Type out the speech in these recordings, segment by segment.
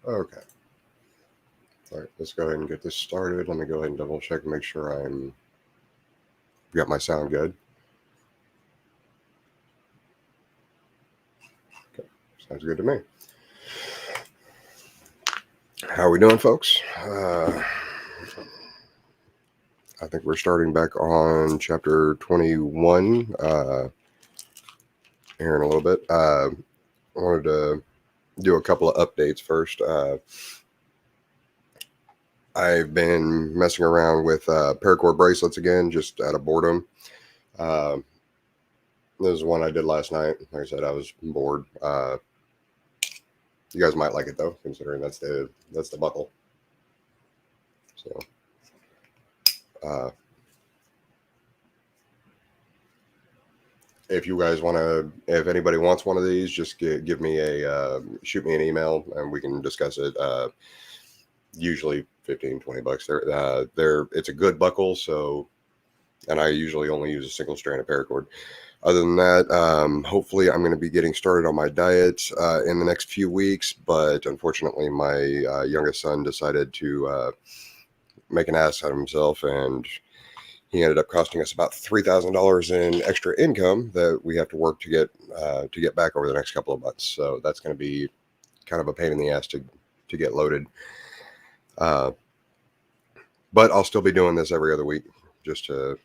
Okay. All right, let's go ahead and get this started. Let me go ahead and double check and make sure I'm got my sound good. Okay, sounds good to me. How are we doing, folks? I think we're starting back on chapter 21 here in a little bit. I wanted to do a couple of updates first. I've been messing around with paracord bracelets again, just out of boredom. This is one I did last night. Like I said, I was bored. You guys might like it though, considering that's the buckle. So, if you guys want to, if anybody wants one of these, just give me shoot me an email and we can discuss it. Usually 15-20 bucks. It's a good buckle. So, and I usually only use a single strand of paracord. Other than that, hopefully I'm going to be getting started on my diet in the next few weeks. But unfortunately, my youngest son decided to make an ass out of himself, and he ended up costing us about $3,000 in extra income that we have to work to get back over the next couple of months. So that's going to be kind of a pain in the ass to get loaded. But I'll still be doing this every other week just to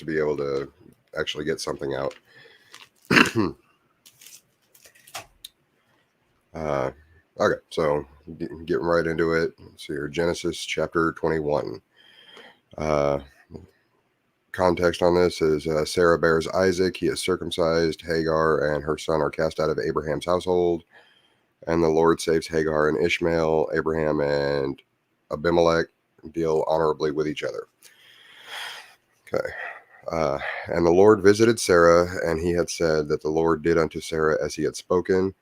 be able to actually get something out. Okay, so getting right into it. Let's see here, Genesis chapter 21. Context on this is Sarah bears Isaac. He is circumcised. Hagar and her son are cast out of Abraham's household. And the Lord saves Hagar and Ishmael. Abraham and Abimelech deal honorably with each other. Okay. And the Lord visited Sarah, and he had said that the Lord did unto Sarah as he had spoken.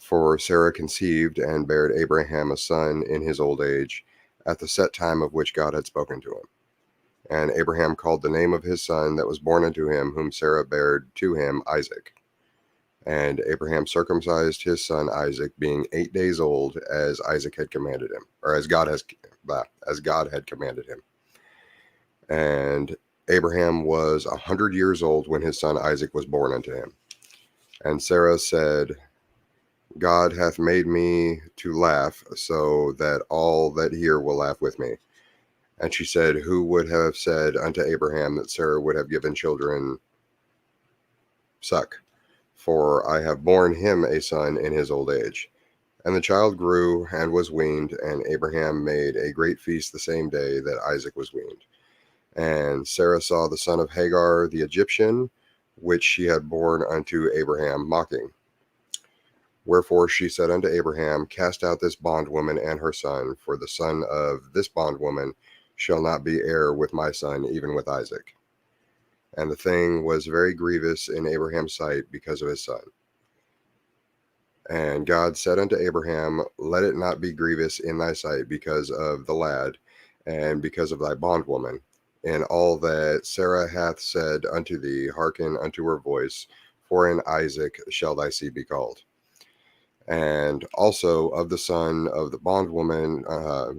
For Sarah conceived and bare Abraham a son in his old age, at the set time of which God had spoken to him. And Abraham called the name of his son that was born unto him, whom Sarah bare to him, Isaac. And Abraham circumcised his son Isaac, being 8 days old, as Isaac had commanded him, or as God had commanded him. And Abraham was 100 years old when his son Isaac was born unto him. And Sarah said, God hath made me to laugh, so that all that hear will laugh with me. And she said, who would have said unto Abraham that Sarah would have given children suck? For I have borne him a son in his old age. And the child grew and was weaned, and Abraham made a great feast the same day that Isaac was weaned. And Sarah saw the son of Hagar the Egyptian, which she had borne unto Abraham, mocking. Wherefore she said unto Abraham, cast out this bondwoman and her son, for the son of this bondwoman shall not be heir with my son, even with Isaac. And the thing was very grievous in Abraham's sight because of his son. And God said unto Abraham, let it not be grievous in thy sight because of the lad, and because of thy bondwoman. In all that Sarah hath said unto thee, hearken unto her voice, for in Isaac shall thy seed be called. And also of the son of the bondwoman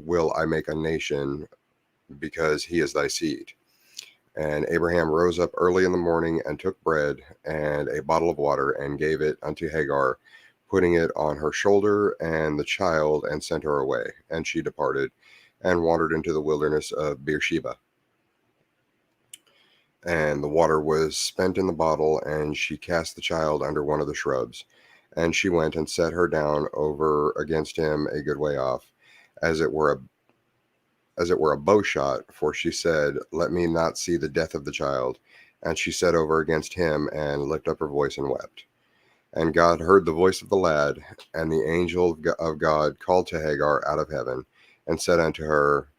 will I make a nation, because he is thy seed. And Abraham rose up early in the morning and took bread and a bottle of water and gave it unto Hagar, putting it on her shoulder and the child, and sent her away. And she departed and wandered into the wilderness of Beersheba. And the water was spent in the bottle, and she cast the child under one of the shrubs. And she went and set her down over against him a good way off, as it were a bow shot, for she said, let me not see the death of the child. And she set over against him, and lifted up her voice and wept. And God heard the voice of the lad, and the angel of God called to Hagar out of heaven, and said unto her,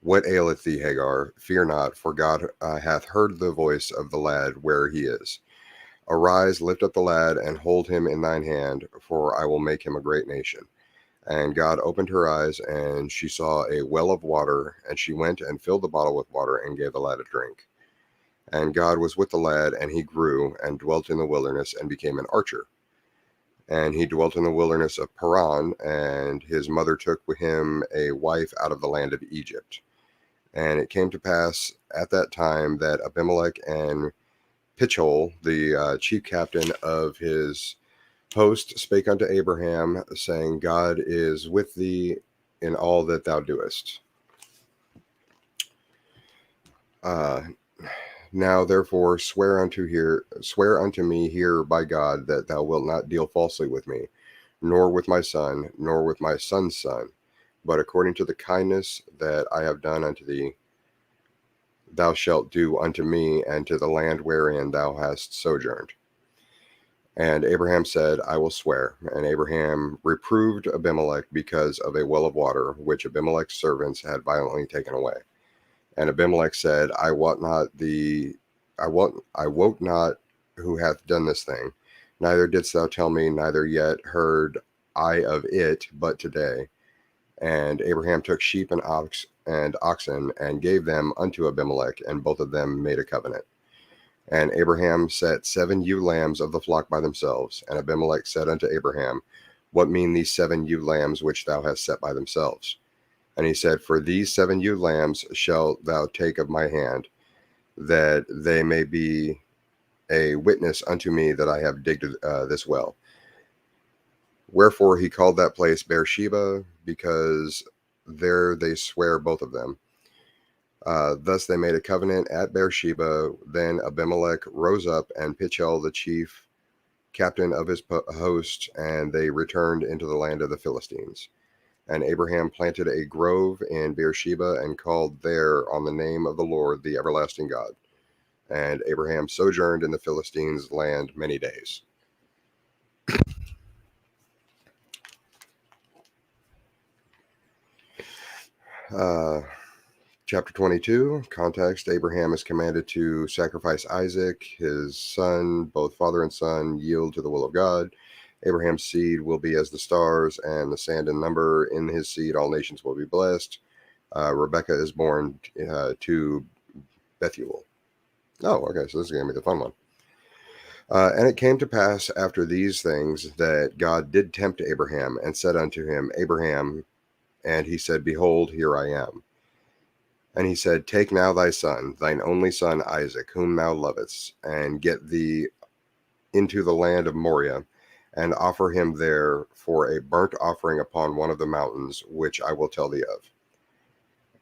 what aileth thee, Hagar? Fear not, for God hath heard the voice of the lad where he is. Arise, lift up the lad, and hold him in thine hand, for I will make him a great nation. And God opened her eyes, and she saw a well of water, and she went and filled the bottle with water, and gave the lad a drink. And God was with the lad, and he grew, and dwelt in the wilderness, and became an archer. And he dwelt in the wilderness of Paran, and his mother took with him a wife out of the land of Egypt. And it came to pass at that time that Abimelech and Pichol, the chief captain of his host, spake unto Abraham, saying, God is with thee in all that thou doest. Now therefore swear unto me here by God that thou wilt not deal falsely with me, nor with my son, nor with my son's son, but according to the kindness that I have done unto thee, thou shalt do unto me, and to the land wherein thou hast sojourned. And Abraham said, I will swear. And Abraham reproved Abimelech because of a well of water, which Abimelech's servants had violently taken away. And Abimelech said, I wot not who hath done this thing. Neither didst thou tell me, neither yet heard I of it, but today. And Abraham took sheep and oxen and gave them unto Abimelech, and both of them made a covenant. And Abraham set 7 ewe lambs of the flock by themselves. And Abimelech said unto Abraham, What mean these 7 ewe lambs which thou hast set by themselves? And he said, For these 7 ewe lambs shalt thou take of my hand, that they may be a witness unto me that I have digged this well. Wherefore he called that place Beersheba, because there they swear both of them. Thus they made a covenant at Beersheba. Then Abimelech rose up, and Pichel, the chief captain of his host, and they returned into the land of the Philistines. And Abraham planted a grove in Beersheba, and called there on the name of the Lord, the everlasting God. And Abraham sojourned in the Philistines' land many days. Chapter 22, context. Abraham is commanded to sacrifice Isaac, his son. Both father and son yield to the will of God. Abraham's seed will be as the stars, and the sand in number. In his seed all nations will be blessed. Rebekah is born to Bethuel. Oh, okay, so this is going to be the fun one. And it came to pass after these things that God did tempt Abraham, and said unto him, Abraham, and he said, Behold, here I am. And he said, Take now thy son, thine only son Isaac, whom thou lovest, and get thee into the land of Moriah, and offer him there for a burnt offering upon one of the mountains, which I will tell thee of.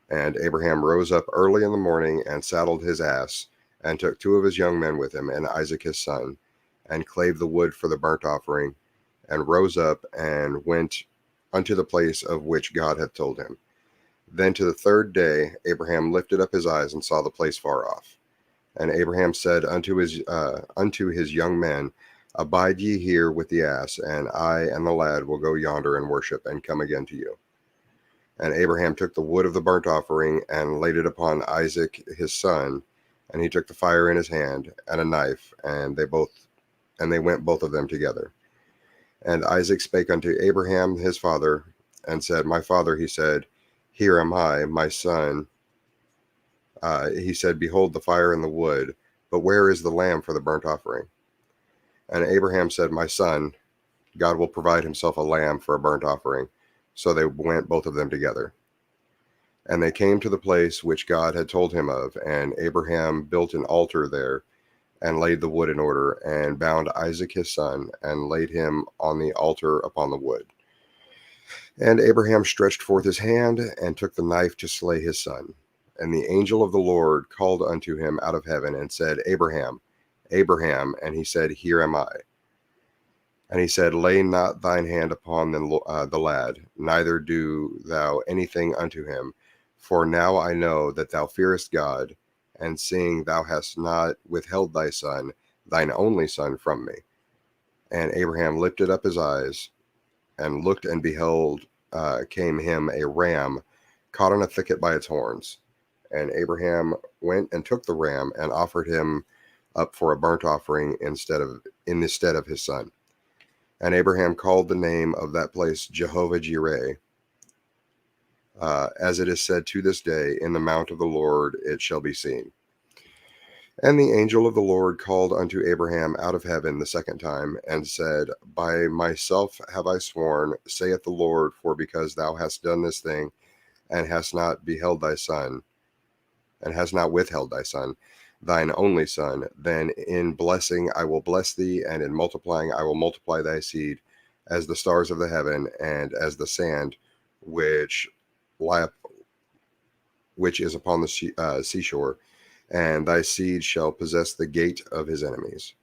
And Abraham rose up early in the morning, and saddled his ass, and took 2 of his young men with him, and Isaac his son, and clave the wood for the burnt offering, and rose up, and went unto the place of which God had told him. Then to the 3rd day Abraham lifted up his eyes, and saw the place far off. And Abraham said unto his young men, Abide ye here with the ass, and I and the lad will go yonder and worship, and come again to you. And Abraham took the wood of the burnt offering, and laid it upon Isaac his son, and he took the fire in his hand, and a knife, and they went both of them together. And Isaac spake unto Abraham his father, and said, My father, he said, Here am I, my son. He said, Behold the fire and the wood, but where is the lamb for the burnt offering? And Abraham said, My son, God will provide himself a lamb for a burnt offering. So they went both of them together. And they came to the place which God had told him of, and Abraham built an altar there, and laid the wood in order, and bound Isaac his son, and laid him on the altar upon the wood. And Abraham stretched forth his hand, and took the knife to slay his son. And the angel of the Lord called unto him out of heaven, and said, Abraham, Abraham. And he said, Here am I. And he said, Lay not thine hand upon the lad, neither do thou anything unto him. For now I know that thou fearest God, and seeing thou hast not withheld thy son, thine only son, from me. And Abraham lifted up his eyes, and looked, and beheld, came him a ram caught in a thicket by its horns. And Abraham went and took the ram, and offered him up for a burnt offering in the stead of his son. And Abraham called the name of that place Jehovah Jireh, as it is said to this day, In the mount of the Lord it shall be seen. And the angel of the Lord called unto Abraham out of heaven the 2nd time, and said, By myself have I sworn, saith the Lord, for because thou hast done this thing, and hast not withheld thy son, thine only son, then in blessing I will bless thee, and in multiplying I will multiply thy seed, as the stars of the heaven, and as the sand which is upon the seashore. And thy seed shall possess the gate of his enemies.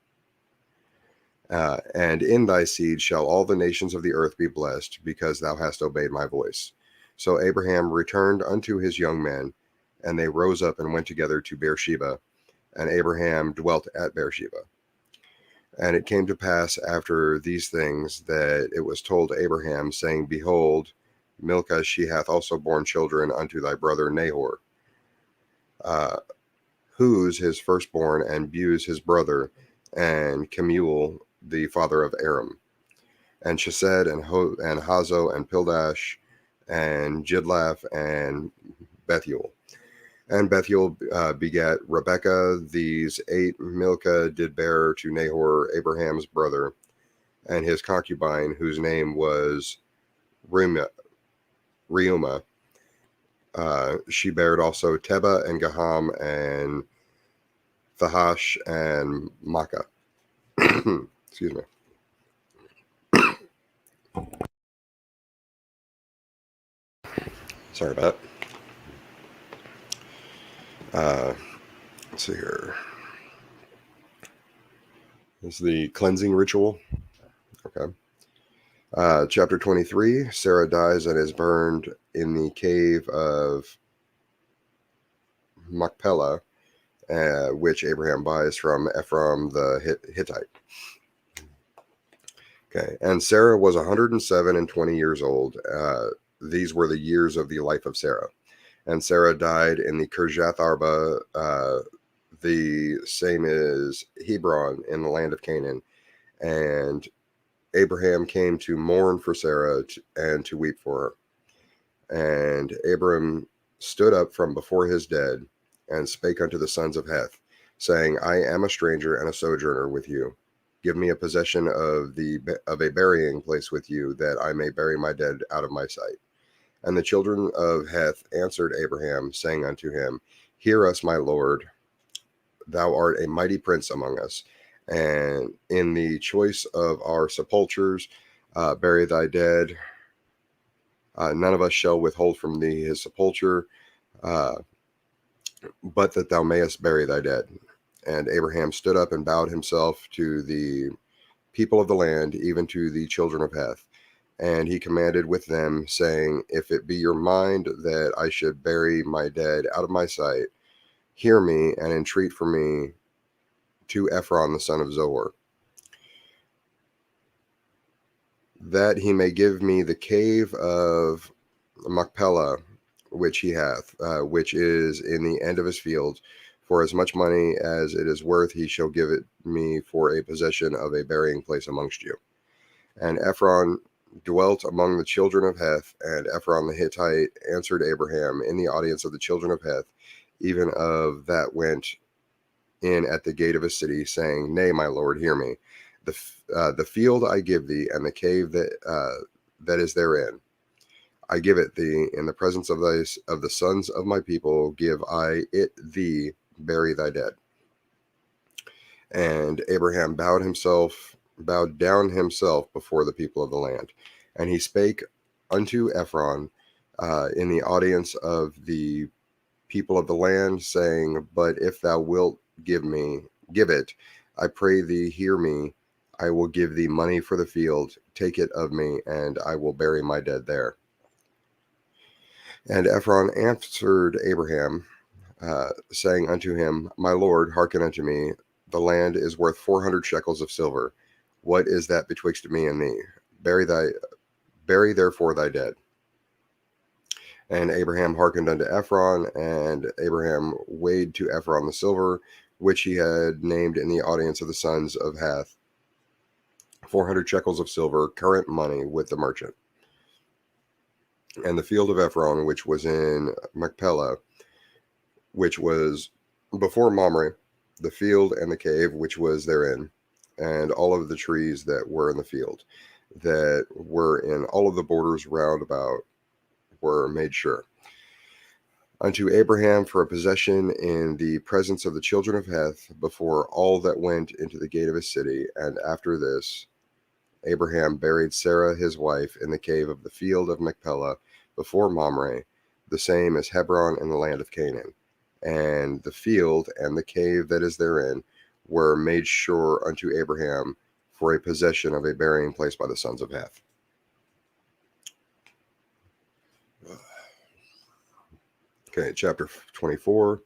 And in thy seed shall all the nations of the earth be blessed, because thou hast obeyed my voice. So Abraham returned unto his young men, and they rose up and went together to Beersheba, and Abraham dwelt at Beersheba. And it came to pass after these things that it was told Abraham, saying, Behold, Milcah, she hath also borne children unto thy brother Nahor. Huz his firstborn, and Buz his brother, and Kemuel the father of Aram, and Chesed, and Hazo, and Pildash, and Jidlaph, and Bethuel. And Bethuel begat Rebekah. These 8 Milcah did bear to Nahor, Abraham's brother, and his concubine, whose name was Reumah. She bared also Teba, and Gaham, and Thahash, and Makkah. Excuse me. Sorry about that. Let's see here. This is the cleansing ritual. Okay. Chapter 23, Sarah dies and is burned in the cave of Machpelah, which Abraham buys from Ephron the Hittite. Okay, and Sarah was 107 and 20 years old. These were the years of the life of Sarah. And Sarah died in the Kirjath Arba, the same as Hebron, in the land of Canaan. And Abraham came to mourn for Sarah and to weep for her. And Abram stood up from before his dead and spake unto the sons of Heth, saying, I am a stranger and a sojourner with you. Give me a possession of a burying place with you, that I may bury my dead out of my sight. And the children of Heth answered Abraham, saying unto him, Hear us, my lord. Thou art a mighty prince among us, and in the choice of our sepulchres bury thy dead. None of us shall withhold from thee his sepulture, but that thou mayest bury thy dead. And Abraham stood up and bowed himself to the people of the land, even to the children of Heth. And he commanded with them, saying, If it be your mind that I should bury my dead out of my sight, hear me and entreat for me to Ephron the son of Zohar, that he may give me the cave of Machpelah, which he hath, which is in the end of his field. For as much money as it is worth, he shall give it me for a possession of a burying place amongst you. And Ephron dwelt among the children of Heth, and Ephron the Hittite answered Abraham in the audience of the children of Heth, even of that went in at the gate of a city, saying, Nay, my lord, hear me. The field I give thee, and the cave that is therein, I give it thee in the presence of the sons of my people. Give I it thee, bury thy dead. And Abraham bowed down himself before the people of the land, and he spake unto Ephron in the audience of the people of the land, saying, But if thou wilt give it, I pray thee, hear me. I will give thee money for the field. Take it of me, and I will bury my dead there. And Ephron answered Abraham, saying unto him, My lord, hearken unto me. The land is worth 400 shekels of silver. What is that betwixt me and thee? Bury therefore thy dead. And Abraham hearkened unto Ephron, and Abraham weighed to Ephron the silver, which he had named in the audience of the sons of Heth, 400 shekels of silver, current money, with the merchant. And the field of Ephron, which was in Machpelah, which was before Mamre, the field and the cave which was therein, and all of the trees that were in the field, that were in all of the borders round about, were made sure unto Abraham for a possession in the presence of the children of Heth, before all that went into the gate of his city. And after this, Abraham buried Sarah his wife in the cave of the field of Machpelah before Mamre, the same as Hebron in the land of Canaan. And the field and the cave that is therein were made sure unto Abraham for a possession of a burying place by the sons of Heth. Okay, chapter 24.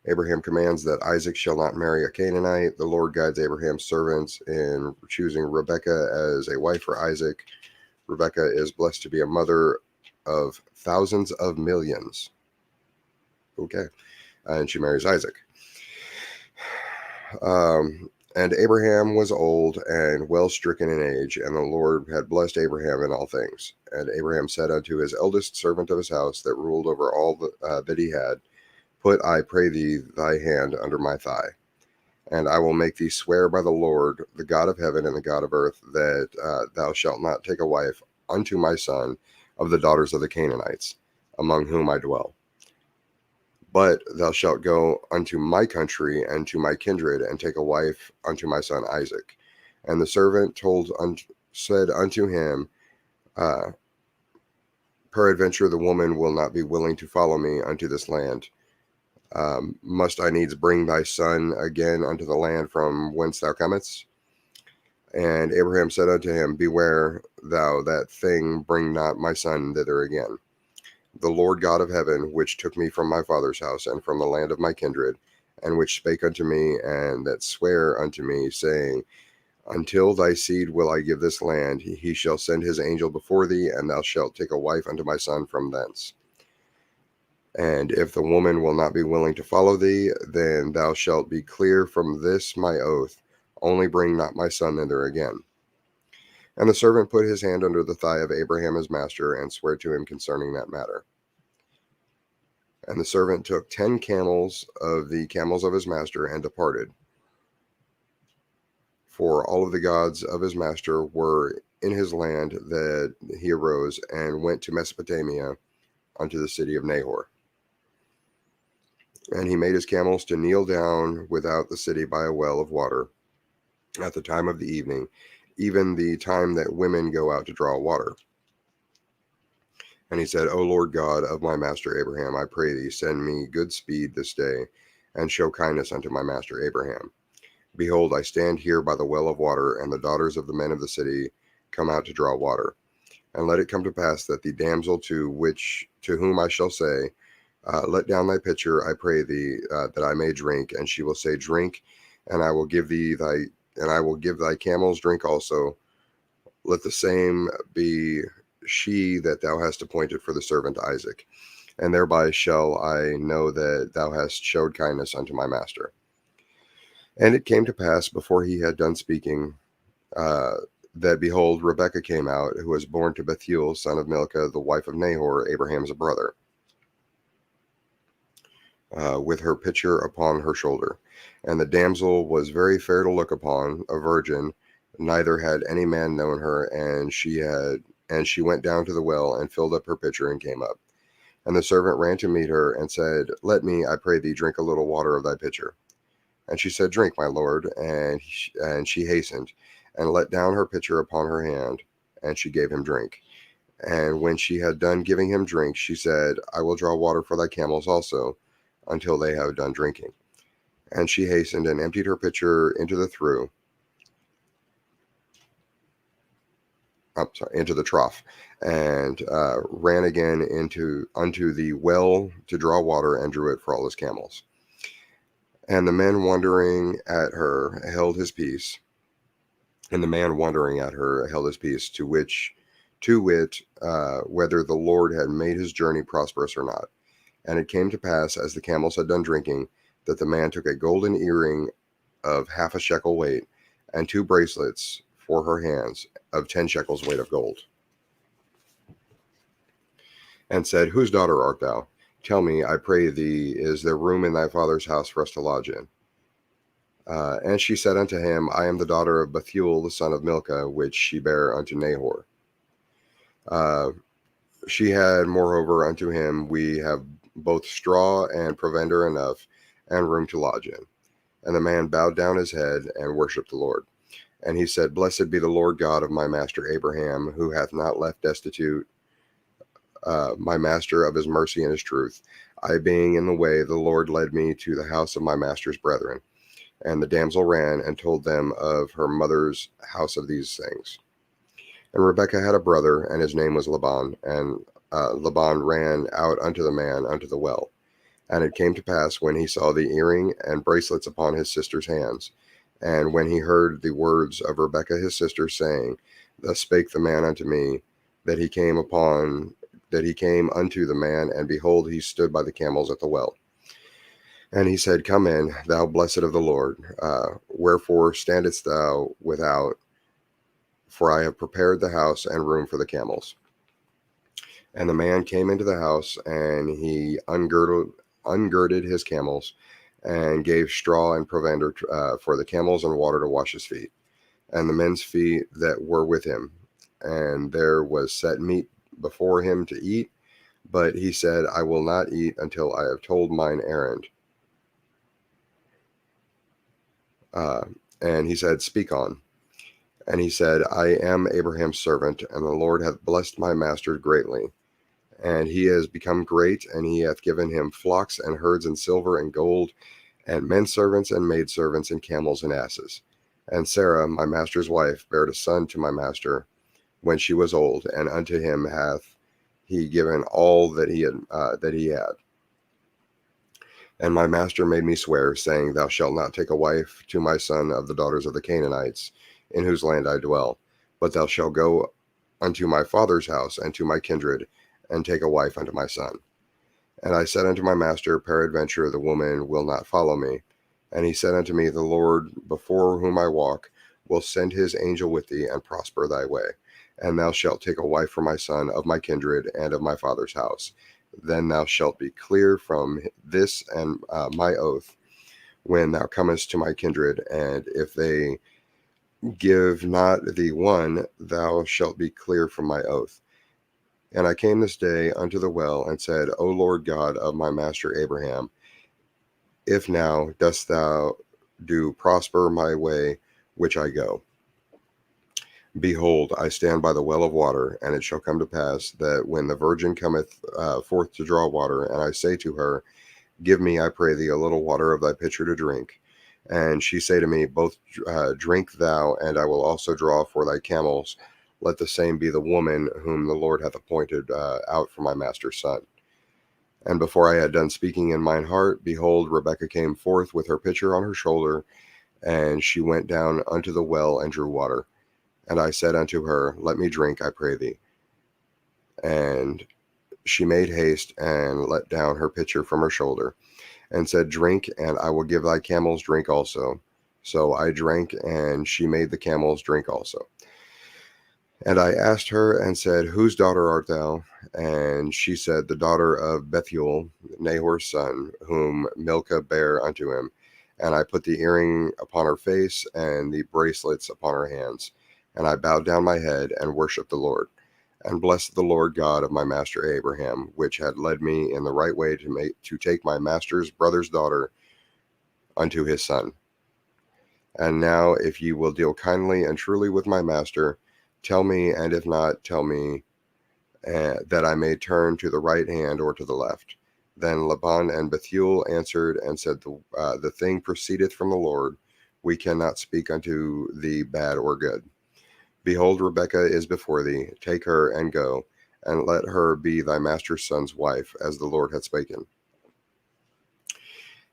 Abraham commands that Isaac shall not marry a Canaanite. The Lord guides Abraham's servants in choosing Rebekah as a wife for Isaac. Rebekah is blessed to be a mother of thousands of millions. Okay. and she marries Isaac. And Abraham was old and well stricken in age, and the Lord had blessed Abraham in all things. And Abraham said unto his eldest servant of his house that ruled over all that he had, Put, I pray thee, thy hand under my thigh, and I will make thee swear by the Lord, the God of heaven and the God of earth, that thou shalt not take a wife unto my son of the daughters of the Canaanites, among whom I dwell. But thou shalt go unto my country and to my kindred, and take a wife unto my son Isaac. And the servant said unto him, Peradventure the woman will not be willing to follow me unto this land. Must I needs bring thy son again unto the land from whence thou comest? And Abraham said unto him, Beware thou that thing, bring not my son thither again. The Lord God of heaven, which took me from my father's house and from the land of my kindred, and which spake unto me, and that sware unto me, saying, Until thy seed will I give this land, he shall send his angel before thee, and thou shalt take a wife unto my son from thence. And if the woman will not be willing to follow thee, then thou shalt be clear from this my oath, only bring not my son thither again. And the servant put his hand under the thigh of Abraham his master, and sware to him concerning that matter. And the servant took 10 camels of the camels of his master, and departed. For all of the gods of his master were in his land, that he arose and went to Mesopotamia unto the city of Nahor. And he made his camels to kneel down without the city by a well of water at the time of the evening, even the time that women go out to draw water. And he said, O Lord God of my master Abraham, I pray thee, send me good speed this day, and show kindness unto my master Abraham. Behold, I stand here by the well of water, and the daughters of the men of the city come out to draw water. And let it come to pass that the damsel to whom I shall say, Let down thy pitcher, I pray thee, that I may drink, and she will say, Drink, and I will give thy camels drink also. Let the same be she that thou hast appointed for the servant Isaac, and thereby shall I know that thou hast showed kindness unto my master. And it came to pass, before he had done speaking, that behold, Rebekah came out, who was born to Bethuel, son of Milcah, the wife of Nahor, Abraham's brother, with her pitcher upon her shoulder. And the damsel was very fair to look upon, a virgin, neither had any man known her, and she went down to the well and filled up her pitcher and came up. And the servant ran to meet her and said, Let me, I pray thee, drink a little water of thy pitcher. And she said, Drink, my lord. And she hastened and let down her pitcher upon her hand, and she gave him drink. And when she had done giving him drink, she said, I will draw water for thy camels also, until they have done drinking. And she hastened and emptied her pitcher into the trough, and ran again unto the well to draw water, and drew it for all his camels. And the man wondering at her held his peace. And the man wondering at her held his peace, to wit, whether the Lord had made his journey prosperous or not. And it came to pass, as the camels had done drinking, that the man took a golden earring of 1/2 shekel weight, and 2 bracelets for her hands of 10 shekels weight of gold, and said, Whose daughter art thou? Tell me, I pray thee, is there room in thy father's house for us to lodge in? And she said unto him, I am the daughter of Bethuel, the son of Milcah, which she bare unto Nahor. She had moreover unto him, We have both straw and provender enough, and room to lodge in. And the man bowed down his head and worshipped the Lord. And he said, Blessed be the Lord God of my master Abraham, who hath not left destitute my master of his mercy and his truth. I being in the way, the Lord led me to the house of my master's brethren. And the damsel ran and told them of her mother's house of these things. And Rebekah had a brother, and his name was Laban. And Laban ran out unto the man unto the well. And it came to pass, when he saw the earring and bracelets upon his sister's hands, and when he heard the words of Rebekah his sister, saying, Thus spake the man unto me, that he came unto the man, and behold, he stood by the camels at the well. And he said, Come in, thou blessed of the Lord. Wherefore standest thou without? For I have prepared the house and room for the camels. And the man came into the house, and he ungirded his camels, and gave straw and provender for the camels, and water to wash his feet, and the men's feet that were with him. And there was set meat before him to eat, but he said, I will not eat until I have told mine errand. And he said, Speak on. And he said, I am Abraham's servant, and the Lord hath blessed my master greatly. And he has become great, and he hath given him flocks and herds and silver and gold, and men servants and maid servants and camels and asses. And Sarah, my master's wife, bare a son to my master when she was old, and unto him hath he given all that he had. And my master made me swear, saying, Thou shalt not take a wife to my son of the daughters of the Canaanites, in whose land I dwell, but thou shalt go unto my father's house and to my kindred, and take a wife unto my son. And I said unto my master, Peradventure the woman will not follow me. And he said unto me, The Lord, before whom I walk, will send his angel with thee, and prosper thy way. And thou shalt take a wife for my son of my kindred and of my father's house. Then thou shalt be clear from this and my oath, when thou comest to my kindred, and if they give not thee one, thou shalt be clear from my oath. And I came this day unto the well, and said, O Lord God of my master Abraham, if now dost thou do prosper my way which I go. Behold, I stand by the well of water, and it shall come to pass that when the virgin cometh forth to draw water, and I say to her, Give me, I pray thee, a little water of thy pitcher to drink. And she say to me, Both drink thou, and I will also draw for thy camels. Let the same be the woman whom the Lord hath appointed out for my master's son. And before I had done speaking in mine heart, behold, Rebekah came forth with her pitcher on her shoulder, and she went down unto the well and drew water. And I said unto her, Let me drink, I pray thee. And she made haste and let down her pitcher from her shoulder, and said, Drink, and I will give thy camels drink also. So I drank, and she made the camels drink also. And I asked her and said, Whose daughter art thou? And she said, The daughter of Bethuel, Nahor's son, whom Milcah bare unto him. And I put the earring upon her face and the bracelets upon her hands. And I bowed down my head and worshipped the Lord, and blessed the Lord God of my master Abraham, which had led me in the right way to take my master's brother's daughter unto his son. And now, if ye will deal kindly and truly with my master, tell me, and if not, tell me, that I may turn to the right hand or to the left. Then Laban and Bethuel answered and said, The thing proceedeth from the Lord. We cannot speak unto thee bad or good. Behold, Rebekah is before thee. Take her and go, and let her be thy master's son's wife, as the Lord hath spoken.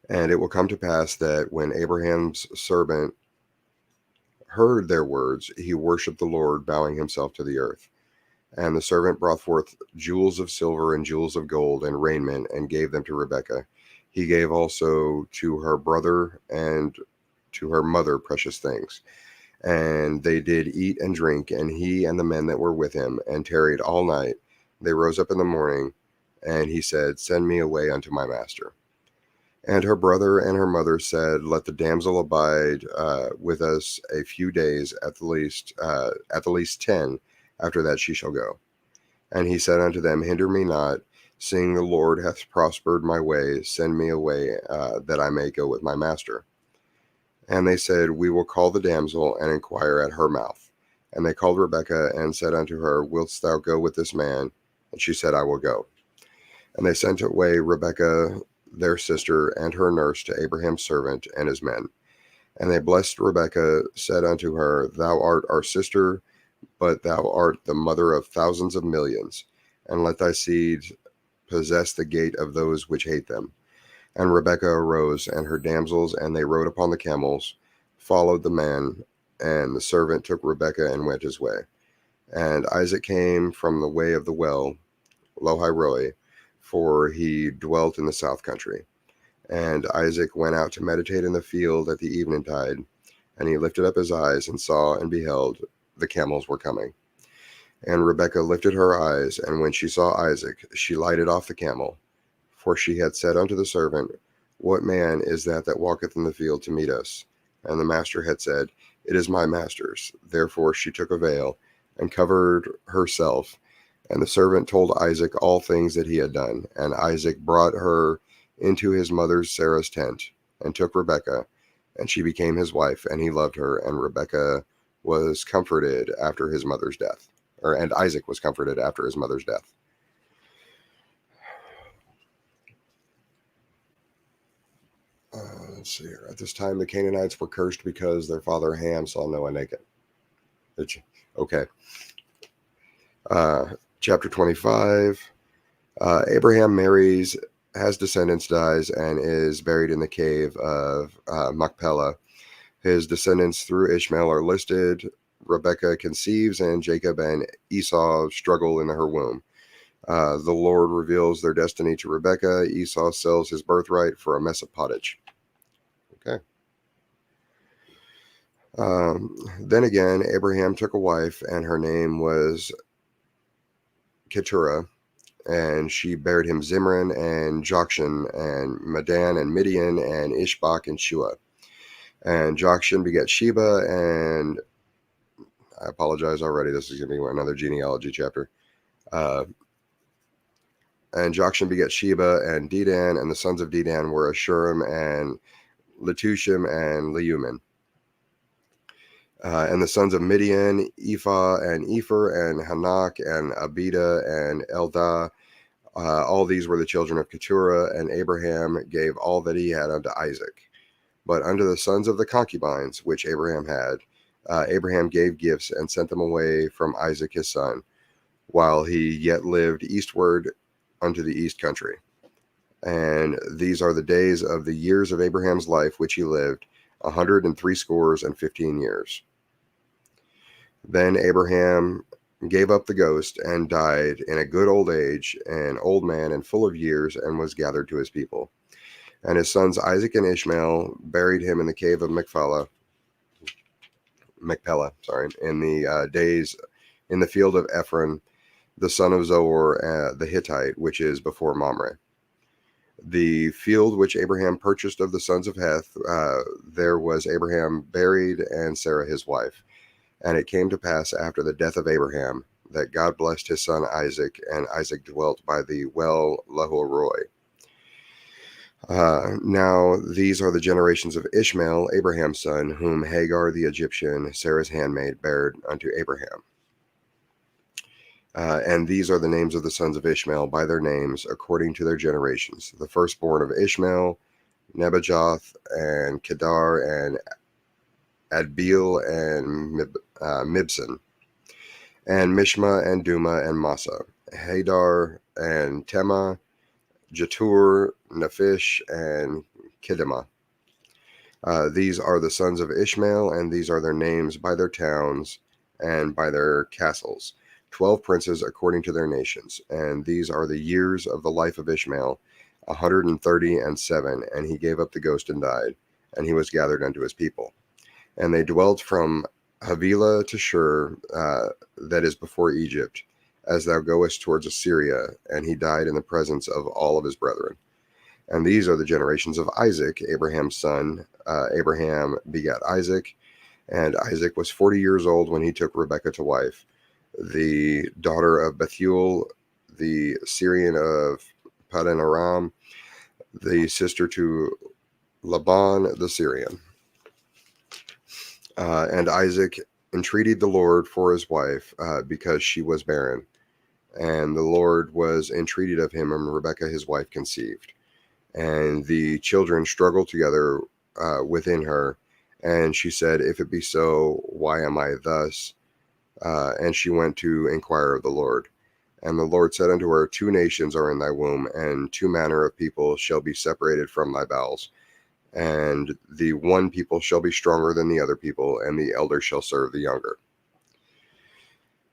And it will come to pass that when Abraham's servant heard their words, he worshipped the Lord, bowing himself to the earth. And the servant brought forth jewels of silver and jewels of gold and raiment, and gave them to Rebekah. He gave also to her brother and to her mother precious things. And they did eat and drink, and he and the men that were with him, and tarried all night. They rose up in the morning, and he said, Send me away unto my master. And her brother and her mother said, Let the damsel abide with us a few days, at the least 10. After that she shall go. And he said unto them, Hinder me not, seeing the Lord hath prospered my way. Send me away, that I may go with my master. And they said, We will call the damsel, and inquire at her mouth. And they called Rebekah, and said unto her, Wilt thou go with this man? And she said, I will go. And they sent away Rebekah their sister and her nurse to Abraham's servant and his men. And they blessed Rebekah, said unto her, Thou art our sister, but thou art the mother of thousands of millions, and let thy seed possess the gate of those which hate them. And Rebekah arose, and her damsels, and they rode upon the camels, followed the man, and the servant took Rebekah and went his way. And Isaac came from the way of the well, Lo-hi-roi, for he dwelt in the south country. And Isaac went out to meditate in the field at the eventide, and he lifted up his eyes and saw and beheld the camels were coming. And Rebekah lifted her eyes, and when she saw Isaac, she lighted off the camel. For she had said unto the servant, What man is that walketh in the field to meet us? And the master had said, It is my master's. Therefore she took a veil and covered herself. And the servant told Isaac all things that he had done. And Isaac brought her into his mother Sarah's tent, and took Rebekah, and she became his wife, and he loved her. And Rebekah was comforted after his mother's death. And Isaac was comforted after his mother's death. Let's see here. At this time, the Canaanites were cursed because their father Ham saw Noah naked. Okay. Chapter 25. Abraham marries, has descendants, dies, and is buried in the cave of Machpelah. His descendants through Ishmael are listed. Rebekah conceives, and Jacob and Esau struggle in her womb. The Lord reveals their destiny to Rebekah. Esau sells his birthright for a mess of pottage. Okay. Then again, Abraham took a wife, and her name was Keturah, and she bare him Zimran and Jokshan and Medan and Midian and Ishbak and Shua. And Jokshan begat Sheba, and I apologize already, this is going to be another genealogy chapter. And Jokshan begat Sheba and Dedan, and the sons of Dedan were Ashurim and Letushim and Leuman. And the sons of Midian, Ephah and Epher and Hanak and Abida and Eldah. All these were the children of Keturah, and Abraham gave all that he had unto Isaac. But unto the sons of the concubines which Abraham had, Abraham gave gifts and sent them away from Isaac his son, while he yet lived eastward unto the east country. And these are the days of the years of Abraham's life which he lived, 160 years. Then Abraham gave up the ghost and died in a good old age, an old man and full of years, and was gathered to his people. And his sons Isaac and Ishmael buried him in the cave of Machpelah, in the days in the field of Ephron, the son of Zohar, the Hittite, which is before Mamre. The field which Abraham purchased of the sons of Heth, there was Abraham buried, and Sarah his wife. And it came to pass after the death of Abraham that God blessed his son Isaac, and Isaac dwelt by the well Lahoroi. Now these are the generations of Ishmael, Abraham's son, whom Hagar the Egyptian, Sarah's handmaid, bare unto Abraham. And these are the names of the sons of Ishmael by their names, according to their generations. The firstborn of Ishmael, Nebajoth, and Kedar, and Adbeel, and Mibsan, and Mishma, and Duma, and Massa, Hadar, and Tema, Jetur, Nephish, and Kidima. These are the sons of Ishmael, and these are their names by their towns and by their castles, 12 princes according to their nations. And these are the years of the life of Ishmael, 137, and he gave up the ghost and died, and he was gathered unto his people. And they dwelt from Havilah to Shur, that is before Egypt, as thou goest towards Assyria, and he died in the presence of all of his brethren. And these are the generations of Isaac, Abraham's son. Abraham begat Isaac, and Isaac was 40 years old when he took Rebekah to wife, the daughter of Bethuel, the Syrian of Paddan Aram, the sister to Laban the Syrian. And Isaac entreated the Lord for his wife, because she was barren. And the Lord was entreated of him, and Rebekah his wife conceived. And the children struggled together within her. And she said, If it be so, why am I thus? And she went to inquire of the Lord. And the Lord said unto her, 2 nations are in thy womb, and 2 manner of people shall be separated from thy bowels. And the one people shall be stronger than the other people, and the elder shall serve the younger.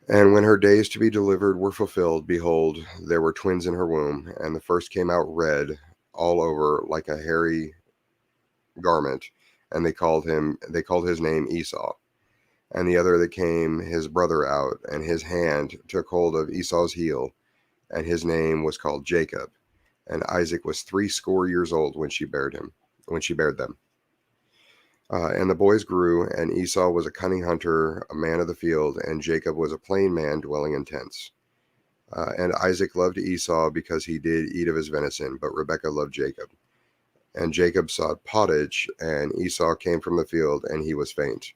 And when her days to be delivered were fulfilled, behold, there were twins in her womb, and the first came out red, all over like a hairy garment, and they called his name Esau. And the other that came his brother out, and his hand took hold of Esau's heel, and his name was called Jacob. And Isaac was 80 years old when she bared them. And the boys grew, and Esau was a cunning hunter, a man of the field, and Jacob was a plain man dwelling in tents. And Isaac loved Esau because he did eat of his venison, but Rebekah loved Jacob. And Jacob sought pottage, and Esau came from the field, and he was faint.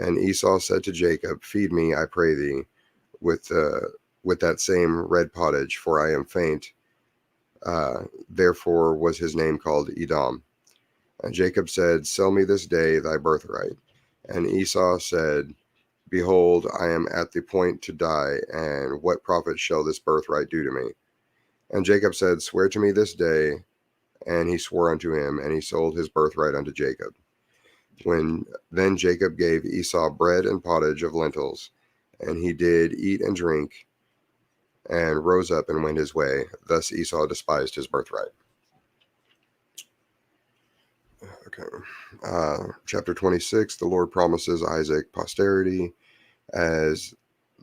And Esau said to Jacob, Feed me, I pray thee, with that same red pottage, for I am faint. Therefore was his name called Edom. And Jacob said, Sell me this day thy birthright. And Esau said, Behold, I am at the point to die, and what profit shall this birthright do to me? And Jacob said, Swear to me this day. And he swore unto him, and he sold his birthright unto Jacob. Then Jacob gave Esau bread and pottage of lentils, and he did eat and drink, and rose up and went his way. Thus Esau despised his birthright. Okay. Chapter 26, the Lord promises Isaac posterity as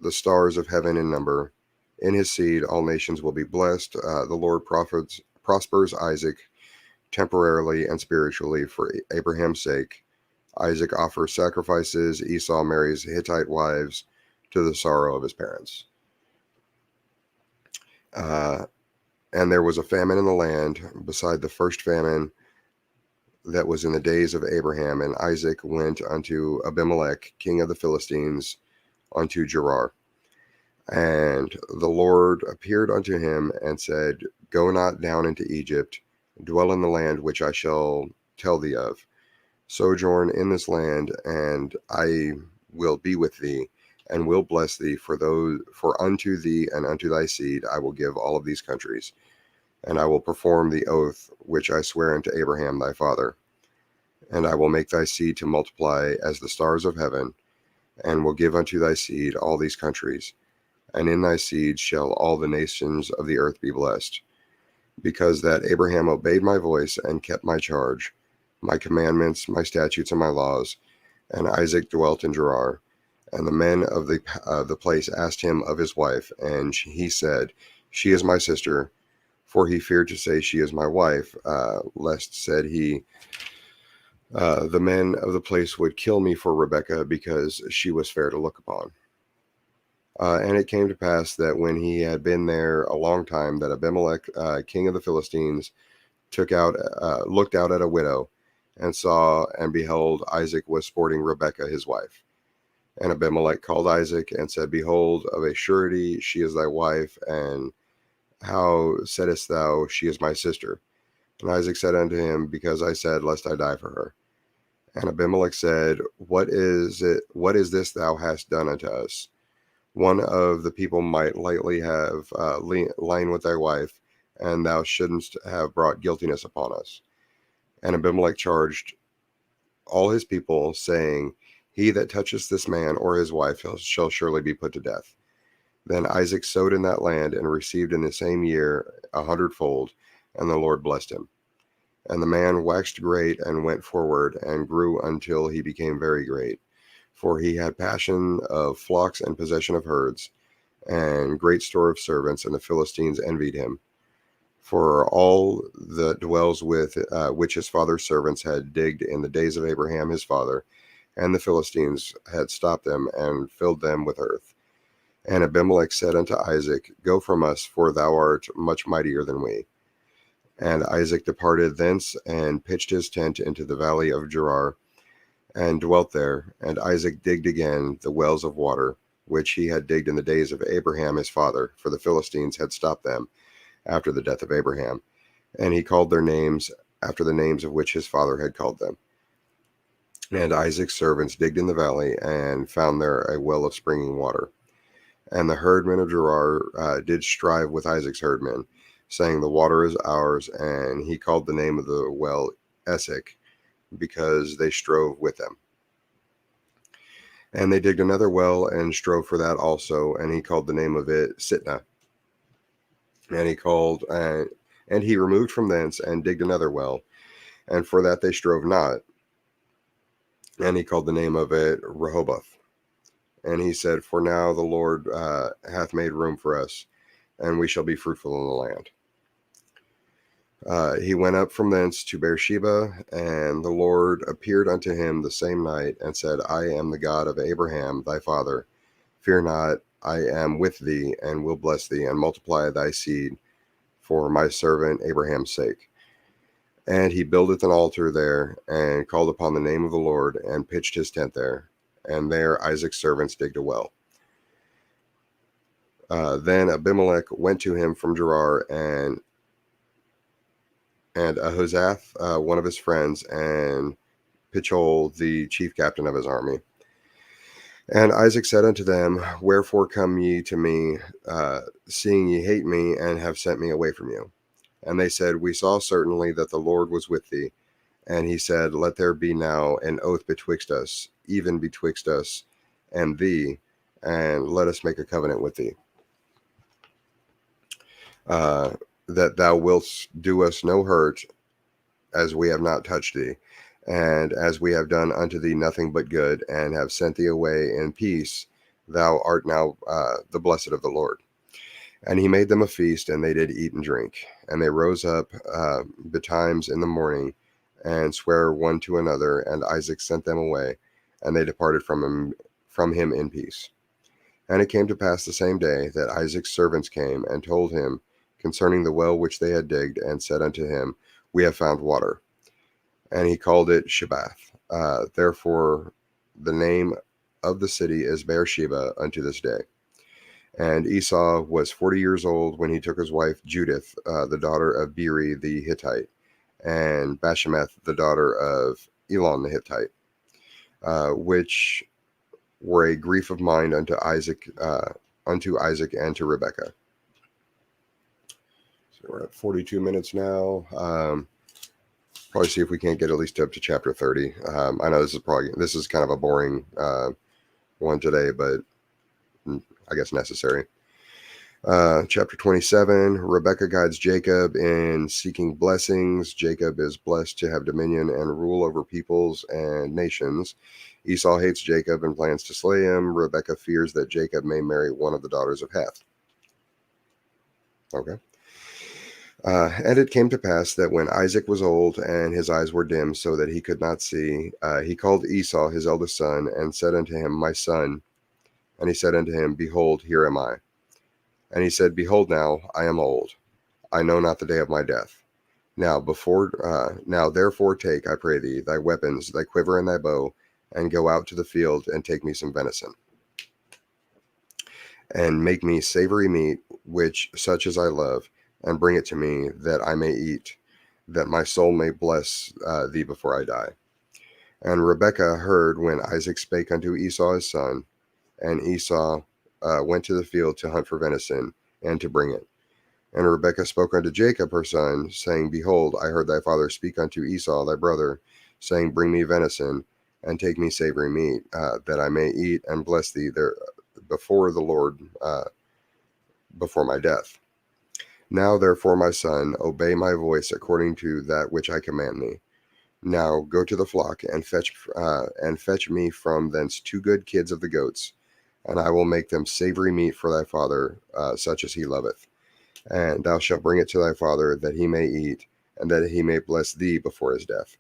the stars of heaven in number. In his seed all nations will be blessed. The Lord prospers Isaac temporarily and spiritually for Abraham's sake. Isaac offers sacrifices. Esau marries Hittite wives to the sorrow of his parents. And there was a famine in the land beside the first famine that was in the days of Abraham. And Isaac went unto Abimelech, king of the Philistines, unto Gerar. And the Lord appeared unto him and said, Go not down into Egypt, dwell in the land which I shall tell thee of. Sojourn in this land, and I will be with thee, and will bless thee. For unto thee and unto thy seed I will give all of these countries, and I will perform the oath which I swear unto Abraham thy father. And I will make thy seed to multiply as the stars of heaven, and will give unto thy seed all these countries, and in thy seed shall all the nations of the earth be blessed. Because that Abraham obeyed my voice and kept my charge, my commandments, my statutes, and my laws. And Isaac dwelt in Gerar. And the men of the place asked him of his wife, and he said, She is my sister. For he feared to say, She is my wife, lest, said he, the men of the place would kill me for Rebekah, because she was fair to look upon. And it came to pass that when he had been there a long time, that Abimelech, king of the Philistines, looked out at a widow, and saw, and behold, Isaac was sporting Rebekah his wife. And Abimelech called Isaac, and said, Behold, of a surety she is thy wife, and how saidst thou, She is my sister? And Isaac said unto him, Because I said, Lest I die for her. And Abimelech said, What is this thou hast done unto us? One of the people might lightly have lain with thy wife, and thou shouldn't have brought guiltiness upon us. And Abimelech charged all his people, saying, He that toucheth this man or his wife shall surely be put to death. Then Isaac sowed in that land, and received in the same year 100-fold, and the Lord blessed him. And the man waxed great, and went forward, and grew until he became very great. For he had passion of flocks and possession of herds, and great store of servants, and the Philistines envied him. For all the dwells with which his father's servants had digged in the days of Abraham his father, and the Philistines had stopped them and filled them with earth. And Abimelech said unto Isaac, Go from us, for thou art much mightier than we. And Isaac departed thence, and pitched his tent into the valley of Gerar, and dwelt there. And Isaac digged again the wells of water, which he had digged in the days of Abraham his father, for the Philistines had stopped them after the death of Abraham. And he called their names after the names of which his father had called them. And Isaac's servants digged in the valley, and found there a well of springing water. And the herdmen of Gerar did strive with Isaac's herdmen, saying, The water is ours. And he called the name of the well Esek, because they strove with them. And they digged another well, and strove for that also, and he called the name of it Sitnah. And And he removed from thence and digged another well, and for that they strove not. And he called the name of it Rehoboth. And he said, For now the Lord hath made room for us, and we shall be fruitful in the land. He went up from thence to Beersheba, and the Lord appeared unto him the same night, and said, I am the God of Abraham thy father. Fear not, I am with thee, and will bless thee, and multiply thy seed for my servant Abraham's sake. And he buildeth an altar there, and called upon the name of the Lord, and pitched his tent there. And there Isaac's servants digged a well. Then Abimelech went to him from Gerar, and Ahozath, one of his friends, and Pichol, the chief captain of his army. And Isaac said unto them, Wherefore come ye to me, seeing ye hate me, and have sent me away from you? And they said, We saw certainly that the Lord was with thee. And he said, Let there be now an oath betwixt us, even betwixt us and thee, and let us make a covenant with thee, that thou wilt do us no hurt, as we have not touched thee, and as we have done unto thee nothing but good, and have sent thee away in peace, thou art now the blessed of the Lord. And he made them a feast, and they did eat and drink. And they rose up betimes in the morning, and sware one to another, and Isaac sent them away, and they departed from him in peace. And it came to pass the same day that Isaac's servants came and told him concerning the well which they had digged, and said unto him, We have found water. And he called it Shebath. Therefore the name of the city is Beersheba unto this day. And Esau was 40 years old when he took his wife Judith, the daughter of Beeri the Hittite, and Bashemath, the daughter of Elon the Hittite, which were a grief of mind unto Isaac and to Rebekah. So we're at 42 minutes now. Probably see if we can't get at least up to chapter 30. I know this is kind of a boring one today, but I guess necessary. Chapter 27, Rebekah guides Jacob in seeking blessings. Jacob is blessed to have dominion and rule over peoples and nations. Esau hates Jacob and plans to slay him. Rebekah fears that Jacob may marry one of the daughters of Heth. Okay. And it came to pass that when Isaac was old and his eyes were dim so that he could not see, he called Esau his eldest son and said unto him, My son. And he said unto him, Behold, here am I. And he said, Behold now, I am old. I know not the day of my death. Now therefore take, I pray thee, thy weapons, thy quiver and thy bow, and go out to the field and take me some venison. And make me savory meat, which such as I love, and bring it to me, that I may eat, that my soul may bless thee before I die. And Rebekah heard when Isaac spake unto Esau his son, and Esau went to the field to hunt for venison, and to bring it. And Rebekah spoke unto Jacob her son, saying, Behold, I heard thy father speak unto Esau thy brother, saying, Bring me venison, and take me savory meat, that I may eat and bless thee there before the Lord before my death. Now therefore, my son, obey my voice according to that which I command thee. Now go to the flock and fetch me from thence 2 good kids of the goats, and I will make them savory meat for thy father, such as he loveth. And thou shalt bring it to thy father, that he may eat, and that he may bless thee before his death.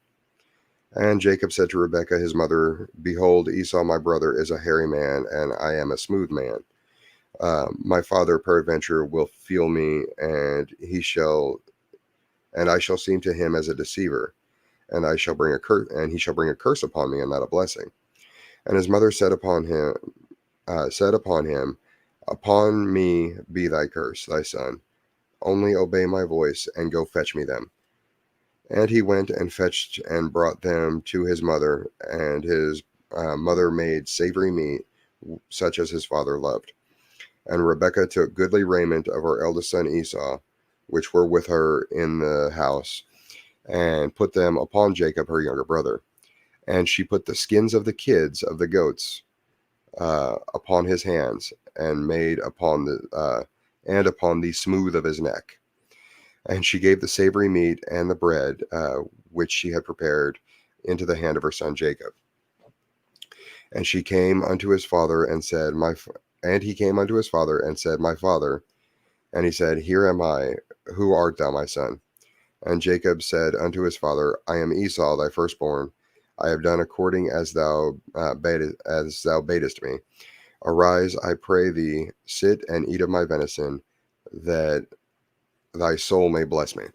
And Jacob said to Rebekah his mother, Behold, Esau my brother is a hairy man, and I am a smooth man. My father peradventure will feel me, and I shall seem to him as a deceiver, and he shall bring a curse upon me, and not a blessing. And his mother said upon him, Upon me be thy curse, thy son. Only obey my voice, and go fetch me them. And he went and fetched and brought them to his mother, and his mother made savory meat, such as his father loved. And Rebekah took goodly raiment of her eldest son Esau, which were with her in the house, and put them upon Jacob her younger brother. And she put the skins of the kids of the goats upon his hands, and made upon the smooth of his neck. And she gave the savory meat and the bread, which she had prepared, into the hand of her son Jacob. And she came unto his father and said, and he came unto his father and said, My father. And he said, Here am I. Who art thou, my son? And Jacob said unto his father, I am Esau, thy firstborn. I have done according as thou badest me. Arise, I pray thee, sit and eat of my venison, that thy soul may bless me.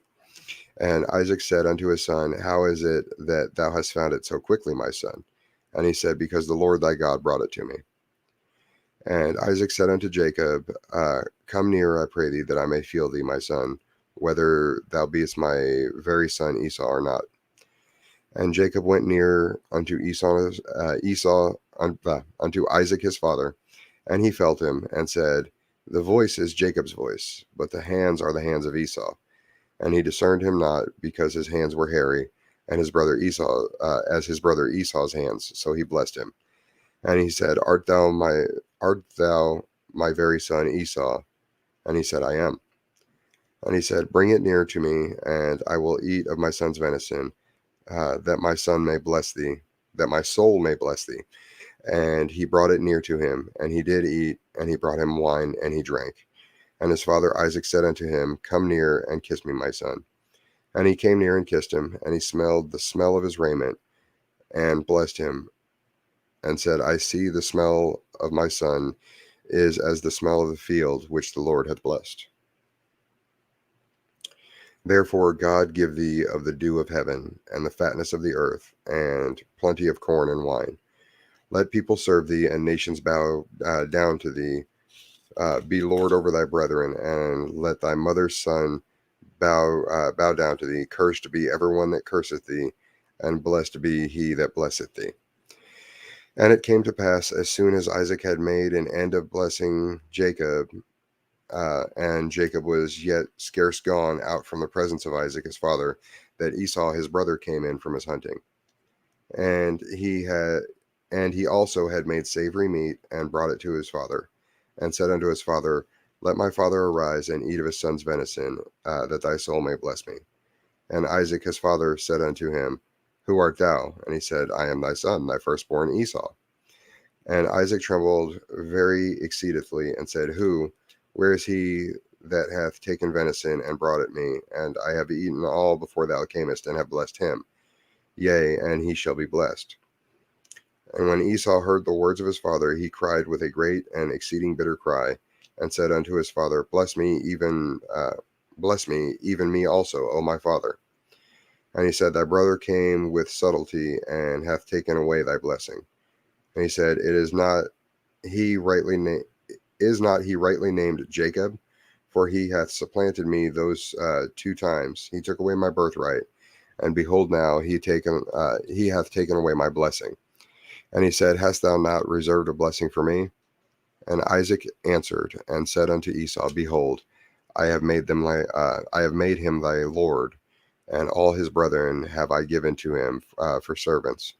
And Isaac said unto his son, How is it that thou hast found it so quickly, my son? And he said, Because the Lord thy God brought it to me. And Isaac said unto Jacob, Come near, I pray thee, that I may feel thee, my son, whether thou beest my very son Esau or not. And Jacob went near unto unto Isaac his father, and he felt him, and said, The voice is Jacob's voice, but the hands are the hands of Esau. And he discerned him not, because his hands were hairy, and his brother Esau, as his brother Esau's hands. So he blessed him. And he said, Art thou my very son Esau? And he said, I am. And he said, Bring it near to me, and I will eat of my son's venison, that my son may bless thee, that my soul may bless thee. And he brought it near to him, and he did eat, and he brought him wine, and he drank. And his father Isaac said unto him, Come near and kiss me, my son. And he came near and kissed him, and he smelled the smell of his raiment, and blessed him, and said, I see the smell of my son is as the smell of the field which the Lord hath blessed. Therefore God give thee of the dew of heaven, and the fatness of the earth, and plenty of corn and wine. Let people serve thee, and nations bow down to thee. Be Lord over thy brethren, and let thy mother's son bow down to thee. Cursed be everyone that curseth thee, and blessed be he that blesseth thee. And it came to pass, as soon as Isaac had made an end of blessing Jacob, and Jacob was yet scarce gone out from the presence of Isaac his father, that Esau his brother came in from his hunting. And he also had made savory meat, and brought it to his father, and said unto his father, Let my father arise and eat of his son's venison, that thy soul may bless me. And Isaac his father said unto him, Who art thou? And he said, I am thy son, thy firstborn Esau. And Isaac trembled very exceedingly, and said, Where is he that hath taken venison and brought it me? And I have eaten all before thou camest, and have blessed him. Yea, and he shall be blessed. And when Esau heard the words of his father, he cried with a great and exceeding bitter cry, and said unto his father, Bless me, even me also, O my father. And he said, Thy brother came with subtlety, and hath taken away thy blessing. And he said, Is not he rightly named Jacob? For he hath supplanted me those 2 times. He took away my birthright, and behold, now he hath taken away my blessing. And he said, Hast thou not reserved a blessing for me? And Isaac answered and said unto Esau, Behold, I have made him thy lord, and all his brethren have I given to him for servants.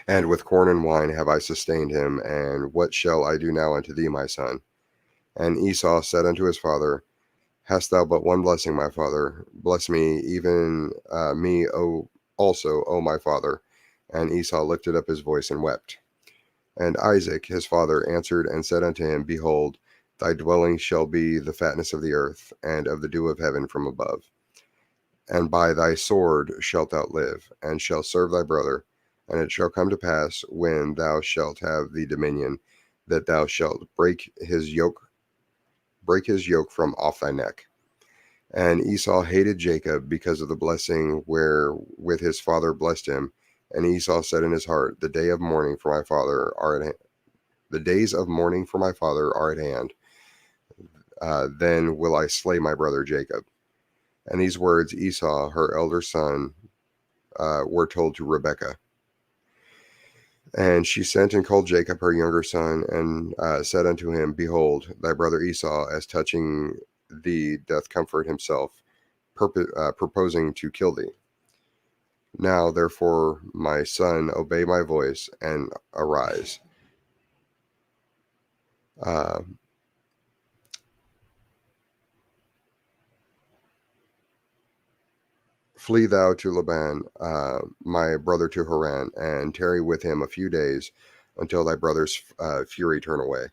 And with corn and wine have I sustained him. And what shall I do now unto thee, my son? And Esau said unto his father, Hast thou but one blessing, my father? Bless me, even me, also, O my father. And Esau lifted up his voice and wept. And Isaac his father answered and said unto him, Behold, thy dwelling shall be the fatness of the earth, and of the dew of heaven from above. And by thy sword shalt thou live, and shalt serve thy brother. And it shall come to pass, when thou shalt have the dominion, that thou shalt break his yoke from off thy neck. And Esau hated Jacob because of the blessing wherewith his father blessed him. And Esau said in his heart, The days of mourning for my father are at hand. Then will I slay my brother Jacob. And these words Esau, her elder son, were told to Rebekah. And she sent and called Jacob her younger son, and said unto him, Behold, thy brother Esau, as touching thee, doth comfort himself, purposing to kill thee. Now, therefore, my son, obey my voice, and arise. Flee thou to Laban, my brother to Haran, and tarry with him a few days until thy brother's fury turn away.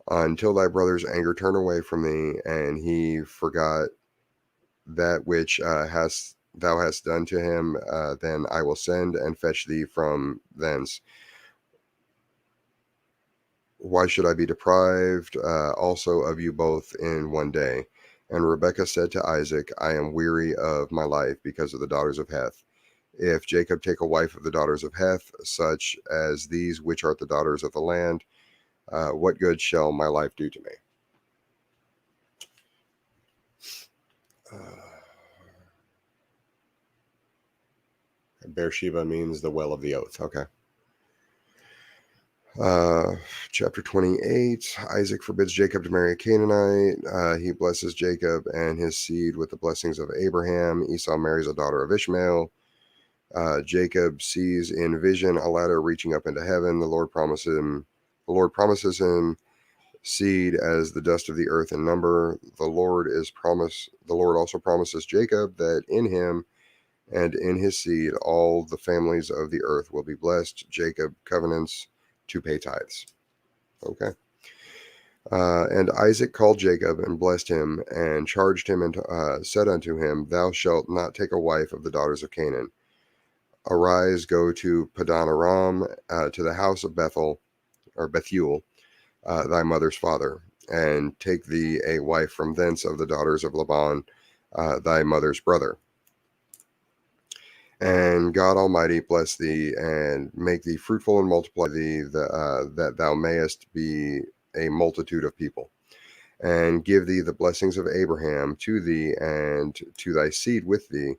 Until thy brother's anger turn away from thee, and he forgot that which thou hast done to him, then I will send and fetch thee from thence. Why should I be deprived also of you both in one day? And Rebekah said to Isaac, I am weary of my life because of the daughters of Heth. If Jacob take a wife of the daughters of Heth, such as these which are the daughters of the land, what good shall my life do to me? Beersheba means the well of the oath. Okay. Chapter 28, Isaac forbids Jacob to marry a Canaanite. He blesses Jacob and his seed with the blessings of Abraham. Esau marries a daughter of Ishmael. Jacob sees in vision a ladder reaching up into heaven. The Lord promises him seed as the dust of the earth in number. The Lord also promises Jacob that in him and in his seed all the families of the earth will be blessed. Jacob covenants to pay tithes. Okay. And Isaac called Jacob and blessed him and charged him and said unto him, Thou shalt not take a wife of the daughters of Canaan. Arise, go to Padan Aram, to the house of Bethuel, thy mother's father, and take thee a wife from thence of the daughters of Laban, thy mother's brother. And God Almighty bless thee, and make thee fruitful, and multiply thee, that thou mayest be a multitude of people. And give thee the blessings of Abraham to thee, and to thy seed with thee,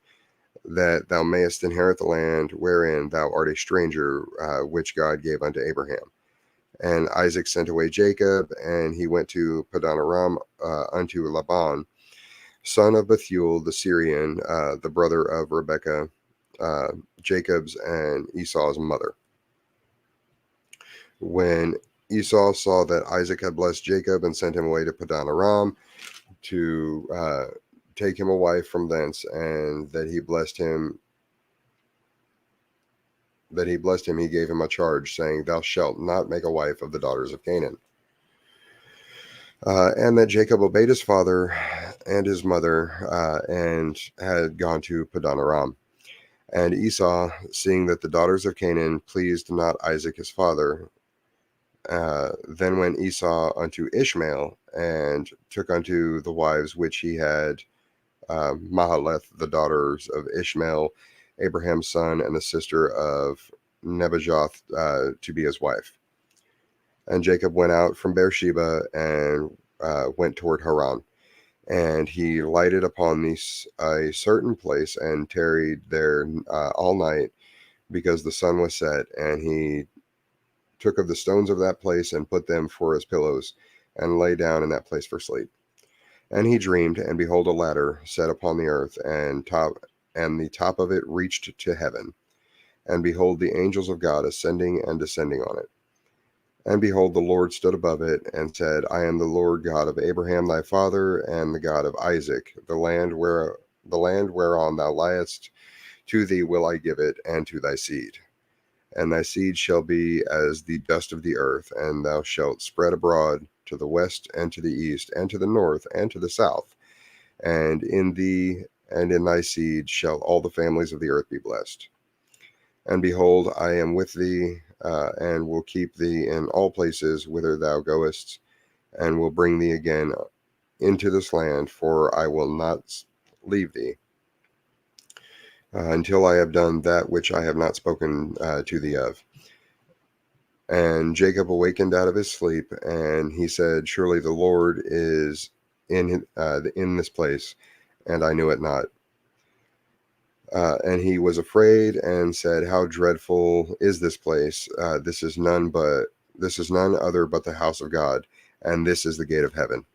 that thou mayest inherit the land wherein thou art a stranger, which God gave unto Abraham. And Isaac sent away Jacob, and he went to Padan Aram unto Laban, son of Bethuel the Syrian, the brother of Rebekah, Jacob's and Esau's mother. When Esau saw that Isaac had blessed Jacob and sent him away to Padan Aram to take him a wife from thence, and that he blessed him, he gave him a charge, saying, Thou shalt not make a wife of the daughters of Canaan. And that Jacob obeyed his father and his mother, and had gone to Padan Aram. And Esau, seeing that the daughters of Canaan pleased not Isaac his father, then went Esau unto Ishmael, and took unto the wives which he had Mahaleth, the daughters of Ishmael, Abraham's son, and the sister of Nebajoth, to be his wife. And Jacob went out from Beersheba and went toward Haran. And he lighted upon a certain place and tarried there all night, because the sun was set. And he took of the stones of that place and put them for his pillows, and lay down in that place for sleep. And he dreamed, and behold, a ladder set upon the earth, and the top of it reached to heaven. And behold, the angels of God ascending and descending on it. And behold, the Lord stood above it, and said, I am the Lord God of Abraham thy father, and the God of Isaac. The land whereon thou liest, to thee will I give it, and to thy seed. And thy seed shall be as the dust of the earth, and thou shalt spread abroad to the west, and to the east, and to the north, and to the south. And in thee and in thy seed shall all the families of the earth be blessed. And behold, I am with thee, and will keep thee in all places whither thou goest, and will bring thee again into this land, for I will not leave thee until I have done that which I have not spoken to thee of. And Jacob awakened out of his sleep, and he said, Surely the Lord is in this place, and I knew it not. And he was afraid and said, How dreadful is this place? This is none other but the house of God, and this is the gate of heaven.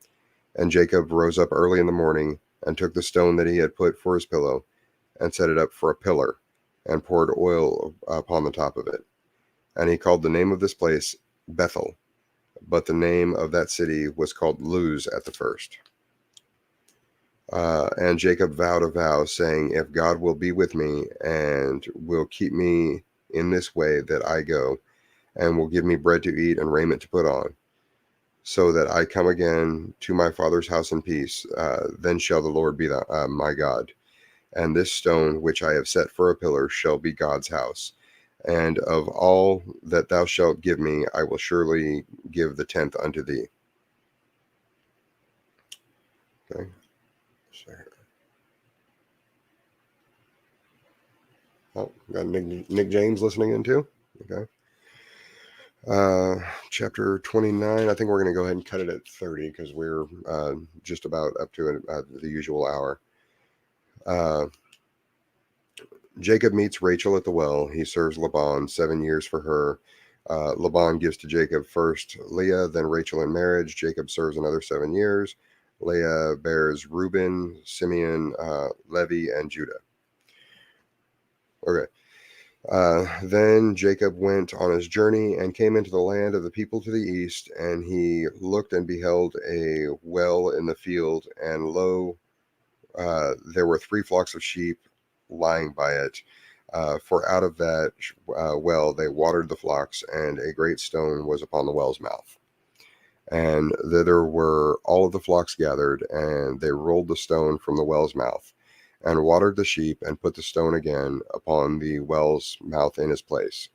And Jacob rose up early in the morning, and took the stone that he had put for his pillow, and set it up for a pillar, and poured oil upon the top of it. And he called the name of this place Bethel, but the name of that city was called Luz at the first. And Jacob vowed a vow, saying, if God will be with me and will keep me in this way that I go, and will give me bread to eat and raiment to put on, so that I come again to my father's house in peace, then shall the Lord be my God. And this stone which I have set for a pillar shall be God's house. And of all that thou shalt give me, I will surely give the tenth unto thee. Okay. Oh, got Nick James listening in too. Okay. Chapter 29. I think we're going to go ahead and cut it at 30 because we're just about up to the usual hour. Jacob meets Rachel at the well. He serves Laban 7 years for her. Laban gives to Jacob first Leah, then Rachel in marriage. Jacob serves another 7 years. Leah bears Reuben, Simeon, Levi, and Judah. Okay. Then Jacob went on his journey and came into the land of the people to the east, and he looked and beheld a well in the field, and lo, there were 3 flocks of sheep lying by it. For out of that well they watered the flocks, and a great stone was upon the well's mouth. And thither were all of the flocks gathered, and they rolled the stone from the well's mouth, and watered the sheep, and put the stone again upon the well's mouth in his place.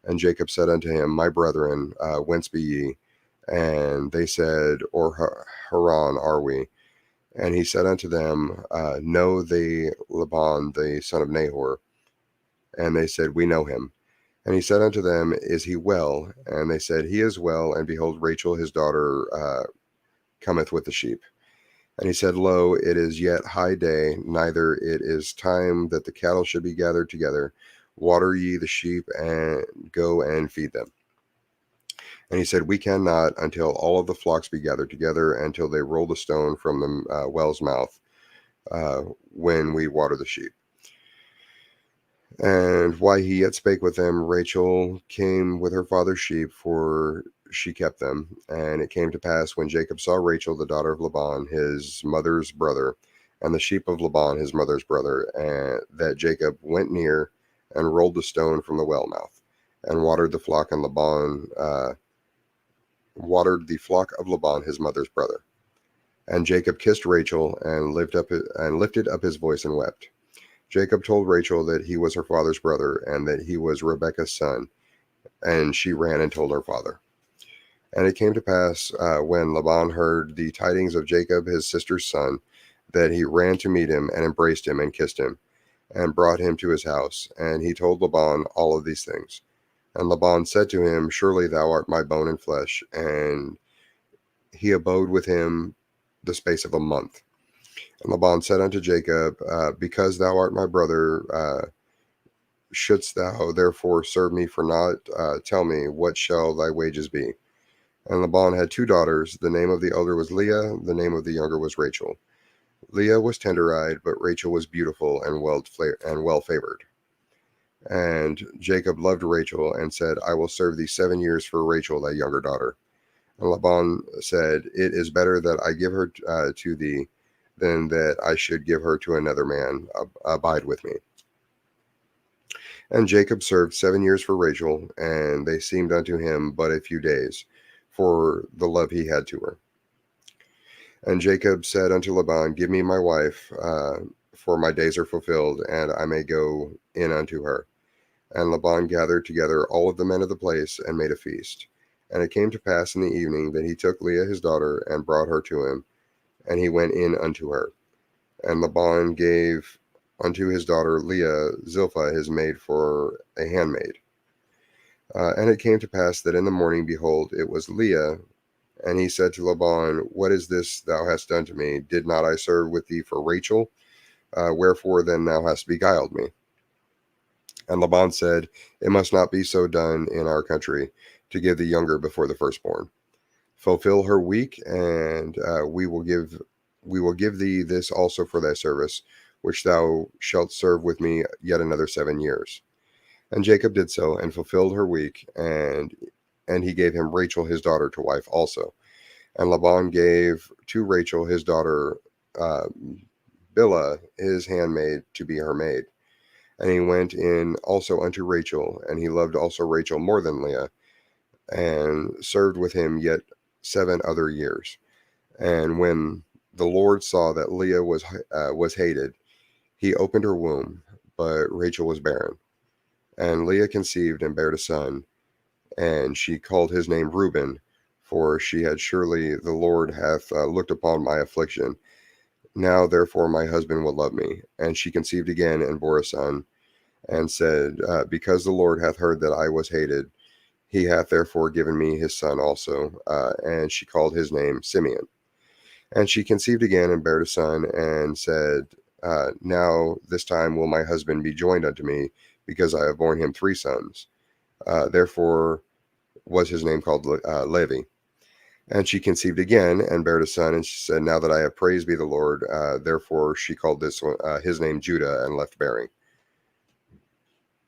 And Jacob said unto him, my brethren, whence be ye? And they said, Or Haran are we? And he said unto them, know they Laban the son of Nahor? And they said, we know him. And he said unto them, is he well? And they said, he is well, and behold, Rachel his daughter cometh with the sheep. And he said, lo, it is yet high day, neither it is time that the cattle should be gathered together. Water ye the sheep, and go and feed them. And he said, we cannot until all of the flocks be gathered together, until they roll the stone from the well's mouth, when we water the sheep. And while he yet spake with them, Rachel came with her father's sheep, for she kept them. And it came to pass, when Jacob saw Rachel, the daughter of Laban, his mother's brother, and the sheep of Laban, his mother's brother, and that Jacob went near and rolled the stone from the well mouth, and watered the flock, and Laban watered the flock of Laban, his mother's brother. And Jacob kissed Rachel, and lifted up his voice and wept. Jacob told Rachel that he was her father's brother, and that he was Rebekah's son. And she ran and told her father. And it came to pass, when Laban heard the tidings of Jacob his sister's son, that he ran to meet him, and embraced him, and kissed him, and brought him to his house. And he told Laban all of these things. And Laban said to him, surely thou art my bone and flesh. And he abode with him the space of a month. And Laban said unto Jacob, because thou art my brother, shouldst thou therefore serve me for naught? Tell me, what shall thy wages be? And Laban had 2 daughters. The name of the elder was Leah, the name of the younger was Rachel. Leah was tender-eyed, but Rachel was beautiful and well favored. And Jacob loved Rachel, and said, I will serve thee 7 years for Rachel, thy younger daughter. And Laban said, it is better that I give her to thee, than that I should give her to another man. Abide with me. And Jacob served 7 years for Rachel, and they seemed unto him but a few days, for the love he had to her. And Jacob said unto Laban, give me my wife, for my days are fulfilled, and I may go in unto her. And Laban gathered together all of the men of the place, and made a feast. And it came to pass in the evening that he took Leah his daughter, and brought her to him, and he went in unto her. And Laban gave unto his daughter Leah Zilpah his maid for a handmaid. And it came to pass that in the morning, behold, it was Leah. And he said to Laban, what is this thou hast done to me? Did not I serve with thee for Rachel? Wherefore then thou hast beguiled me? And Laban said, it must not be so done in our country, to give the younger before the firstborn. Fulfill her week, and we will give thee this also for thy service, which thou shalt serve with me yet another 7 years. And Jacob did so, and fulfilled her week, and he gave him Rachel his daughter to wife also. And Laban gave to Rachel his daughter uh, Bilhah his handmaid to be her maid. And he went in also unto Rachel, and he loved also Rachel more than Leah, and served with him yet 7 other years. And when the Lord saw that Leah was hated, he opened her womb, but Rachel was barren. And Leah conceived and bare a son, and she called his name Reuben, for she had surely the Lord hath looked upon my affliction. Now therefore my husband will love me. And she conceived again and bore a son, and said, because the Lord hath heard that I was hated, he hath therefore given me his son also. And she called his name Simeon. And she conceived again and bare a son, and said, now this time will my husband be joined unto me, because I have borne him 3 sons. Therefore was his name called Levi. And she conceived again and bare a son, and she said, now that I have praised be the Lord, therefore she called this one, his name Judah, and left bearing.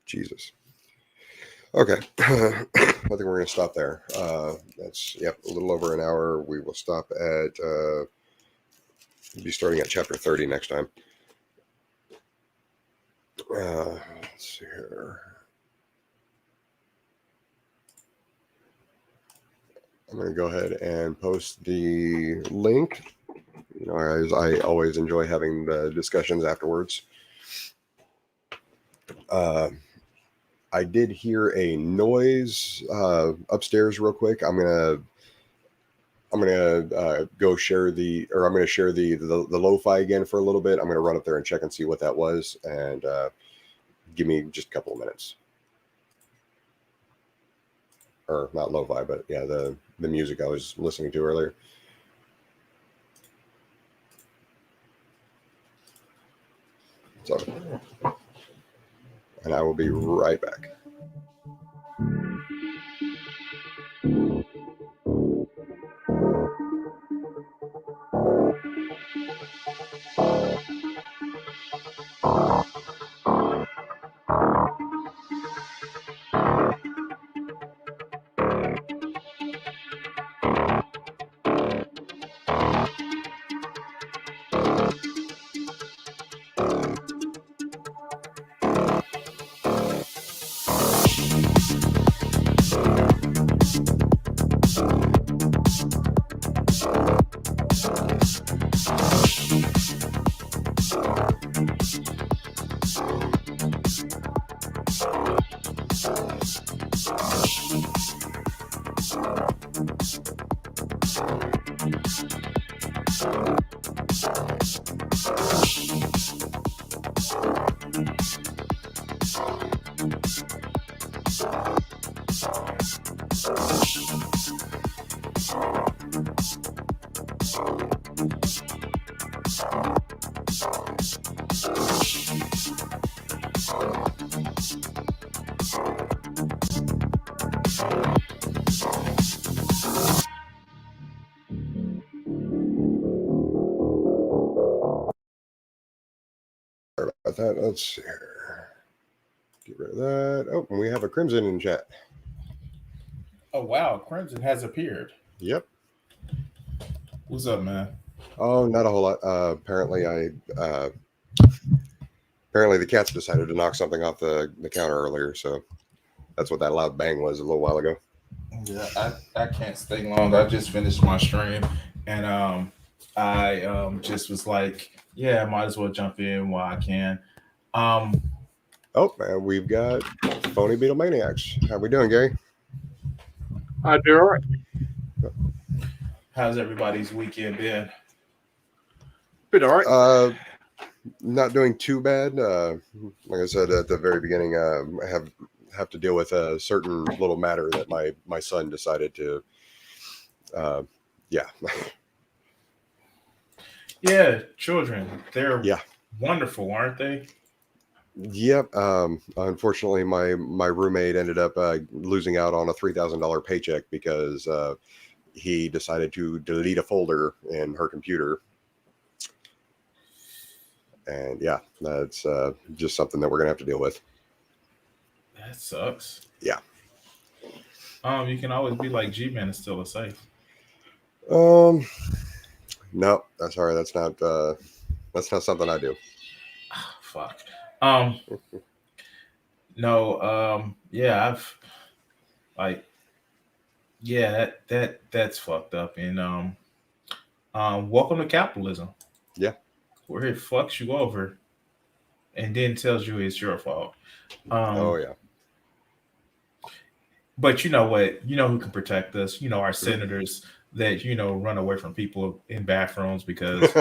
Jesus. Okay. I think we're going to stop there. That's, a little over an hour. We will stop at, we'll be starting at chapter 30 next time. Let's see here. I'm going to go ahead and post the link. As I always enjoy having the discussions afterwards. I did hear a noise upstairs real quick. I'm gonna go share I'm gonna share the lo-fi again for a little bit. I'm gonna run up there and check and see what that was, and give me just a couple of minutes. Or not lo-fi, but yeah, the music I was listening to earlier. So, and I will be right back. Sorry about that. Let's see here. Get rid of that. Oh, and we have a Crimson in chat. Oh wow, Crimson has appeared. Yep. What's up, man? Oh, not a whole lot. Apparently the cats decided to knock something off the counter earlier, so that's what that loud bang was a little while ago. Yeah, I can't stay long. I just finished my stream, and I just was like, yeah, I might as well jump in while I can. Oh, man, we've got Phony Beetle Maniacs. How we doing, Gary? I do all right. How's everybody's weekend been? Been all right. Not doing too bad. Like I said at the very beginning, I have to deal with a certain little matter that my son decided to. Yeah. Yeah, children. They're wonderful, aren't they? Yep. Unfortunately, my roommate ended up losing out on a $3,000 paycheck because he decided to delete a folder in her computer. And yeah, that's just something that we're gonna have to deal with. That sucks. Yeah. You can always be like, G-Man is still a safe. No, that's all right. That's not something I do. Fuck. No. Yeah, I've like. Yeah, that's fucked up. And welcome to capitalism. Yeah. Where it fucks you over, and then tells you it's your fault. Oh yeah. But you know what? You know who can protect us? You know, our senators that, run away from people in bathrooms because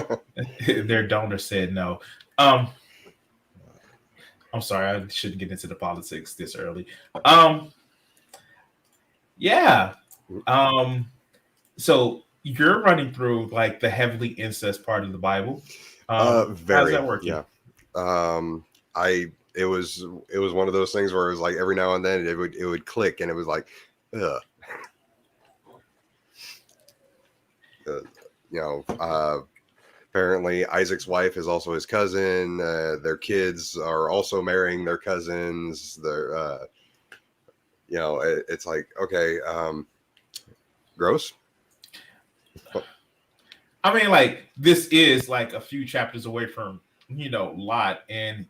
their donor said no. I'm sorry, I shouldn't get into the politics this early. Yeah. So you're running through like the heavily incest part of the Bible. How's that working? Yeah. It was one of those things where it was like every now and then it would click, and it was like, ugh. Apparently Isaac's wife is also his cousin. Their kids are also marrying their cousins. It's like, okay, gross. I mean, like, this is like a few chapters away from, Lot and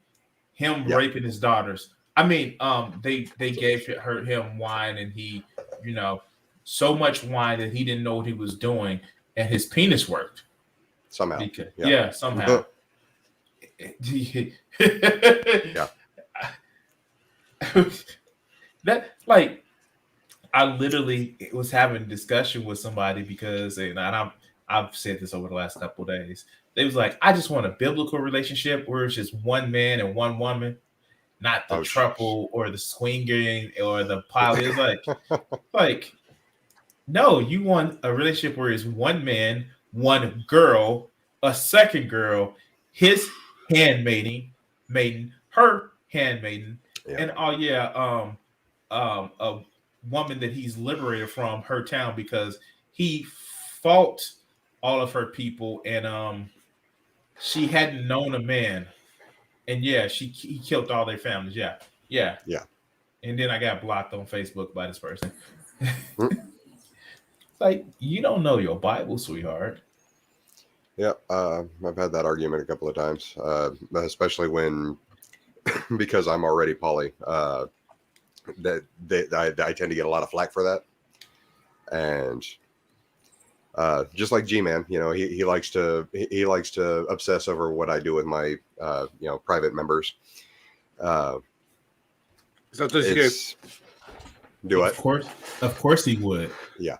him raping his daughters. I mean, they gave him wine, and he, so much wine that he didn't know what he was doing, and his penis worked somehow. Somehow. Yeah. That, like, I literally was having a discussion with somebody because, and I've said this over the last couple of days. They was like, I just want a biblical relationship where it's just one man and one woman, not the throuple or the swinging or the poly. It's like, no, you want a relationship where it's one man, one girl, a second girl, his handmaiden, her handmaiden, and a woman that he's liberated from her town because he fought all of her people, and she hadn't known a man, and he killed all their families. Yeah. And then I got blocked on Facebook by this person. Like, you don't know your Bible, sweetheart. Yeah, I've had that argument a couple of times, especially when, because I'm already poly, that I tend to get a lot of flack for that. And just like G-Man, he likes to obsess over what I do with my private members. So does he go? Do it? Of course he would. Yeah.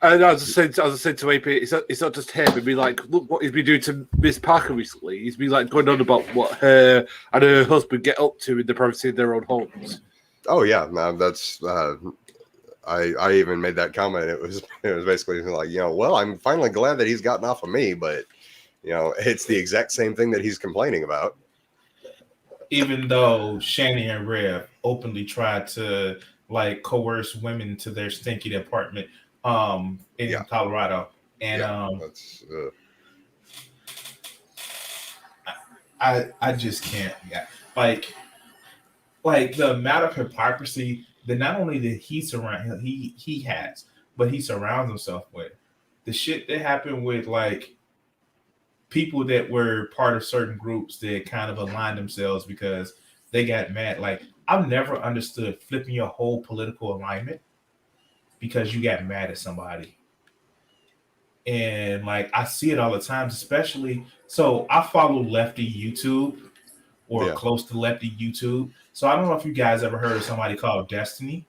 And as I said to AP, it's not just him. It'd be like, look what he's been doing to Miss Parker recently. He's been like going on about what her and her husband get up to in the privacy of their own homes. Oh yeah, no, that's. I even made that comment. It was basically like, well, I'm finally glad that he's gotten off of me, but it's the exact same thing that he's complaining about. Even though Shani and Rev openly tried to like coerce women to their stinky apartment in Colorado, and I just can't. Like the amount of hypocrisy that not only did he has, but he surrounds himself with. The shit that happened with like people that were part of certain groups that kind of aligned themselves because they got mad. Like, I've never understood flipping your whole political alignment because you got mad at somebody. And like, I see it all the time, especially. So I follow lefty YouTube or close to lefty YouTube. So I don't know if you guys ever heard of somebody called Destiny.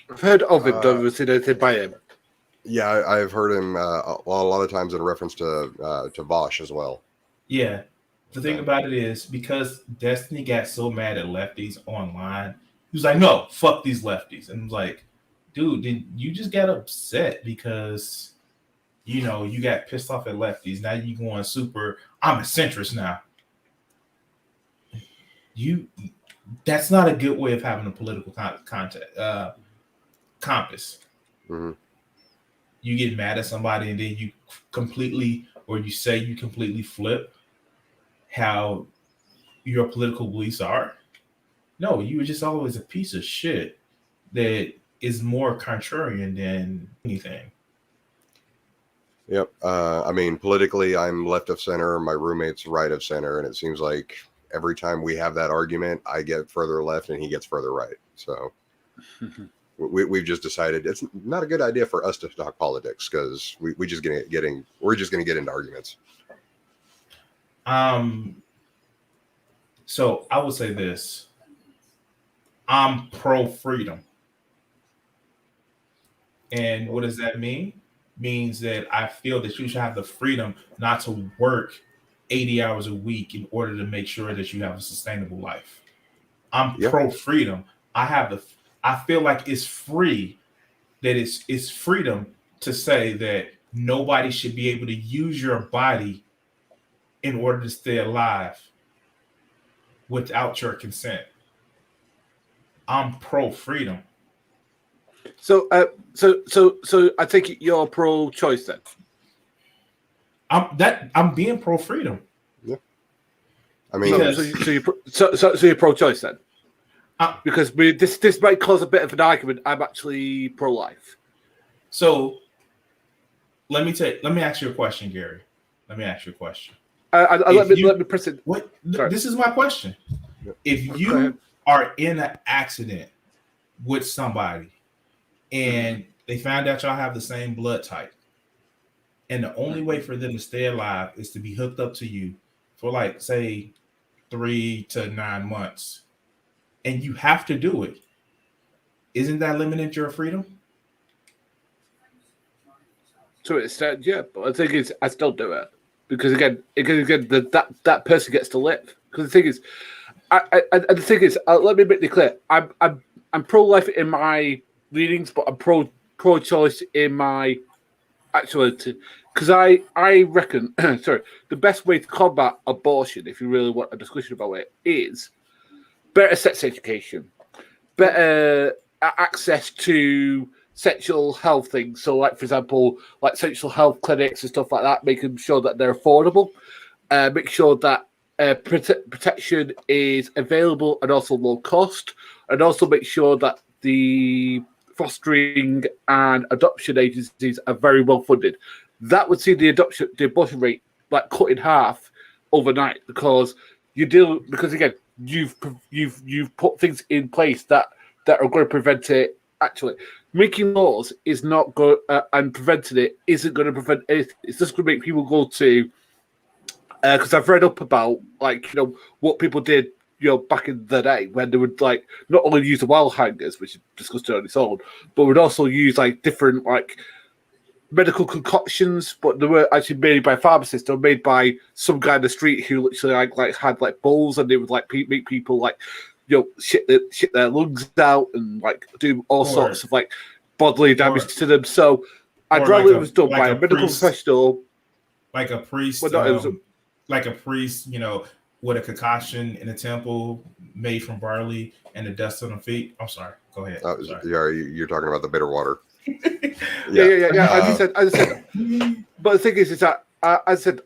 I've heard of him, though. I've seen anything by him. Yeah, I've heard him a lot of times in reference to Vosh as well. Yeah. The thing about it is, because Destiny got so mad at lefties online, he was like, no, fuck these lefties. And I was like, dude, you just got upset because, you got pissed off at lefties. Now you going super, I'm a centrist now. That's not a good way of having a political compass. Mm-hmm. You get mad at somebody and then you completely flip how your political beliefs are. No, you were just always a piece of shit that is more contrarian than anything. Yep. I mean, politically, I'm left of center. My roommate's right of center, and it seems like every time we have that argument, I get further left and he gets further right. So we've just decided it's not a good idea for us to talk politics because we're just gonna get into arguments. So I would say this: I'm pro freedom, and what does that mean? Means that I feel that you should have the freedom not to work 80 hours a week in order to make sure that you have a sustainable life. I'm pro freedom. I feel like it's free, that it's freedom to say that nobody should be able to use your body in order to stay alive without your consent. I'm pro freedom. So I take it you're pro-choice then. I'm being pro freedom. Yeah. I mean, so you're pro-choice then. Because this might cause a bit of an argument. I'm actually pro-life. So let me ask you a question, Gary. Let me ask you a question. Let me press it. What? This is my question. If you are in an accident with somebody and they found out y'all have the same blood type, and the only way for them to stay alive is to be hooked up to you for, like, say, 3 to 9 months, and you have to do it, isn't that limiting your freedom? To an extent, yeah. But the thing is, I still do it because again, that person gets to live. Because the thing is, let me make it clear. I'm pro-life in my leanings, but I'm pro-choice in my actuality. Because I reckon, sorry, the best way to combat abortion, if you really want a discussion about it, is better sex education, better access to sexual health things. So, like, for example, like sexual health clinics and stuff like that, making sure that they're affordable, make sure that protection is available and also low cost, and also make sure that the fostering and adoption agencies are very well funded. That would see the abortion rate like cut in half overnight because again you've put things in place that are going to prevent it. Actually, making laws is not good, and preventing it isn't going to prevent anything. It's just going to make people go to. Because I've read up about what people did back in the day when they would like not only use the wall hangers, which is discussed on its own, but would also use like different like medical concoctions, but they were actually made by pharmacists. They were made by some guy in the street who literally like had like bowls, and they would like make people like shit their lungs out and like do all sorts of like bodily damage to them. So I'd rather it was done by a medical professional, like a priest. Like a priest, with a concoction in a temple made from barley and the dust on the feet. I'm sorry. Go ahead. You're talking about the bitter water. Yeah. As I said. But the thing is that I said,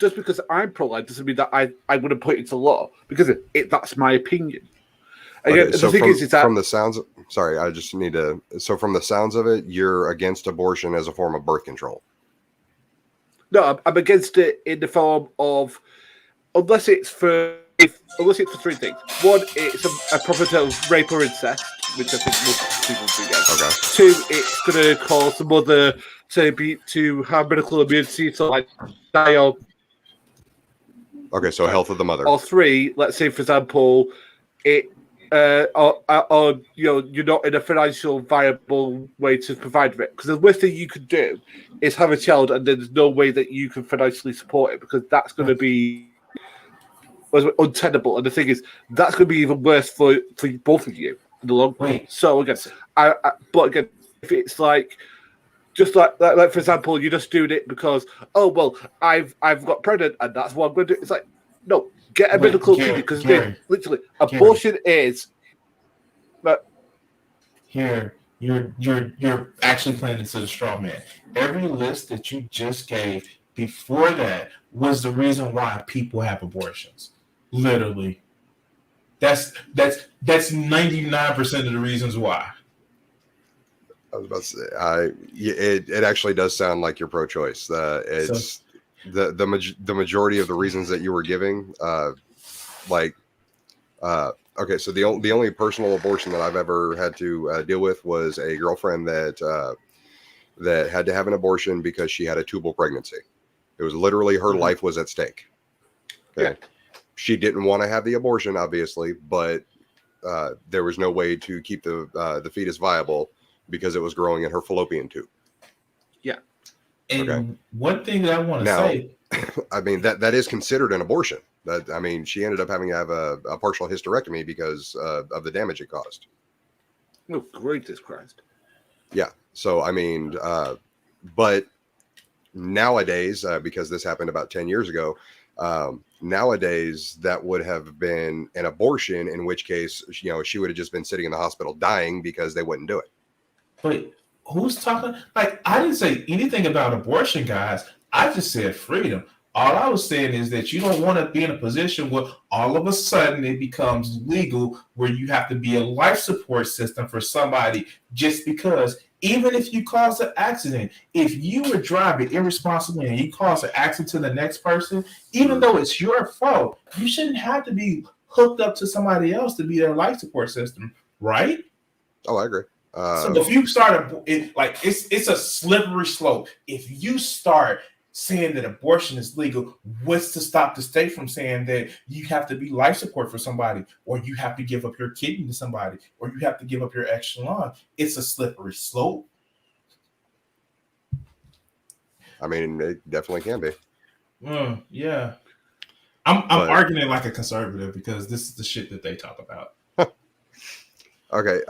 just because I'm pro-life doesn't mean that I wouldn't put it into law because that's my opinion. Again, okay, so the thing is that from the sounds. Sorry, I just need to. So from the sounds of it, you're against abortion as a form of birth control. No, I'm against it in the form of unless it's for three things. One, it's a property of rape or incest, which I think most people do get. Okay. 2, it's going to cause the mother to have medical immunity, so like die or. Okay, so health of the mother. Or 3, let's say for example, it. Or you're not in a financial viable way to provide for it, because the worst thing you could do is have a child and there's no way that you can financially support it, because that's going to be untenable. And the thing is, that's going to be even worse for both of you in the long run. So again, but again, if it's like just like for example, you're just doing it because I've got pregnant and that's what I'm going to do. It's like no. Get a medical opinion because literally abortion is. But here, you're actually playing into the straw man. Every list that you just gave before that was the reason why people have abortions. Literally, that's 99% of the reasons why. I was about to say, it actually does sound like you're pro-choice. It's the majority of the reasons that you were giving. Like, okay, so the only personal abortion that I've ever had to deal with was a girlfriend that that had to have an abortion because she had a tubal pregnancy. It was literally her life was at stake. Okay, Yeah. she didn't want to have the abortion, obviously, but there was no way to keep the fetus viable because it was growing in her fallopian tube. And Okay. one thing that I want to Now, say, I mean, that is considered an abortion. That, I mean, she ended up having to have a partial hysterectomy because of the damage it caused. Oh, greatest Christ. Yeah. So, I mean, but nowadays, because this happened about 10 years ago, nowadays that would have been an abortion, in which case, you know, she would have just been sitting in the hospital dying because they wouldn't do it. but who's talking? Like, I didn't say anything about abortion, guys. I just said freedom. All I was saying is that you don't want to be in a position where all of a sudden it becomes legal where you have to be a life support system for somebody just because, even if you cause an accident, if you were driving irresponsibly and you cause an accident to the next person, even though it's your fault, you shouldn't have to be hooked up to somebody else to be their life support system, right? Oh, I agree. So if you start it's a slippery slope. If you start saying that abortion is legal, what's to stop the state from saying that you have to be life support for somebody, or you have to give up your kidney to somebody, or you have to give up your extra lung? It's a slippery slope. I mean, it definitely can be. Yeah. I'm But- arguing like a conservative because this is the shit that they talk about. Okay.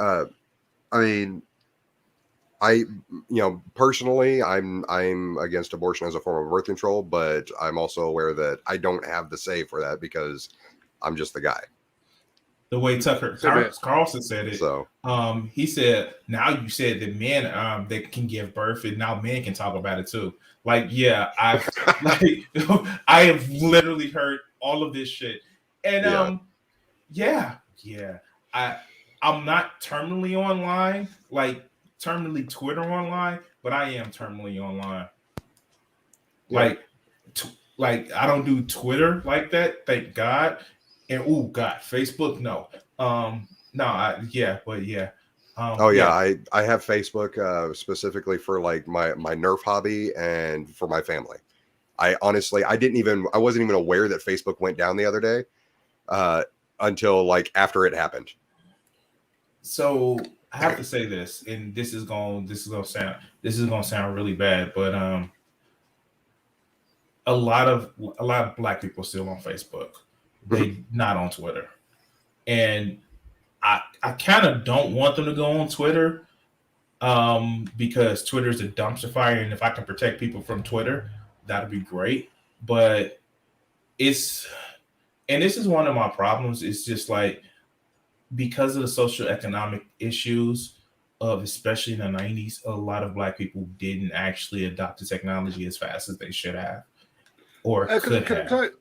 I mean, personally, I'm against abortion as a form of birth control, but I'm also aware that I don't have the say for that because I'm just the guy. The way Tucker Carlson said it, So he said, now you said that men they can give birth, and now men can talk about it too. Like, yeah, I have literally heard all of this shit. And yeah. I'm not terminally online, like terminally Twitter online, but I am terminally online. Yeah. Like I don't do Twitter like that, thank God. And oh God, Facebook, no. I have Facebook specifically for like my Nerf hobby and for my family. I honestly I wasn't even aware that Facebook went down the other day until like after it happened. So I have to say this, and this is gonna sound really bad, but a lot of black people still on Facebook. They not on Twitter. And I kind of don't want them to go on Twitter because Twitter is a dumpster fire, and if I can protect people from Twitter, that'd be great. But this is one of my problems. It's just like, because of the social economic issues of, especially in the 90s, a lot of black people didn't actually adopt the technology as fast as they should have or could have.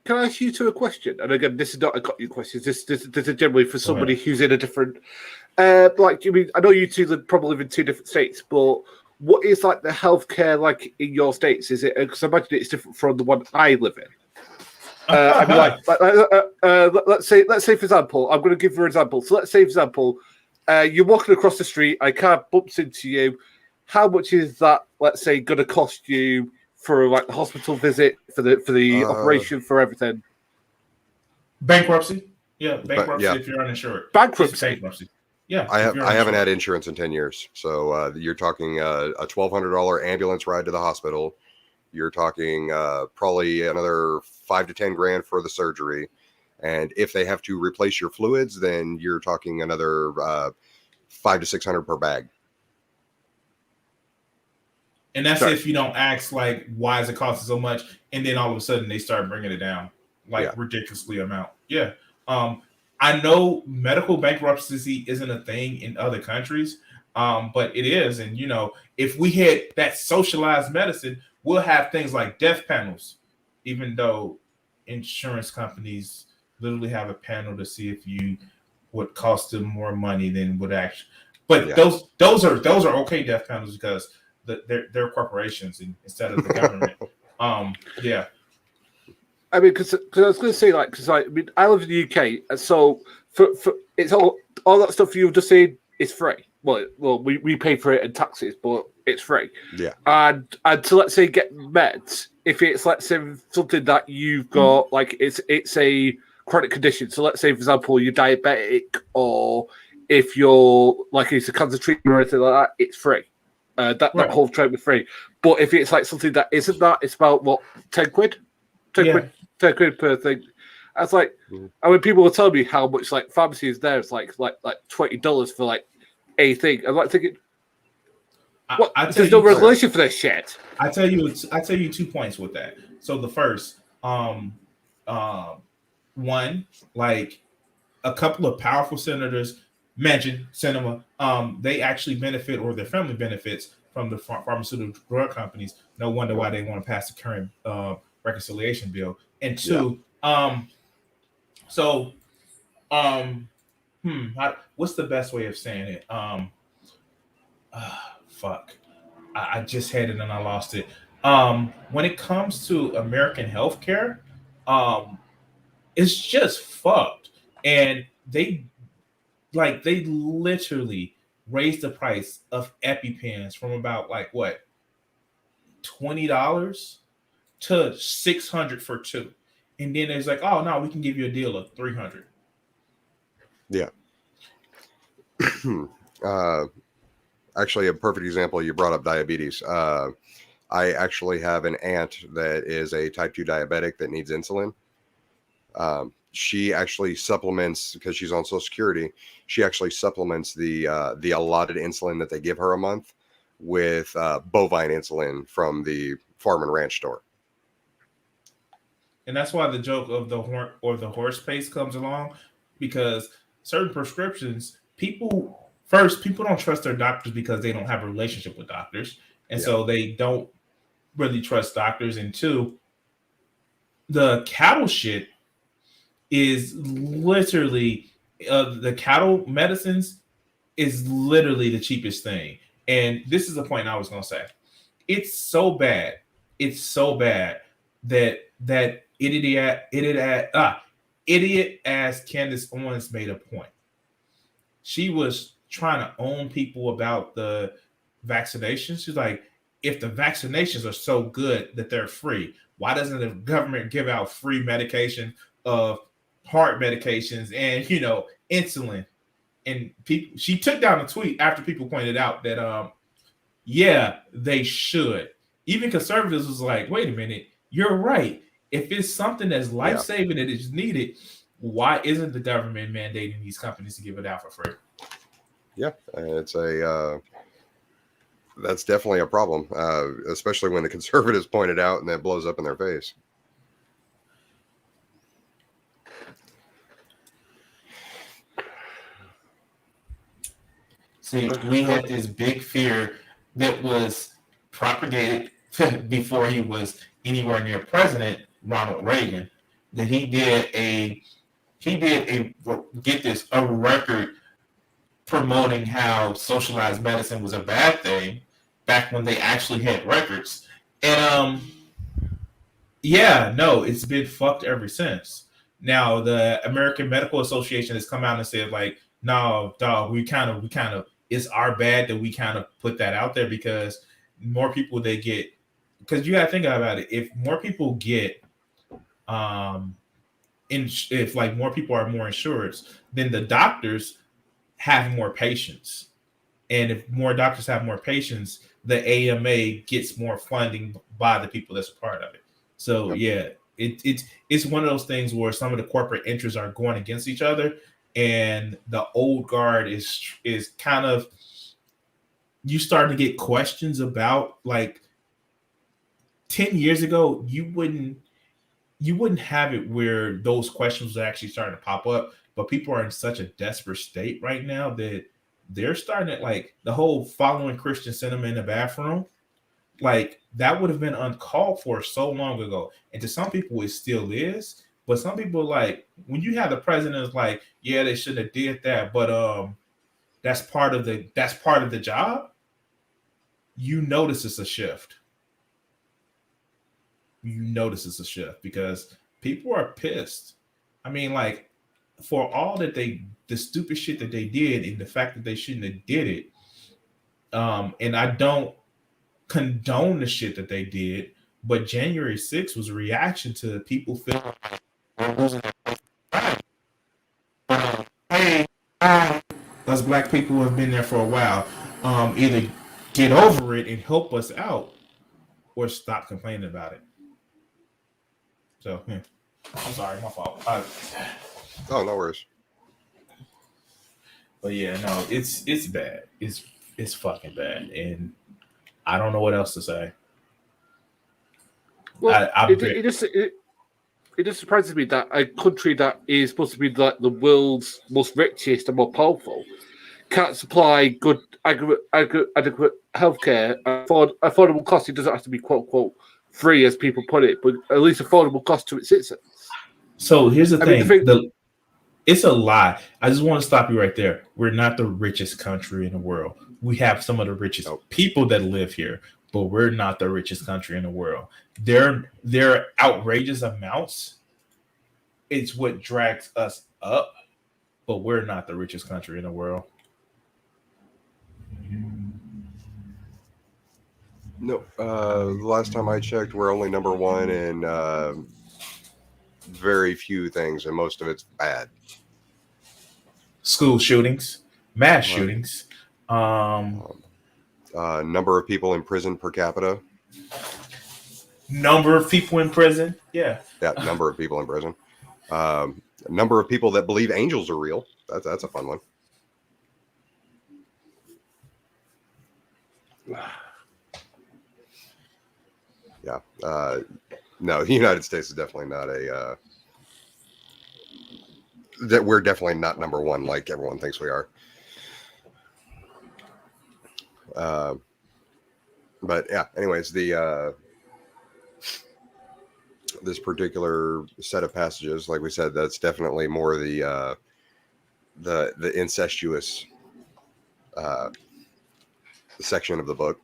Can I ask you two a question? And again, this is not a got you question. This is generally for somebody who's in a different. I mean, I know you two probably live in two different states, but what is like the healthcare like in your states? Is it, because I imagine it's different from the one I live in. I mean, let's say for example, I'm going to give you an example. So let's say, for example, you're walking across the street, a car bumps into you. How much is that, let's say, going to cost you for like the hospital visit, for the operation, for everything? Bankruptcy. Yeah, bankruptcy if you're uninsured. Bankruptcy. Yeah. I haven't had insurance in 10 years. So you're talking a $1,200 ambulance ride to the hospital. You're talking probably another $5 to $10 for the surgery. And if they have to replace your fluids, then you're talking another $500 to $600 per bag. And that's if you don't ask, like, why is it costing so much? And then all of a sudden they start bringing it down, like ridiculously amount. Yeah. I know medical bankruptcy isn't a thing in other countries, but it is. And, you know, if we had that socialized medicine, we'll have things like death panels, even though insurance companies literally have a panel to see if you would cost them more money than would actually. But Yeah. those are okay death penalties because they're corporations instead of the government. Yeah. I mean, because I was going to say, like, because I mean, I live in the UK, and so for it's all that stuff you've just said is free. Well, we pay for it in taxes, but it's free. Yeah. And to let's say get meds, if it's let's say something that you've got, like it's a chronic condition. So let's say, for example, you're diabetic, or if you're like it's a cancer treatment or anything like that, it's free. That whole treatment free. But if it's like something that isn't that, it's about what, 10 quid? 10 quid per thing. I was like, I mean, people will tell me how much like pharmacy is there. It's like $20 for like a thing. I'm like thinking, what? There's no regulation for this shit. I tell you 2 points with that. So the first, one, like a couple of powerful senators mentioned cinema. They actually benefit, or their family benefits from the pharmaceutical drug companies. No wonder why they want to pass the current reconciliation bill. And two, what's the best way of saying it? Fuck. I just had it and I lost it. When it comes to American healthcare, it's just fucked. And they literally raised the price of EpiPens from about like what, $20 to $600 for two. And then it's like, oh no, we can give you a deal of $300. Yeah. Actually, a perfect example, you brought up diabetes. I actually have an aunt that is a type 2 diabetic that needs insulin. She actually supplements, because she's on Social Security, she actually supplements the allotted insulin that they give her a month with bovine insulin from the farm and ranch store. And that's why the joke of the horse paste comes along, because certain prescriptions, people don't trust their doctors because they don't have a relationship with doctors. And so they don't really trust doctors. And two, the cattle shit is literally, the cattle medicines is literally the cheapest thing. And this is the point I was going to say. It's so bad that idiot ass Candace Owens made a point. She was trying to own people about the vaccinations. She's like, if the vaccinations are so good that they're free, why doesn't the government give out free medication of heart medications and insulin? And she took down a tweet after people pointed out that they should. Even conservatives was like, wait a minute, you're right. If it's something that's life-saving that is needed, why isn't the government mandating these companies to give it out for free? Yeah, it's that's definitely a problem, especially when the conservatives point it out and that blows up in their face. See, we had this big fear that was propagated before he was anywhere near president, Ronald Reagan, that he did a record promoting how socialized medicine was a bad thing back when they actually had records. And it's been fucked ever since. Now the American Medical Association has come out and said like, no, dog, we kind of it's our bad that we kind of put that out there, because more people they get, because you gotta think about it. If more people get if like more people are more insured, then the doctors have more patients. And if more doctors have more patients, the AMA gets more funding by the people that's a part of it. So it's one of those things where some of the corporate interests are going against each other, and the old guard is kind of, you start to get questions about, like 10 years ago, you wouldn't have it where those questions are actually starting to pop up, but people are in such a desperate state right now that they're starting to, like, the whole following Christian sentiment in the bathroom, like that would have been uncalled for so long ago. And to some people it still is, but some people, like, when you have the president is like, yeah, they shouldn't have did that, but that's part of the job, you notice it's a shift. You notice it's a shift because people are pissed. I mean, like, for all that the stupid shit that they did and the fact that they shouldn't have did it. And I don't condone the shit that they did, but January 6th was a reaction to people feeling like losing their hey, us black people who have been there for a while. Either get over it and help us out, or stop complaining about it. So, yeah. I'm sorry, my fault. Oh, no worries. But yeah, no, it's bad. It's fucking bad, and I don't know what else to say. Well, it just surprises me that a country that is supposed to be like the world's most richest and more powerful can't supply good, adequate healthcare at affordable cost. It doesn't have to be quote unquote free, as people put it, but at least affordable cost to its citizens. So here's the thing. It's a lie. I just want to stop you right there. We're not the richest country in the world. We have some of the richest people that live here, but we're not the richest country in the world. Their outrageous amounts, it's what drags us up, but we're not the richest country in the world. No, the last time I checked, we're only number one in very few things, and most of it's bad. School shootings, mass shootings, number of people in prison per capita. Number of people in prison, yeah, number of people in prison. Number of people that believe angels are real. That's a fun one. Yeah. No, the United States is definitely not that we're definitely not number one like everyone thinks we are. But yeah, anyways, this particular set of passages, like we said, that's definitely more the incestuous section of the book.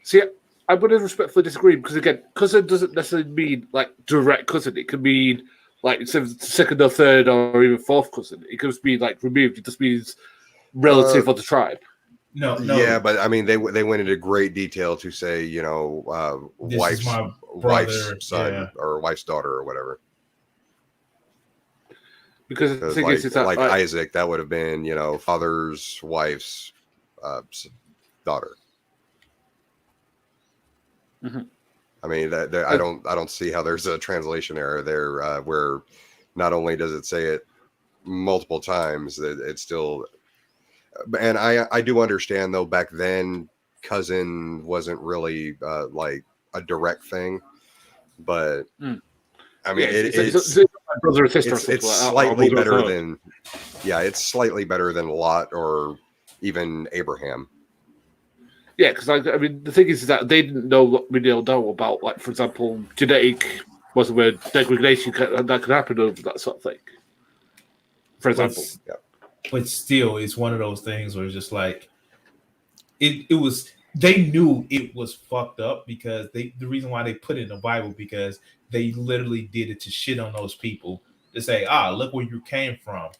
See, I would respectfully disagree because again, cousin doesn't necessarily mean like direct cousin. It could mean like instead of second or third or even fourth cousin. It could just be like removed. It just means relative of the tribe. No. Yeah, but I mean, they went into great detail to say, you know, wife's son or wife's daughter or whatever. Because the thing is that, like Isaac, that would have been, you know, father's wife's daughter. Mm-hmm. I mean, I don't see how there's a translation error there, where not only does it say it multiple times, that it's still. And I do understand though, back then cousin wasn't really like a direct thing, but I mean it's brother or sister. It's slightly better than it's slightly better than Lot or even Abraham. Yeah, because I mean the thing is that they didn't know what we know about, like for example, genetic was where degradation that could happen over that sort of thing. For example, but still, it's one of those things where it's just like it was. They knew it was fucked up because the reason why they put it in the Bible, because they literally did it to shit on those people, to say, look where you came from.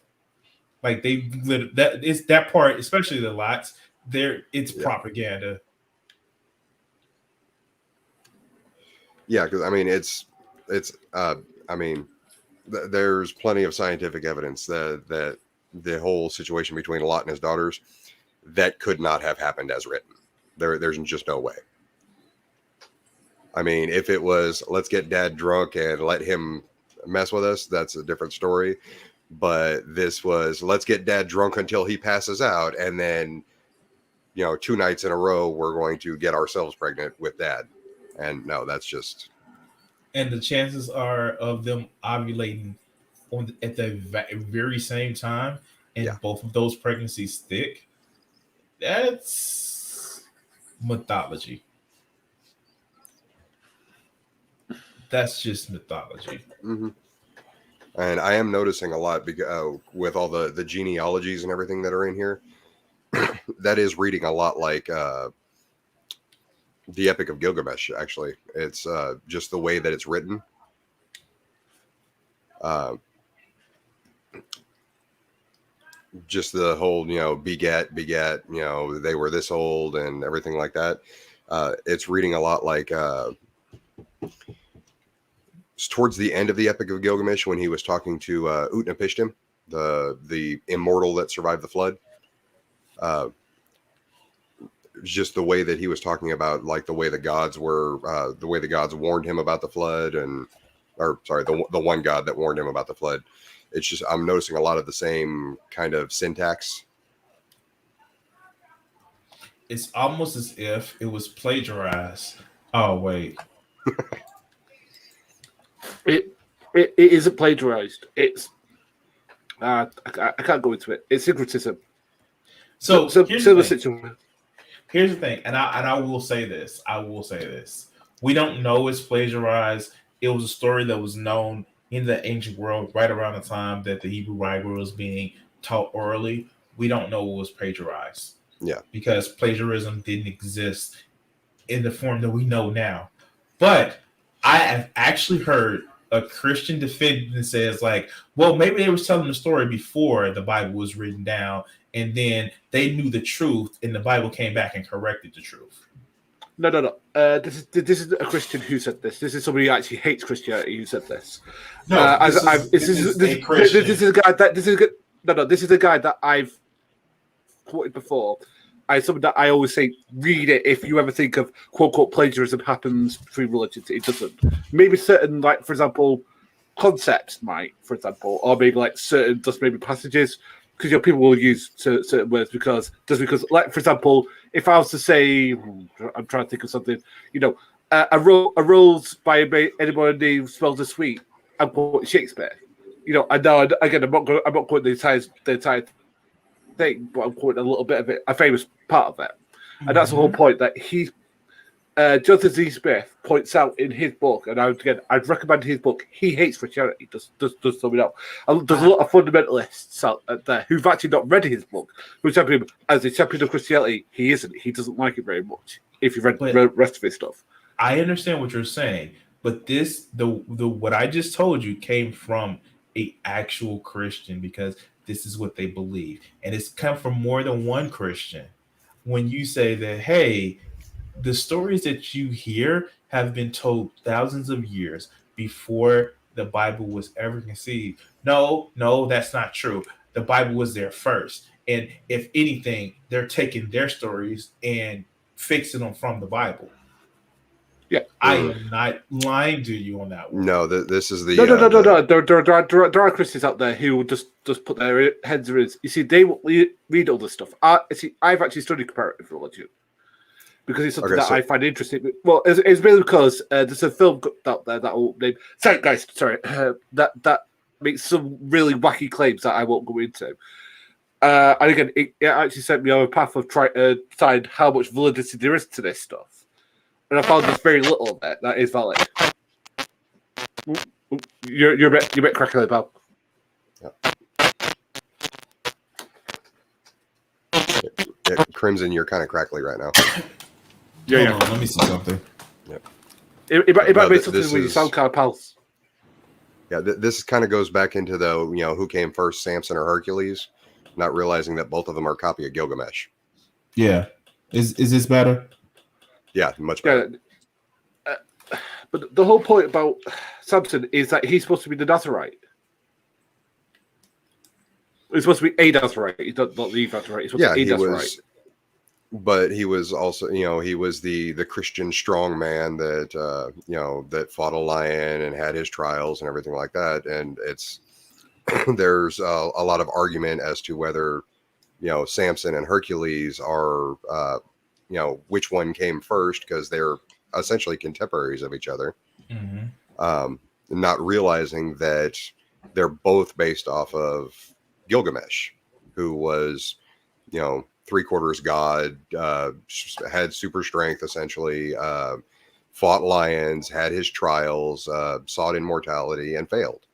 Like that part, especially the Lots. It's propaganda. Yeah, because I mean I mean there's plenty of scientific evidence that the whole situation between Lot and his daughters, that could not have happened as written. There's just no way. I mean, if it was let's get dad drunk and let him mess with us, that's a different story. But this was let's get dad drunk until he passes out, and then 2 nights in a row, we're going to get ourselves pregnant with dad. And no, that's just. And the chances are of them ovulating at the very same time, and both of those pregnancies stick. That's mythology. That's just mythology. Mm-hmm. And I am noticing a lot because with all the genealogies and everything that are in here, that is reading a lot like the Epic of Gilgamesh. Actually, it's just the way that it's written. Just the whole, beget, they were this old and everything like that. It's reading a lot like towards the end of the Epic of Gilgamesh when he was talking to Utnapishtim, the immortal that survived the flood. Just the way that he was talking about, like the way the gods were, the way the gods warned him about the flood, the one god that warned him about the flood. It's just, I'm noticing a lot of the same kind of syntax. It's almost as if it was plagiarized. Oh wait, It isn't plagiarized. It's I can't go into it. It's syncretism. so here's the thing. situation. Here's the thing, and I will say this. We don't know it's plagiarized. It was a story that was known in the ancient world right around the time that the Hebrew Bible was being taught orally. We don't know it was plagiarized. Yeah. Because plagiarism didn't exist in the form that we know now. But I have actually heard a Christian defend and says, like, well, maybe they were telling the story before the Bible was written down, and then they knew the truth, and the Bible came back and corrected the truth. No. This is a Christian who said this. This is somebody who actually hates Christianity who said this. This is a guy that I've quoted before. Something that I always say, read it if you ever think of quote unquote plagiarism happens between religions. It doesn't. Maybe certain, like for example, concepts might, for example, or maybe like certain just maybe passages. Because people will use certain words because, like for example, if I was to say, I'm trying to think of something, a rose by anybody who smells as sweet, I'm quoting Shakespeare. I know again, I'm not quoting the entire thing, but I'm quoting a little bit of it, a famous part of it, and that's the whole point that he. Jonathan Z. Smith points out in his book, and I'd recommend his book. He hates Christianity. Does something else. There's a lot of fundamentalists out there who've actually not read his book, who champion him as a champion of Christianity. He isn't. He doesn't like it very much. If you read the rest of his stuff, I understand what you're saying, but the what I just told you came from a actual Christian because this is what they believe, and it's come from more than one Christian. When you say that, hey, the stories that you hear have been told thousands of years before the Bible was ever conceived. No, that's not true. The Bible was there first. And if anything, they're taking their stories and fixing them from the Bible. Yeah. I am not lying to you on that one. No, this is the... No. There are Christians out there who will just put their heads in. You see, they will read all this stuff. I've actually studied comparative religion. Because it's something I find interesting. Well, it's really because there's a film out there that will name. Sorry, guys. Sorry, that makes some really wacky claims that I won't go into. And again, it actually sent me on a path of trying to decide how much validity there is to this stuff, and I found there's very little of it that is valid. You're a bit crackly about. Yeah, Crimson, you're kind of crackly right now. Yeah. Hold on, let me see something. Yep. It might be something where you sound kind of pulse. Yeah, this kind of goes back into the, who came first, Samson or Hercules, not realizing that both of them are a copy of Gilgamesh. Yeah. Is this better? Yeah, much better. But the whole point about Samson is that he's supposed to be the Nazarite. He's supposed to be a Nazarite. He's not the Nazarite. He's supposed to be a Nazarite. But he was also, he was the Christian strong man that, that fought a lion and had his trials and everything like that. And there's a lot of argument as to whether, Samson and Hercules are, which one came first, because they're essentially contemporaries of each other. Mm-hmm. Not realizing that they're both based off of Gilgamesh, who was, 3/4 god, had super strength, essentially, fought lions, had his trials, sought immortality, and failed.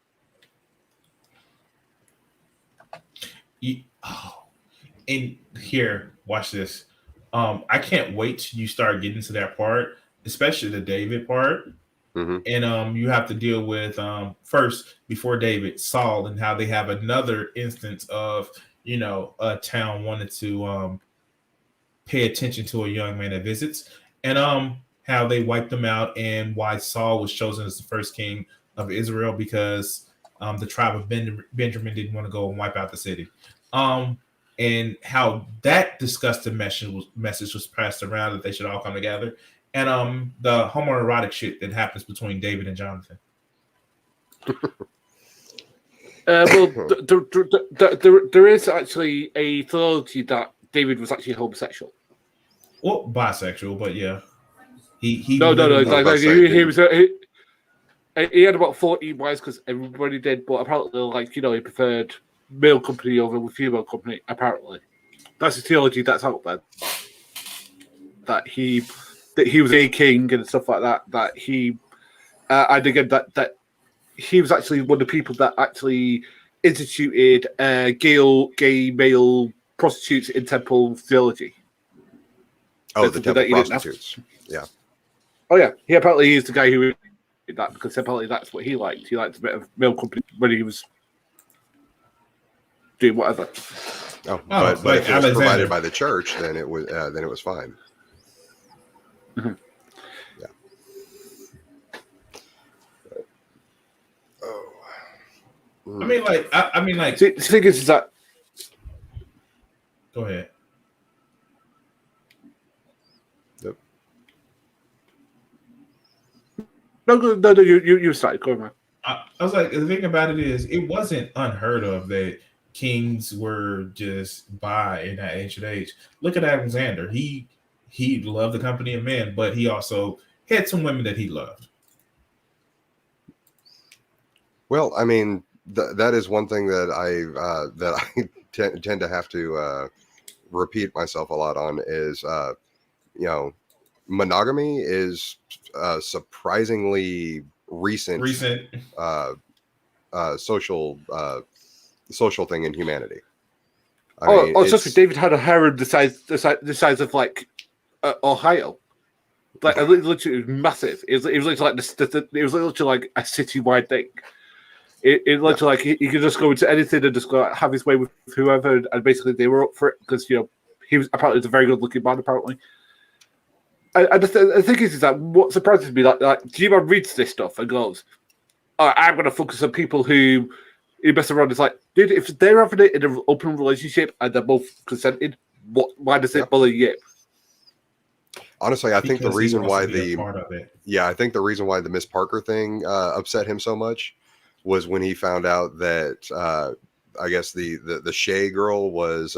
And here, watch this. I can't wait till you start getting to that part, especially the David part. Hmm. And you have to deal with first before David, Saul, and how they have another instance of a town wanted to pay attention to a young man that visits, and how they wiped them out, and why Saul was chosen as the first king of Israel because the tribe of Benjamin didn't want to go and wipe out the city. And how that disgusting message was passed around that they should all come together, and the homoerotic shit that happens between David and Jonathan. Well, there is actually a theology that David was actually homosexual. Well, bisexual, but yeah, he No. Like He was. He had about 14 wives because everybody did, but apparently, he preferred male company over female company. Apparently, that's the theology that's out there. That he was a king and stuff like that. That he, and again, that he was actually one of the people that actually instituted gay male prostitutes in temple theology. Oh, That's the something temple that you didn't have. prostitutes. Yeah. Oh yeah, he apparently is the guy who did that because apparently that's what he liked. He liked a bit of male company when he was doing whatever. Oh, Oh, but like if it was Alexander. provided by the church, then it was fine. Mhm. Yeah. Oh. I mean, like, See, the thing is that go ahead. no, you started. Go on, man. I was like, the thing about it is, it wasn't unheard of that kings were just bi in that ancient age. Look at Alexander. He loved the company of men, but he also had some women that he loved. Well, I mean, that is one thing that I tend to have to repeat myself a lot on is monogamy is surprisingly recent social thing in humanity. I mean, trust me, David had a harem the size of like Ohio. Like literally, it was massive. It was literally like it was literally like a citywide thing. It looked like he could just go into anything and just go have his way with whoever, and basically they were up for it because he was apparently a very good looking man. Apparently, and the thing is that what surprises me, like G-Man reads this stuff and goes, "I'm going to focus on people who mess around." It's like, dude, if they're having it in an open relationship and they're both consented, why does it bother you? Honestly, I think the reason why I think the reason why the Miss Parker thing upset him so much was when he found out that I guess the Shay girl was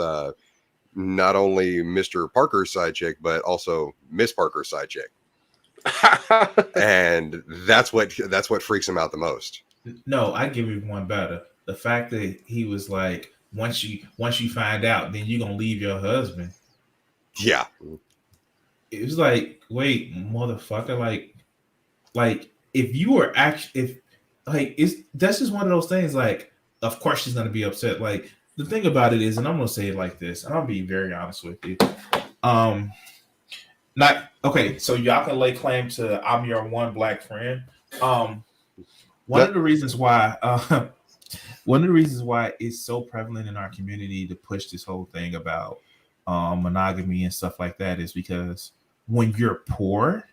not only Mr. Parker's side chick, but also Miss Parker's side chick. And that's what freaks him out the most. No, I give you one better. The fact that he was like, once you find out, then you're gonna leave your husband. Yeah. It was like, wait, motherfucker, like if you were actually that's just one of those things. Like, of course she's gonna be upset. Like, the thing about it is, and I'm gonna say it like this, and I'll be very honest with you. Not okay, so y'all can lay claim to I'm your one black friend. One of the reasons why it's so prevalent in our community to push this whole thing about monogamy and stuff like that is because when you're poor,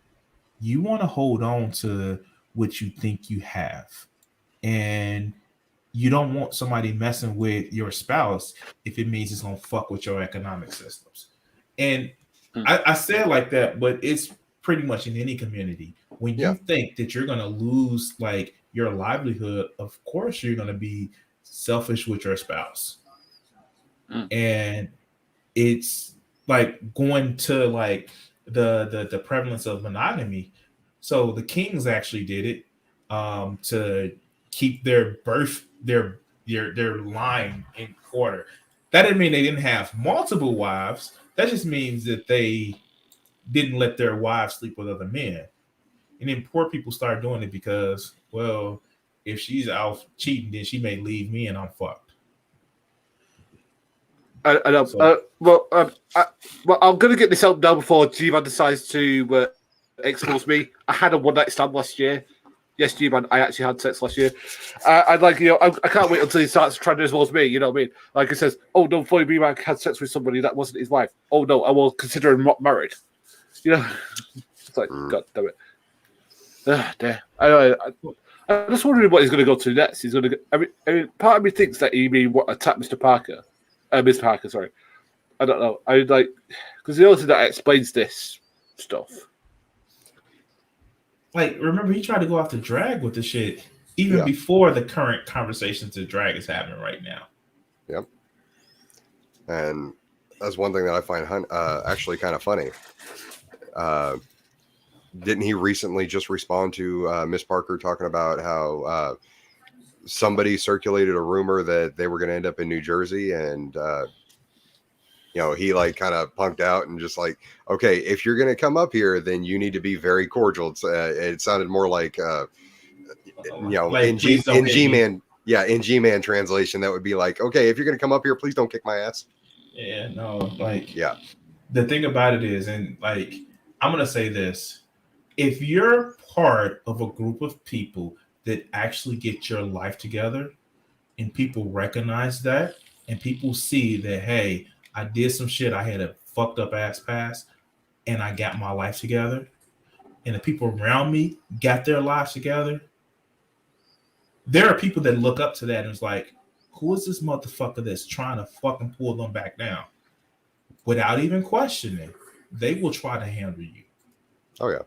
you want to hold on to what you think you have, and you don't want somebody messing with your spouse if it means it's gonna fuck with your economic systems. And I say it like that, but it's pretty much in any community. When you think that you're gonna lose like your livelihood, of course you're gonna be selfish with your spouse. And it's like going to like the prevalence of monogamy. So the kings actually did it to keep their line in order. That didn't mean they didn't have multiple wives. That just means that they didn't let their wives sleep with other men. And then poor people start doing it because, well, if she's out cheating, then she may leave me and I'm fucked. I know. So- Well, I'm going to get this out now before G-Man decides to expose me. I had a one-night stand last year. Yes, G-Man, I actually had sex last year. I'd like, I can't wait until he starts trying to expose me, you know what I mean? Like he says, oh, no, funny me, man had sex with somebody that wasn't his wife. Oh, no, I will consider him not married. You know? It's like, God damn it. Damn. I'm just wondering what he's going to go to next. He's going to. I mean, part of me thinks that he may attack Mr. Parker, Miss Parker. Sorry, I don't know. I like because the only thing that explains this stuff. Like, remember, he tried to go after drag with the shit even Yeah. before the current conversations that drag is happening right now. Yep. And that's one thing that I find actually kind of funny. Didn't he recently just respond to Miss Parker talking about how somebody circulated a rumor that they were going to end up in New Jersey, and he like kind of punked out and just like, okay, if you're going to come up here, then you need to be very cordial. It sounded more like Like, in please don't hit me. G-Man, in G-Man translation, that would be like, okay, if you're going to come up here, please don't kick my ass. Yeah, no, like, Yeah. the thing about it is, and like, I'm gonna say this: if you're part of a group of people that actually get your life together, and people recognize that, and people see that, hey, I did some shit, I had a fucked up ass past, and I got my life together, and the people around me got their lives together, there are people that look up to that and it's like, who is this motherfucker that's trying to fucking pull them back down? Without even questioning, they will try to handle you. Oh yeah.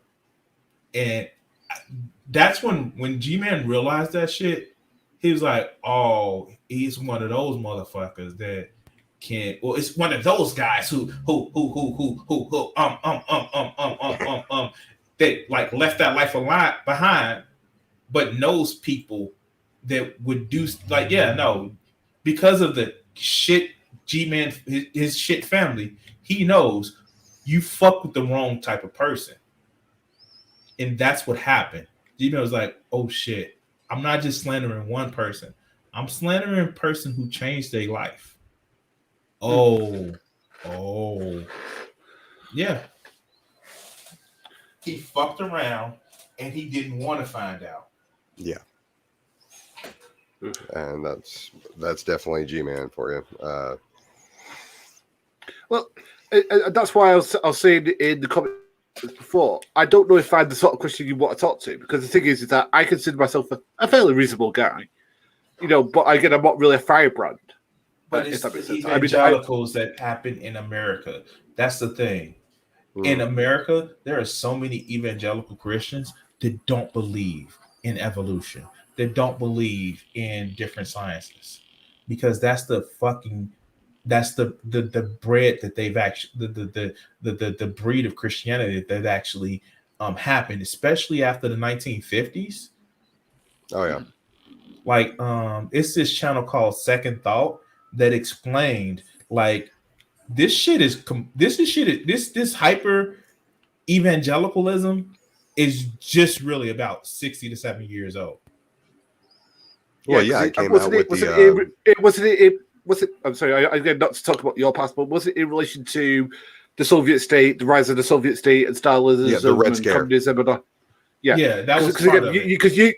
And that's when G-Man realized that shit, he was like, oh, he's one of those motherfuckers that can, well, it's one of those guys who that like left that life alive behind, but knows people that would do like, yeah, no, because of the shit G-Man, his shit family, he knows you fuck with the wrong type of person. And that's what happened. G-Man was like, oh shit, I'm not just slandering one person. I'm slandering a person who changed their life. Oh. Yeah. He fucked around and he didn't want to find out. Yeah. And that's definitely G-Man for you. Well, that's why I was saying in the comments before, I don't know if I'm the sort of Christian you want to talk to, because the thing is that I consider myself a fairly reasonable guy, but again, I'm not really a firebrand. But if it's that makes the sense. I mean, evangelicals that happen in America. That's the thing. In America, there are so many evangelical Christians that don't believe in evolution, that don't believe in different sciences, because that's the bread that they've actually the breed of Christianity that actually happened, especially after the 1950s. Oh yeah. Like it's this channel called Second Thought that explained like this hyper evangelicalism is just really about 60 to 70 years old. Well, yeah, it came out with the. I'm sorry, again, not to talk about your past, but was it in relation to the Soviet state, the rise of the Soviet state, and Stalinism, Yeah, the Red Scare. communism, and Yeah, that was part of it. because you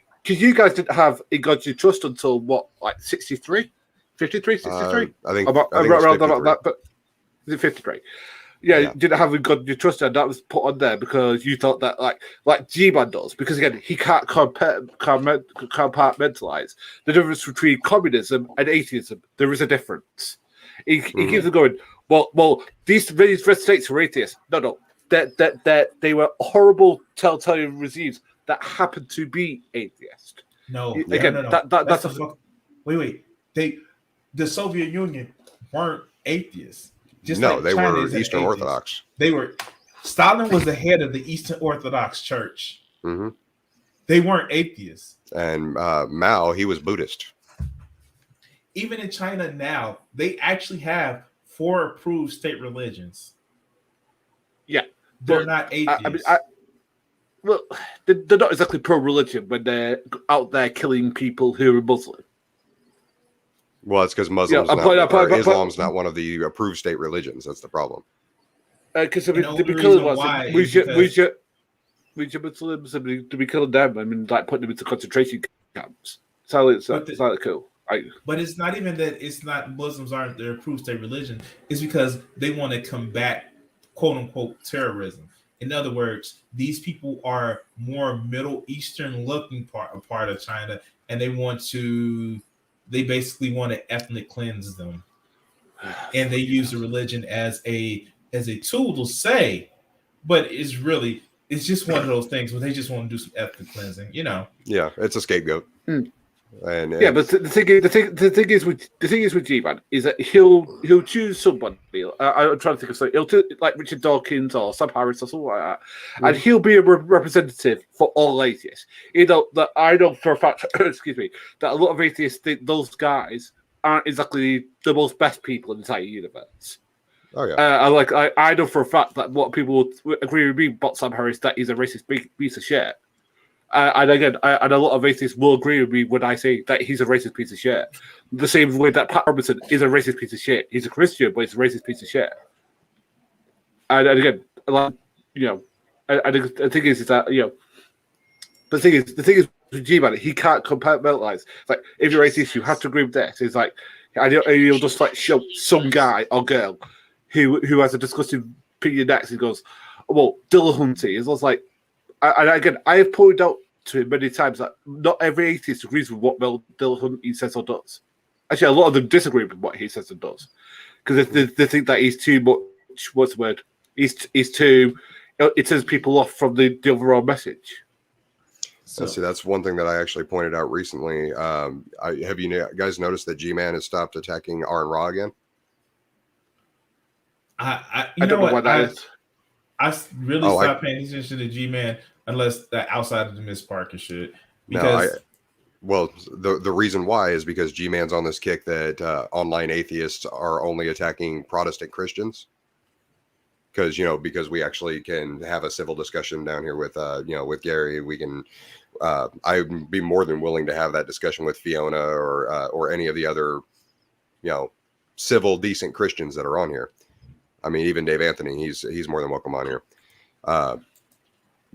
guys didn't have In God You Trust until what, like 63, 53, 63? I think I think it's 53. but is it 53? Yeah, Yeah. didn't have In God You Trust, and that was put on there because you thought that like G-Man does, because again, he can't compartmentalize the difference between communism and atheism. There is a difference. He keeps on going, well, these red states were atheists. No, they were horrible totalitarian regimes that happened to be atheist. No, Again, no. that's Wait. The Soviet Union weren't atheists. Just No, like they China were isn't Eastern atheist. Orthodox. They were. Stalin was the head of the Eastern Orthodox Church. Hmm. They weren't atheists. And Mao, he was Buddhist. Even in China now, they actually have 4 approved state religions. Yeah, They're not atheists. well, they're not exactly pro-religion when they're out there killing people who are Muslim. Well, it's because Muslims Islam's not one of the approved state religions. That's the problem. Because they'd the be reason killing why us. is because- We Muslims, to be killing them. I mean, like putting them into concentration camps. Sounds like cool. But it's not even that it's not Muslims aren't their approved state religion. It's because they want to combat quote unquote terrorism. In other words, these people are more Middle Eastern looking part of China, and they basically want to ethnic cleanse them. And they use the religion as a tool to say, but it's just one of those things where they just want to do some ethnic cleansing, Yeah, it's a scapegoat. And yeah, but the thing is with G-Man is that he'll choose somebody. I'm trying to think of something. He'll choose like Richard Dawkins or Sam Harris or something like that, and he'll be a representative for all atheists. That I know for a fact. Excuse me. That a lot of atheists think those guys aren't exactly the most best people in the entire universe. Oh yeah. I know for a fact that what people would agree with me about Sam Harris that he's a racist piece of shit. And again, and a lot of atheists will agree with me when I say that he's a racist piece of shit. The same way that Pat Robertson is a racist piece of shit. He's a Christian, but he's a racist piece of shit. And again, like the thing is that the thing is with G-Man, he can't compartmentalize. It's like if you're racist, you have to agree with this. It's like he'll just like show some guy or girl who has a disgusting opinion next. He goes, "Well, Dillahunty." It's also like. And again, I have pointed out to him many times that not every atheist agrees with what Mel Dillahunty says or does. Actually, a lot of them disagree with what he says and does because they think that he's too much. What's the word? He's too. It turns people off from the overall message. So see, that's one thing that I actually pointed out recently. Have you guys noticed that G-Man has stopped attacking Aaron Ra again? I don't know what that is. I really stopped paying attention to G-Man unless that outside of the Miss Parker shit. Because the reason why is because G-Man's on this kick that online atheists are only attacking Protestant Christians. Because we actually can have a civil discussion down here with with Gary. We can I'd be more than willing to have that discussion with Fiona or any of the other civil decent Christians that are on here. I mean, even Dave Anthony, he's more than welcome on here.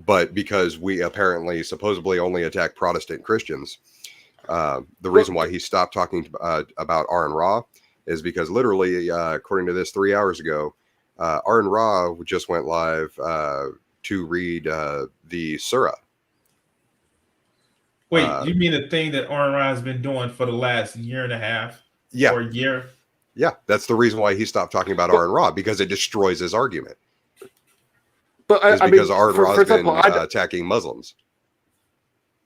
But because we apparently supposedly only attack Protestant Christians, the reason why he stopped talking about Aaron Ra is because literally, according to this 3 hours ago, Aaron Ra just went live to read the Surah. Wait, you mean the thing that Aaron Ra has been doing for the last year and a half? Yeah. Or a year? Yeah, that's the reason why he stopped talking about Aaron Ra, because it destroys his argument. But because Aaron Ra has been attacking Muslims.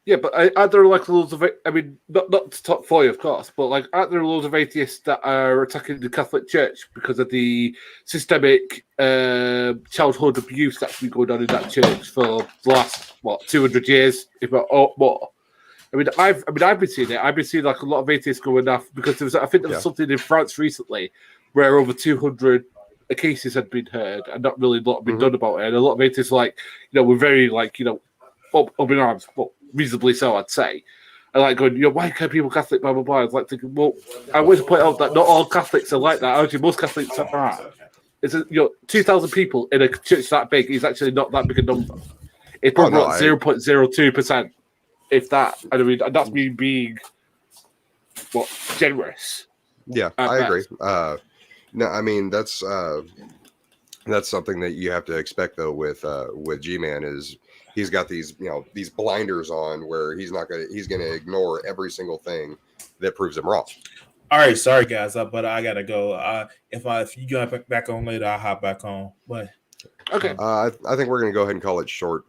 Yeah, but aren't there like loads of? I mean, not to top 40, of course, but like aren't there loads of atheists that are attacking the Catholic Church because of the systemic childhood abuse that's been going on in that church for the last 200 years, if not more? I mean, I've been seeing it. I've been seeing like a lot of atheists going off because there was something in France recently where over 200 cases had been heard and not really a lot had been done about it. And a lot of atheists were very up in arms, but reasonably so, I'd say. And like going, why can't people Catholic, blah blah blah. I was like thinking, well, I want to point out that not all Catholics are like that. Actually, most Catholics are. It's 2,000 people in a church that big is actually not that big a number. It's probably 0.02%. If that, I mean, that's me being generous. Yeah, I agree. No, I mean that's something that you have to expect though with G-Man is he's got these these blinders on where he's gonna ignore every single thing that proves him wrong. All right, sorry guys, but I gotta go. If you go back on later, I'll hop back on. But okay, I think we're gonna go ahead and call it short.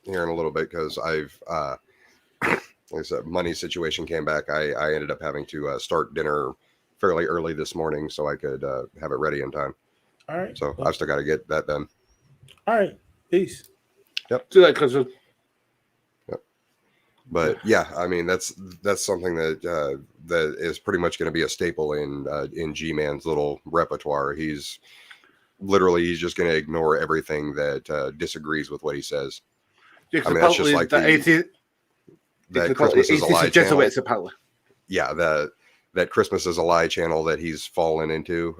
Here in a little bit because I've like I said, money situation came back. I ended up having to start dinner fairly early this morning so I could have it ready in time. All right. So I've still got to get that done. All right. Peace. Yep. Do that because. Yep. But yeah, I mean that's something that that is pretty much going to be a staple in G-Man's little repertoire. He's just going to ignore everything that disagrees with what he says. Yeah, I mean, that's just like that Christmas is a lie channel. Apparently. Yeah, that Christmas is a lie channel that he's fallen into.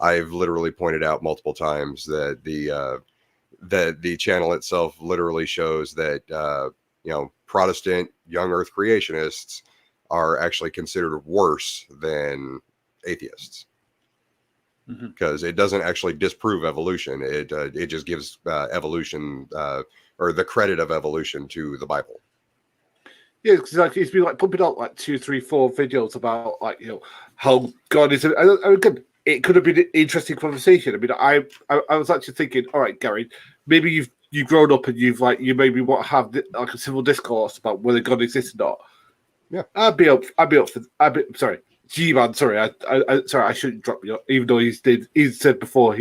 I've literally pointed out multiple times that the channel itself literally shows that Protestant young Earth creationists are actually considered worse than atheists, because it doesn't actually disprove evolution. It just gives evolution or the credit of evolution to the Bible. Yeah, because like he's been like pumping out like 2, 3, 4 videos about like how God is. Again, it could have been an interesting conversation. I mean, I was actually thinking, all right, Gary, maybe you've grown up and you maybe want to have like a civil discourse about whether God exists or not. Yeah, I'd be up for. Sorry, G-Man. Sorry, I shouldn't drop you. Even though he said before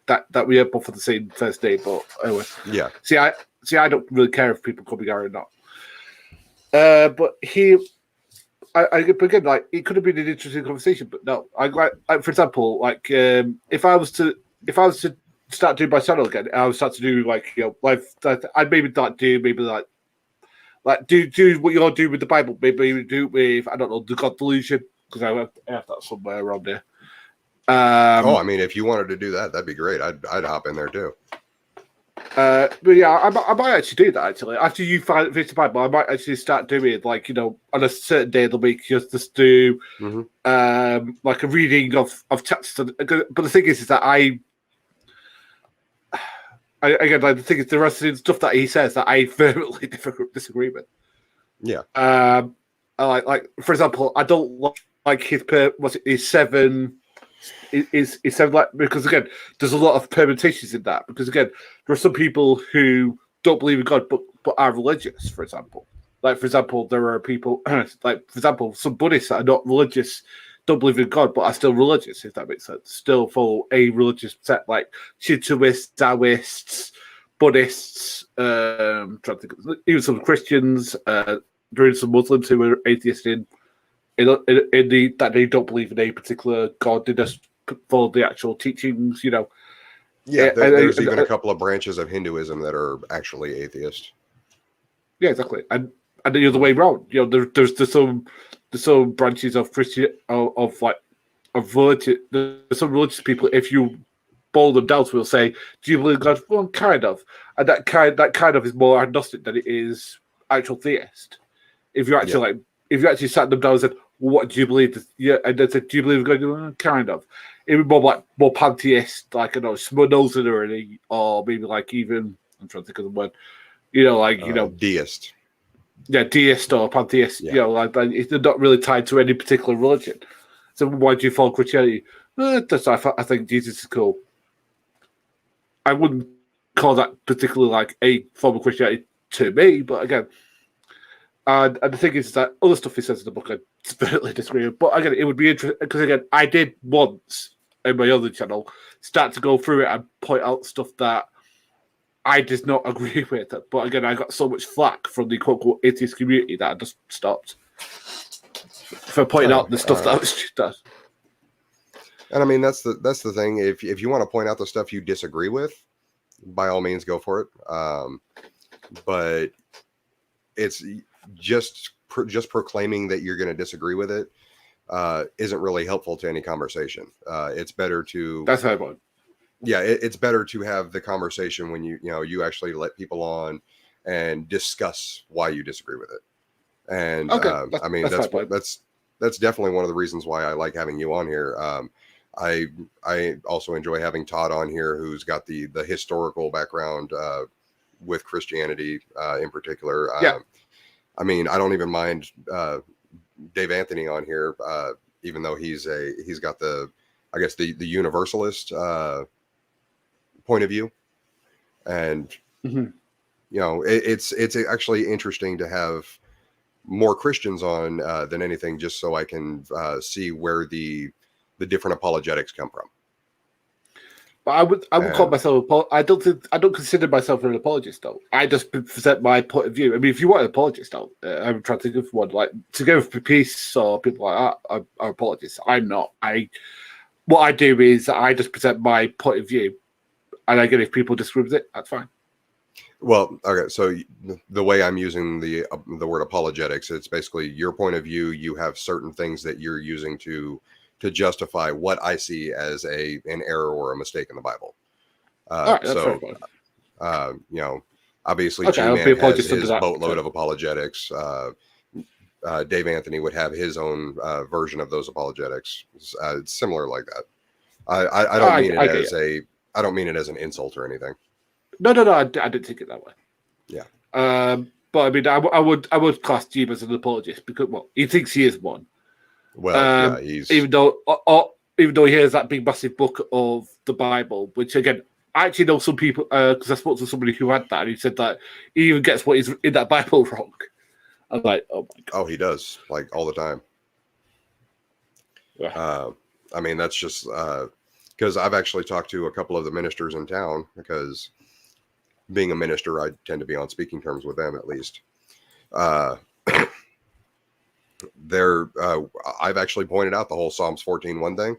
that we are both on the same first day. But anyway, yeah. See, I don't really care if people call me Gary or not. But again, like it could have been an interesting conversation, but no. Like for example, like if I was to start doing my channel again, I would start to do like life. I'd maybe not do do what you're doing with the Bible. Maybe do it with I don't know the God delusion, because I have that somewhere around there. I mean, if you wanted to do that, that'd be great. I'd hop in there too. But yeah, I might actually do that. Actually, after you finish the Bible, I might actually start doing like on a certain day of the week, just do like a reading of chapters. But the thing is that I again, like the thing is, the rest of the stuff that he says that I vehemently disagree with. Yeah. Like for example, I don't like his 7. Is seven, like, because again, there's a lot of permutations in that. Because again, there are some people who don't believe in God but are religious. For example, there are people like, for example, some Buddhists that are not religious, don't believe in God but are still religious. If that makes sense, still follow a religious set, like Shintoists, Taoists, Buddhists, even some Christians. There are some Muslims who are atheists in that they don't believe in a particular God. They just follow the actual teachings, Yeah, there's even a couple of branches of Hinduism that are actually atheist. Yeah, exactly. And the other way around, there's some branches of Christian of religion. There's some religious people. If you boil them down, will say, "Do you believe in God?" Well, kind of, and that kind of is more agnostic than it is actual theist. If you actually if you actually sat them down and said, "What do you believe?" Yeah, and they said, "Do you believe in God?" Kind of. It would be more pantheist, like Spinoza or maybe like even I'm trying to think of the word. Deist. Yeah, deist or pantheist. Yeah. They're not really tied to any particular religion. So why do you follow Christianity? I think Jesus is cool. I wouldn't call that particularly like a form of Christianity to me, but again. And the thing is that other stuff he says in the book I definitely disagree with. But again, it would be interesting because again, I did once in my other channel start to go through it and point out stuff that I did not agree with. But again, I got so much flack from the quote-unquote atheist community that I just stopped for pointing out the stuff that was done. And I mean, that's the thing. If you want to point out the stuff you disagree with, by all means, go for it. But it's just proclaiming that you're going to disagree with it isn't really helpful to any conversation. It's better to that's how I want. Yeah, it's better to have the conversation when you actually let people on and discuss why you disagree with it. And I mean that's definitely one of the reasons why I like having you on here. I also enjoy having Todd on here, who's got the historical background with Christianity in particular. I mean, I don't even mind Dave Anthony on here, even though he's got the universalist point of view, and it's actually interesting to have more Christians on than anything, just so I can see where the different apologetics come from. But I would call myself. I don't consider myself an apologist, though. I just present my point of view. I mean, if you want an apologist, I'm trying to think of one like Together for Peace or people like that are apologists. I'm not. What I do is I just present my point of view, and again, if people disagree with it, that's fine. Well, okay. So the way I'm using the word apologetics, it's basically your point of view. You have certain things that you're using to justify what I see as an error or a mistake in the Bible. All right, that's fair So enough. you know, obviously Okay, I'll be G-Man has apologist under his that. boatload of apologetics. Dave Anthony would have his own version of those apologetics. It's similar like that. I don't mean it as I don't mean it as an insult or anything. No, I didn't take it that way. Yeah. But I mean, I would class Jeeb as an apologist because he thinks he is one. Well, yeah, he's even though he has that big massive book of the Bible, which again, I actually know some people because I spoke to somebody who had that, and he said that he even gets what is in that Bible wrong. I'm like, oh my god. oh, he does, like, all the time. Yeah. I mean, that's just because I've actually talked to a couple of the ministers in town, because being a minister, I tend to be on speaking terms with them, at least. I've actually pointed out the whole Psalms 14:1 thing,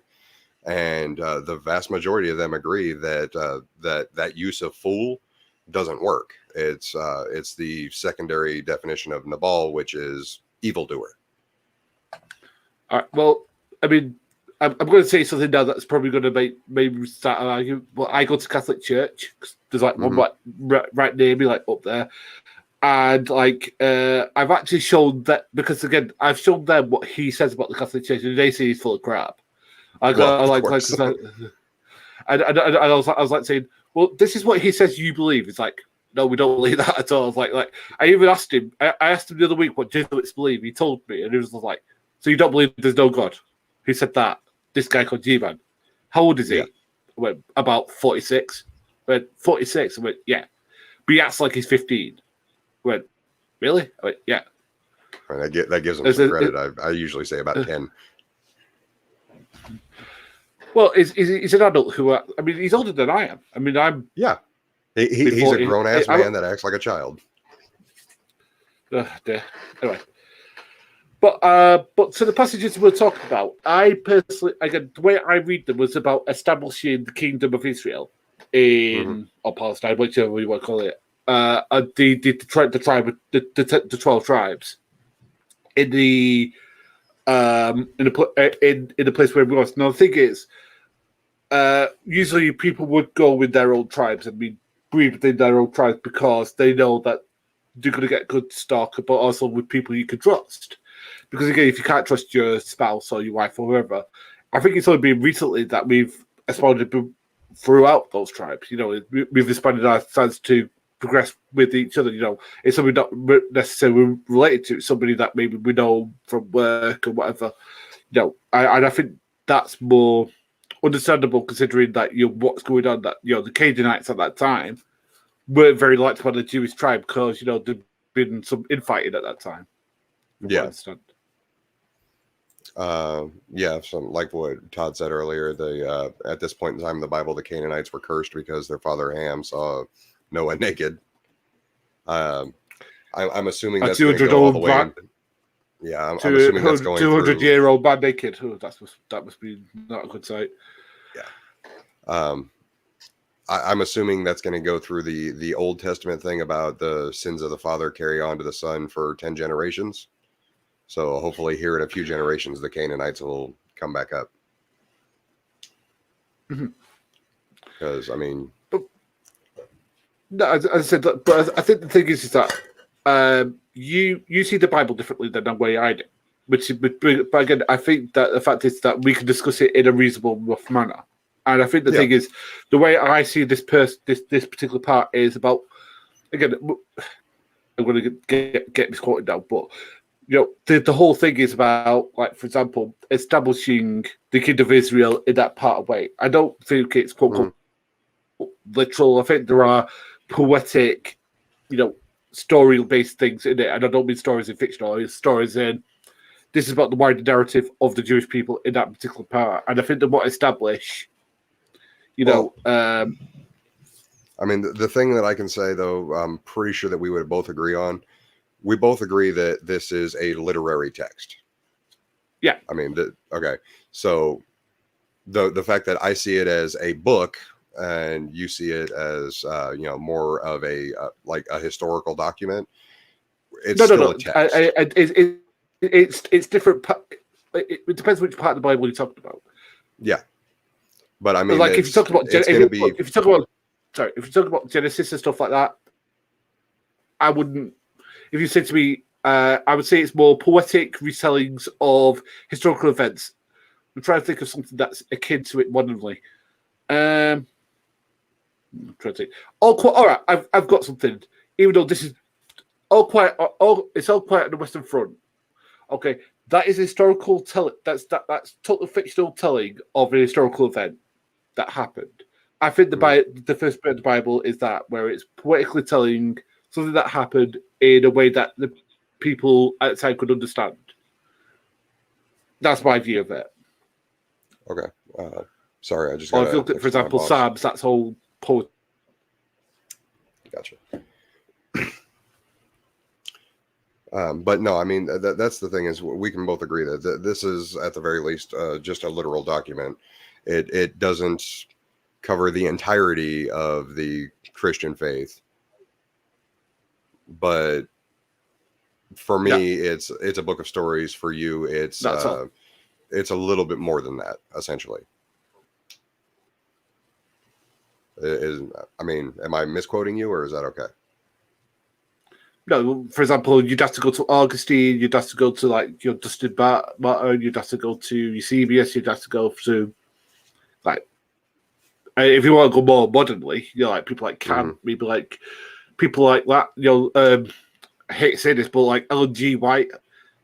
and the vast majority of them agree that that use of fool doesn't work. It's the secondary definition of Nabal, which is evildoer. All right. Well, I mean, I'm going to say something now that's probably going to make maybe start an argument. But I go to Catholic Church. There's like one right near me, like up there, and like I've actually shown that, because again I've shown them what he says about the Catholic Church, and they say he's full of crap. I was like saying, well, this is what he says you believe. It's like, no, we don't believe that at all. I was like I even asked him. I asked him the other week what Jesuits believe. He told me, and he was like, so you don't believe there's no God? Who said that? This guy called G-Man. How old is he? Yeah. I went, about 46. I went, 46? I went, yeah. But he acts like he's 15. I went, really? I went, yeah. And that gives him some credit. I usually say about 10. Well, he's an adult who, I mean, he's older than I am. I mean, I'm... Yeah. He's a grown-ass man that acts like a child. Dear. Anyway. But so the passages we're talking about, I personally, again, the way I read them was about establishing the kingdom of Israel in or Palestine, whichever you want to call it, the 12 tribes in the place where it was. Now the thing is, usually people would go with their own tribes and breed within their own tribes because they know that you're going to get good stock, but also with people you can trust. Because again, if you can't trust your spouse or your wife or whoever, I think it's only been recently that we've expanded throughout those tribes. You know, we've expanded our chance to progress with each other. You know, it's somebody not necessarily related to, somebody that maybe we know from work or whatever. You know, and I think that's more understandable considering that what's going on. That the Canaanites at that time weren't very liked by the Jewish tribe because there'd been some infighting at that time. Yeah. Some like what Todd said earlier. At this point in time in the Bible, the Canaanites were cursed because their father Ham saw Noah naked. I'm assuming that's going to go all the way. I'm assuming that's going 200-year-old man naked. Oh, that must be not a good sight. Yeah. I'm assuming that's going to go through the Old Testament thing about the sins of the father carry on to the son for 10 generations. So hopefully here in a few generations, the Canaanites will come back up. Because, I mean... No, as I said, but I think the thing is that you see the Bible differently than the way I do. But again, I think that the fact is that we can discuss it in a reasonable, rough manner. And I think the thing is, the way I see this particular part is about, again, I'm going to get misquoted now, but the whole thing is about, like, for example, establishing the kingdom of Israel in that part of way. I don't think it's quote literal. I think there are poetic, story-based things in it, and I don't mean stories in fiction or stories in. This is about the wider narrative of the Jewish people in that particular part, and I think they want to establish. I mean, the thing that I can say, though, I'm pretty sure that we would both agree on. We both agree that this is a literary text. Yeah. I mean, okay. So the fact that I see it as a book and you see it as more of a like a historical document, it's still a text. It's different. It depends which part of the Bible you're talking about. Yeah, but I mean, Like if you talk about it's going to be. if you talk about Genesis and stuff like that, I wouldn't. If you said to me, I would say it's more poetic retellings of historical events. I'm trying to think of something that's akin to it modernly. I'm trying to think. All right, I've got something. Even though this is all quiet, it's all quiet on the Western Front. Okay, that is historical that's total fictional telling of an historical event that happened. I think the first bit of the Bible is that where it's poetically telling something that happened in a way that the people at the time could understand. That's my view of it. Okay. Sorry, I just Or got. if you look at, for example, Psalms, that's all poetry. Gotcha. But no, I mean that's the thing is we can both agree that this is at the very least just a literal document. It doesn't cover the entirety of the Christian faith, but for me, it's a book of stories. For you, it's a little bit more than that, essentially. I mean, am I misquoting you, or is that okay? No, for example, you'd have to go to Augustine, you'd have to go to like your Dustin Martin, you'd have to go to Eusebius, you'd have to go to like if you want to go more modernly, like people like Kant, maybe like people like that. I hate to say this, but like Ellen G. White,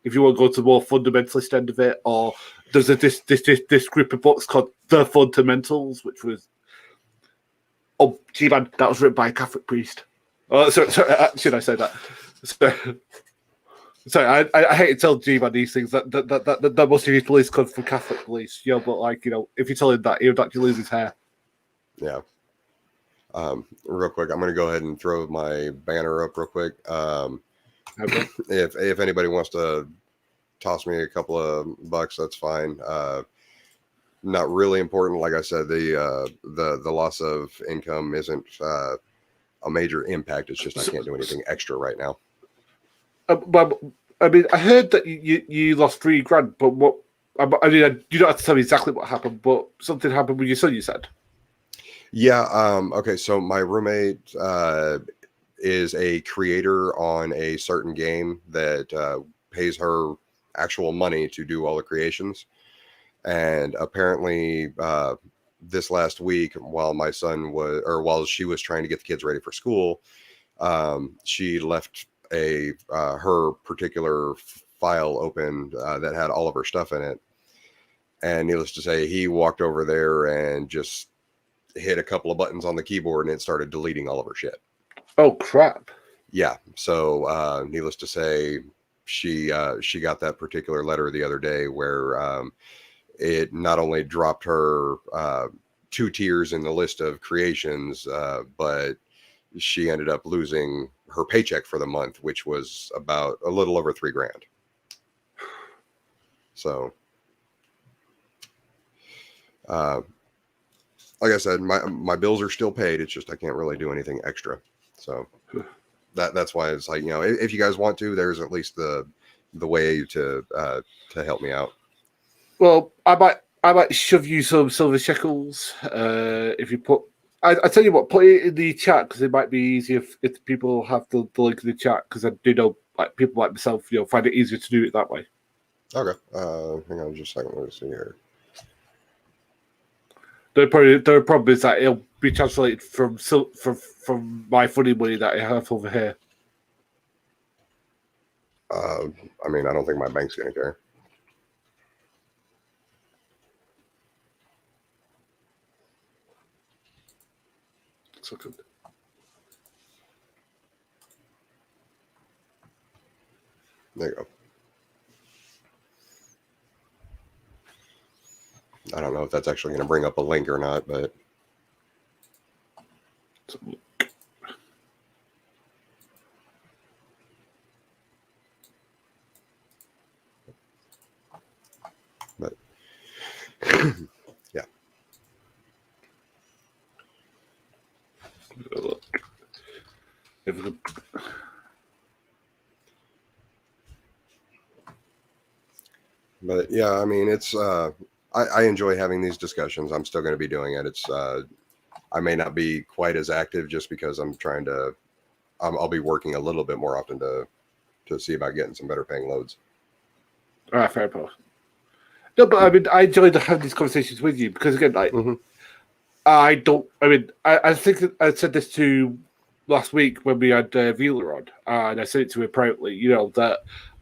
if you want to go to the more fundamentalist end of it, or there's this group of books called The Fundamentals, which was man, that was written by a Catholic priest. Oh, sorry, should I say that? Sorry, I hate to tell G-Man these things. That most of his police come from Catholic police. But like, if you tell him that, he would actually lose his hair. Yeah. Real quick, I'm going to go ahead and throw my banner up real quick. Okay. If anybody wants to toss me a couple of bucks, that's fine. Not really important. Like I said, the loss of income isn't a major impact. It's just I can't do anything extra right now. But I mean, I heard that you lost $3,000, but what? I mean, you don't have to tell me exactly what happened, but something happened with your son. You said. Yeah. Okay. So my roommate is a creator on a certain game that pays her actual money to do all the creations, and apparently this last week, while she was trying to get the kids ready for school, she left her particular file open that had all of her stuff in it, and needless to say, he walked over there and just hit a couple of buttons on the keyboard and it started deleting all of her shit. Oh crap. Yeah. So needless to say, she got that particular letter the other day where it not only dropped her 2 tiers in the list of creations, but she ended up losing her paycheck for the month, which was about a little over $3,000. So, like I said, my bills are still paid. It's just I can't really do anything extra. So that's why it's like, if you guys want to, there's at least the way to help me out. Well, I might shove you some silver shekels if you put. I tell you what, put it in the chat because it might be easier if people have the link in the chat, because I do know like people like myself, find it easier to do it that way. Okay, hang on just a second. Let's see here. The problem is that it'll be translated from my funny money that I have over here. I mean, I don't think my bank's gonna care. So good. There you go. I don't know if that's actually going to bring up a link or not, but yeah. If we could- But yeah, I mean, it's I enjoy having these discussions. I'm still going to be doing it. It's I may not be quite as active just because I'm trying to. I'll be working a little bit more often to see about getting some better paying loads. All right, fair enough. No, but I mean, I enjoy having these conversations with you because again, like, Mhm. I don't. I mean, I think that I said this to last week when we had Vila on, and I said it to him privately. You know that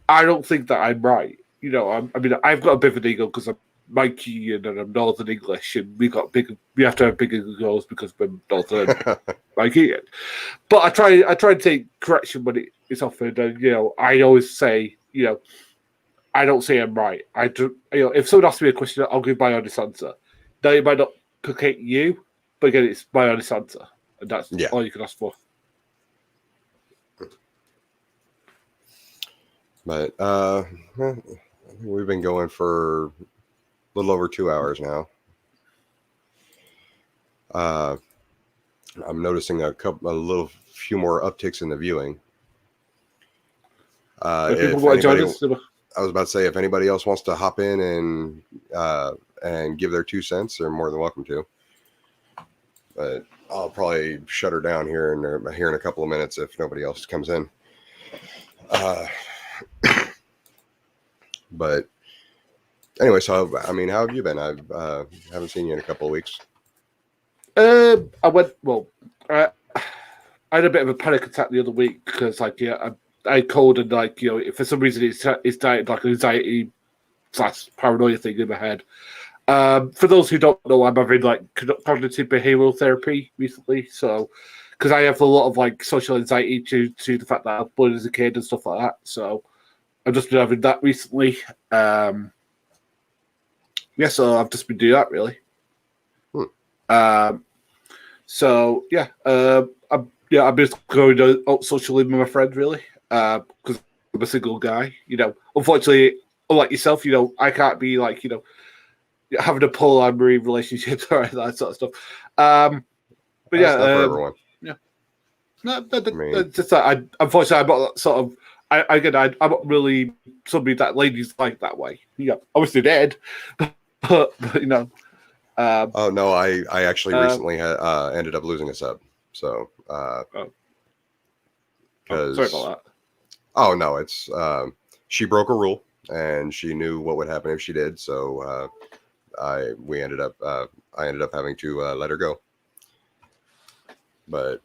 I don't think that I'm right. You know, I mean, I've got a bit of an ego because I'm Mikey and I'm Northern English, and we have to have bigger goals because we're Northern Mikey. But I try and take correction when it's offered, and you know, I always say, you know, I don't say I'm right. I do. You know, if someone asks me a question, I'll give my honest answer. Now it might not placate you, but again, it's my honest answer, and that's Yeah. all you can ask for. But we've been going for a little over 2 hours now. I'm noticing a few more upticks in the viewing. If If people want to join anybody, us, I was about to say, if anybody else wants to hop in and give their 2 cents, they're more than welcome to. But I'll probably shut her down here in a couple of minutes if nobody else comes in. But anyway, so I mean, how have you been? I haven't seen you in a couple of weeks. I went. Well, I had a bit of a panic attack the other week because, like, yeah, I called and like, you know, if for some reason it's like an anxiety / paranoia thing in my head. For those who don't know, I'm having like cognitive behavioral therapy recently. So, because I have a lot of like social anxiety to the fact that I was bullied as a kid and stuff like that. So, I've just been having that recently. Yeah, so I've just been doing that really. So yeah, I'm just going out socially with my friend really, because I'm a single guy. You know, unfortunately, unlike yourself, you know, I can't be like, you know, having a polyamorous relationship or that sort of stuff. But That's yeah, not for everyone. no, mean- just that. Unfortunately, I'm not that sort of. I'm not really somebody that ladies like that way. Yeah, obviously dead, but you know. Oh no, I actually recently ended up losing a sub. So Sorry about that. Oh no, it's she broke a rule and she knew what would happen if she did. So I ended up having to let her go. But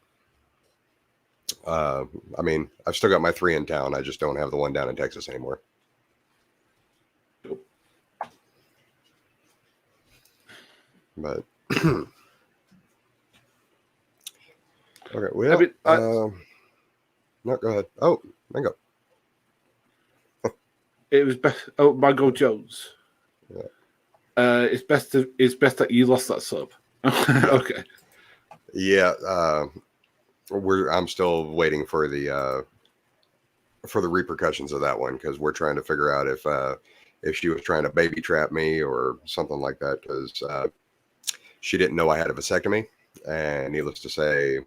I mean, I've still got my 3 in town. I just don't have the one down in Texas anymore. But okay, well, I mean, no, go ahead. Oh, Mango. It was best. Oh, Mango Jones. Yeah. It's best that you lost that sub. Okay. Yeah, I'm still waiting for the repercussions of that one because we're trying to figure out if she was trying to baby trap me or something like that because she didn't know I had a vasectomy, and needless to say,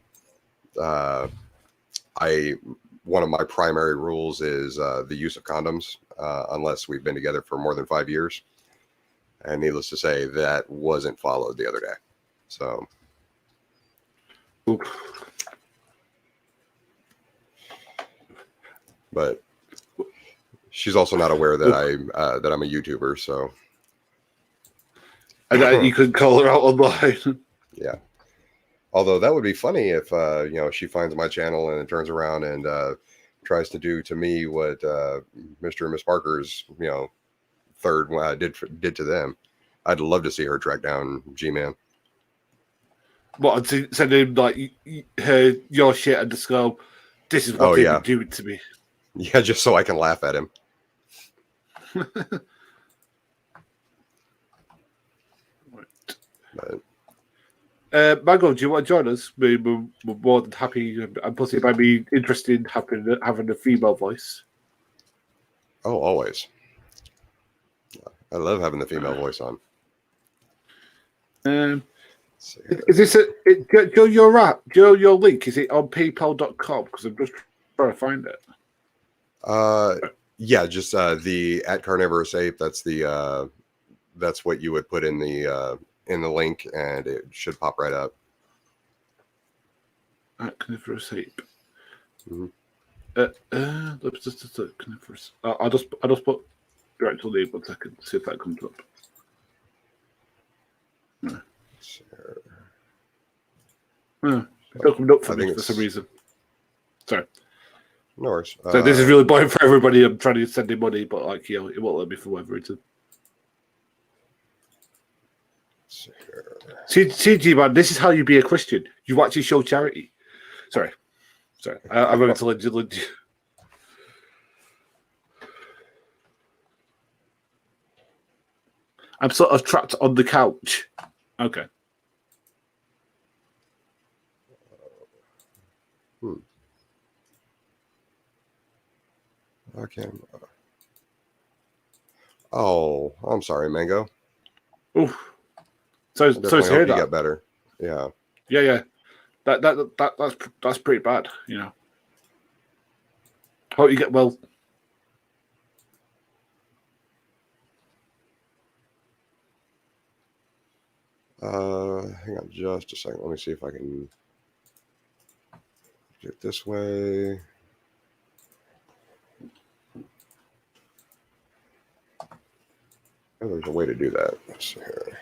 one of my primary rules is the use of condoms unless we've been together for more than 5 years, and needless to say, that wasn't followed the other day. So, but she's also not aware that I'm a YouTuber, so. And you could call her out online. Yeah. Although that would be funny if she finds my channel and it turns around and tries to do to me what Mr. and Miss Parker's third did to them. I'd love to see her track down G-Man. What, send him like your shit and just go, this is what they do to me. Yeah, just so I can laugh at him. But, Mango, do you want to join us? We're more than happy, and plus it might be interesting having a female voice. Oh, always. I love having the female voice on. see Is this Joe? Your app, Joe? Your link is it on PayPal.com? Because I'm just trying to find it. Yeah, just the at Carnivorous Ape. That's what you would put in the link, and it should pop right up. At Carnivorous Ape. Mhm. Let's just Carnivorous. I'll just put direct to leave 1 second. See if that comes up. It's not coming up for I me think for some reason. Sorry. No worries. So this is really boring for everybody. I'm trying to send him money, but like it won't let me for whatever reason. CG man, this is how you be a Christian. You actually show charity. Sorry. I'm going to let you. I'm sort of trapped on the couch. Okay. Okay. Oh, I'm sorry, Mango. Oof. So I to definitely hear hope you that. get better. Yeah. Yeah. That's pretty bad. Hope you get well. Hang on just a second. Let me see if I can do it this way. Oh, there's a way to do that. Let's see here.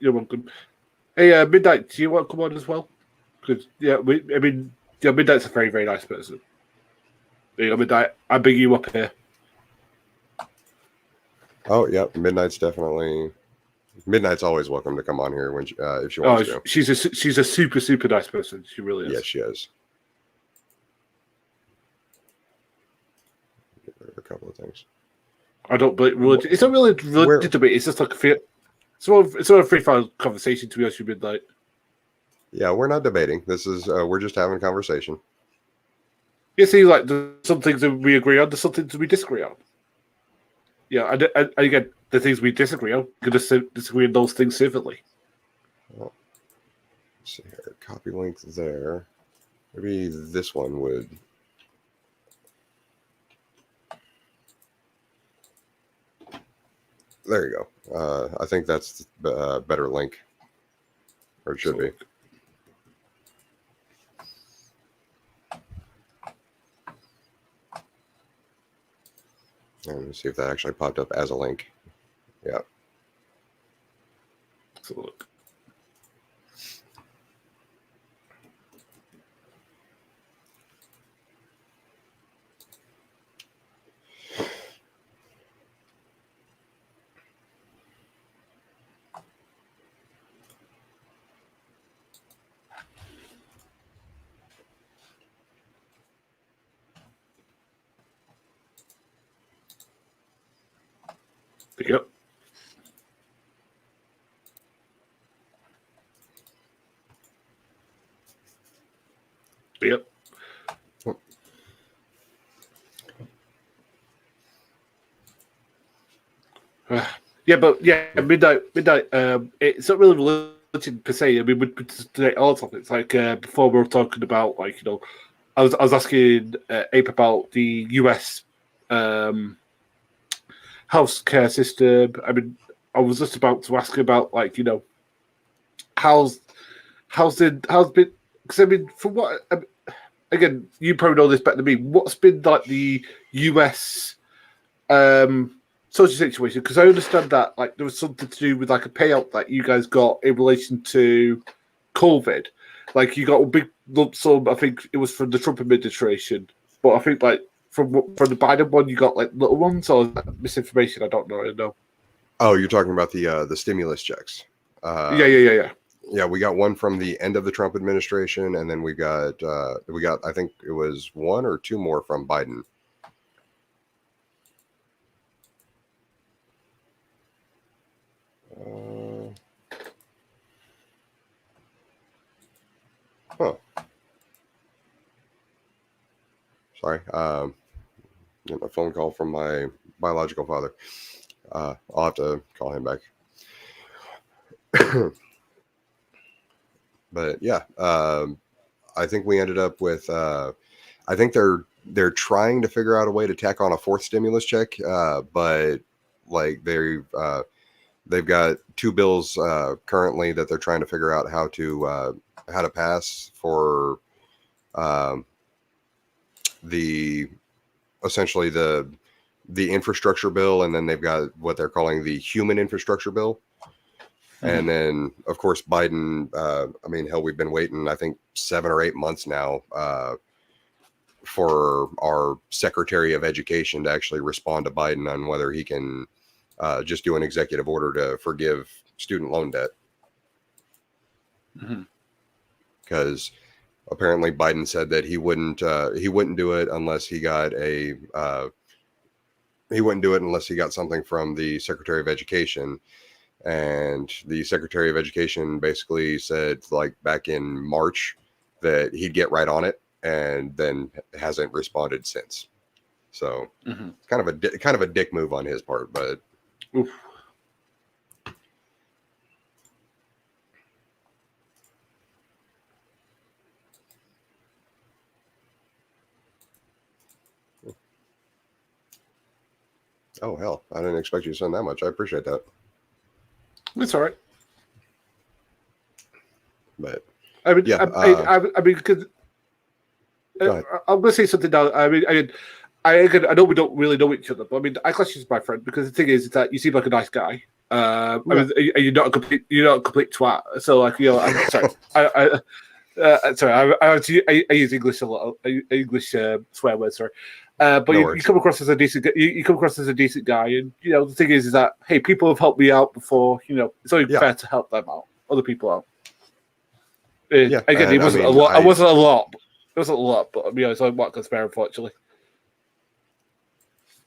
You're welcome. Hey, Midnight, do you want to come on as well? Because Midnight's a very, very nice person. Midnight, I bring you up here. Oh, yeah. Midnight's always welcome to come on here when if she wants to. She's a super, super nice person. She really is. Yes, she is. Get rid of a couple of things. I don't believe religion. It's not really religion to me. It's just like it's sort of free file conversation to be honest with Midnight. Yeah, we're not debating. This is we're just having a conversation. You see, like there's some things that we agree on, there's some things we disagree on. Yeah, and again, the things we disagree on, we're going to disagree on those things civilly. Well, let's see here. Copy link there. Maybe this one would. There you go. I think that's a better link, or it should be. Let me see if that actually popped up as a link. Yeah. Let's have a look. Yep. Yep. Midnight. It's not really religion per se. I mean, we today all topics. Like before, we were talking about I was asking Ape about the US healthcare system. I mean, I was just about to ask about how's been because I mean, from what again, you probably know this better than me. What's been like the US social situation? Because I understand that there was something to do with a payout that you guys got in relation to COVID. You got a big lump sum. I think it was from the Trump administration, but I think from the Biden one, you got little ones, or is that misinformation? I don't know. Oh, you're talking about the stimulus checks. Yeah. Yeah, we got one from the end of the Trump administration, and then we got I think it was one or two more from Biden. Huh. Sorry. Getting a phone call from my biological father. I'll have to call him back. But yeah, I think we ended up with. I think they're trying to figure out a way to tack on a fourth stimulus check, but like they've got two bills currently that they're trying to figure out how to pass for um, the essentially the infrastructure bill, and then they've got what they're calling the human infrastructure bill. And then, of course, Biden. I mean, hell, we've been waiting, I think, 7 or 8 months now for our Secretary of Education to actually respond to Biden on whether he can just do an executive order to forgive student loan debt. Because apparently Biden said that he wouldn't do it unless he got something from the Secretary of Education. And the Secretary of Education basically said, like, back in March that he'd get right on it, and then hasn't responded since. So kind of a dick move on his part, but Oof. oh hell, I didn't expect you to send that much. I appreciate that. It's all right. But I mean, yeah, I mean, because Go ahead. I'm going to say something now. I know we don't really know each other, but I mean, I class you as my friend because the thing is that you seem like a nice guy. I mean, you're not a complete twat. So, like, you know, I'm sorry. I use English a lot. English swear words. Sorry. But No you worries. come across as a decent. You come across as a decent guy, and you know the thing is that hey, people have helped me out before. You know, it's only fair to help them out, other people out. Yeah, Again, and it wasn't I a mean, lot. It wasn't a lot. It wasn't a lot, but you know, it's only what can spare, unfortunately.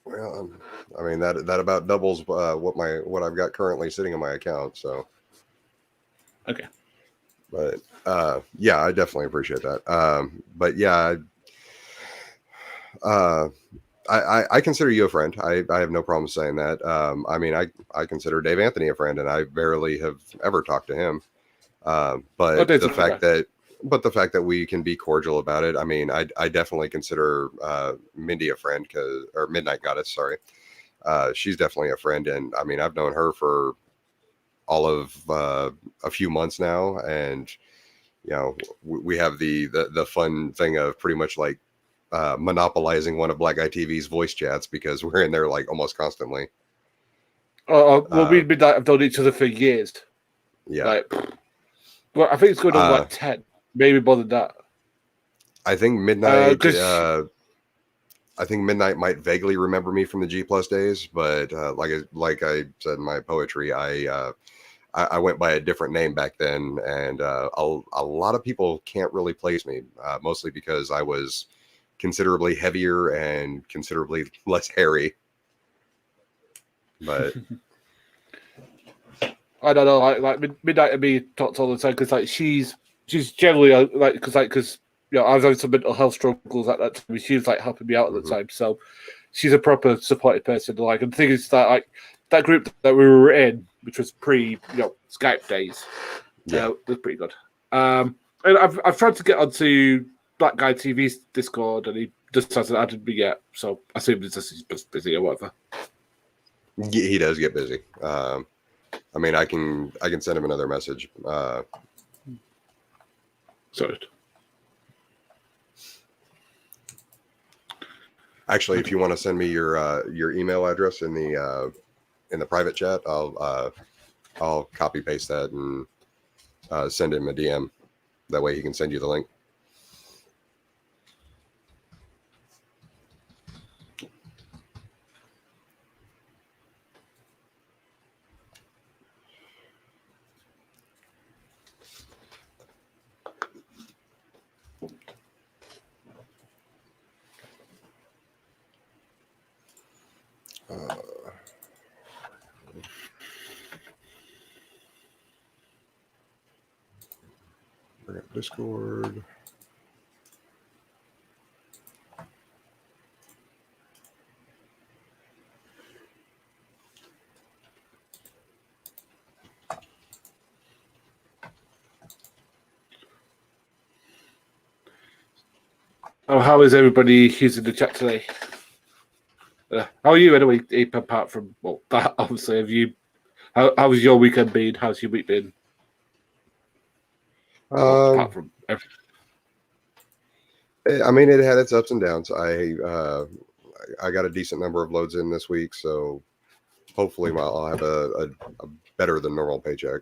well, I mean that about doubles what I've got currently sitting in my account. So Okay. but yeah, I definitely appreciate that. But yeah, I consider you a friend. I have no problem saying that. I mean, I consider Dave Anthony a friend, and I barely have ever talked to him. But Dave's the a good fact that we can be cordial about it, I mean, I definitely consider Mindy a friend, or Midnight Goddess, sorry. She's definitely a friend, and I mean, I've known her for all of a few months now, and you know, we have the fun thing of pretty much like monopolizing one of Black Guy TV's voice chats because we're in there like almost constantly. Well, me and Midnight have known each other for years. Yeah. Like, well, I think it's going on like 10, maybe more than that. I think Midnight. 'Cause I think Midnight might vaguely remember me from the G Plus days, but like I said in my poetry, I went by a different name back then, and a lot of people can't really place me, mostly because I was considerably heavier and considerably less hairy. But I don't know, like Midnight and me talks all the time because like she's generally because you know I was having some mental health struggles at that time. She was like helping me out at the time, so she's a proper supportive person. Like, and the thing is that like that group that we were in, which was pre Skype days, was pretty good. And I've tried to get onto Black Guy TV's Discord, and he just hasn't added me yet. So I assume he's just busy or whatever. he does get busy. I mean, I can send him another message. Sorry. Actually, if you want to send me your email address in the private chat, I'll copy paste that and send him a DM. That way he can send you the link. Bring up Discord. how is everybody using the chat today? How are you anyway, Ape, apart from, well, that obviously, how's your weekend been? How's your week been? Apart from everything. I mean, it had its ups and downs. I got a decent number of loads in this week, so hopefully I'll have a better than normal paycheck.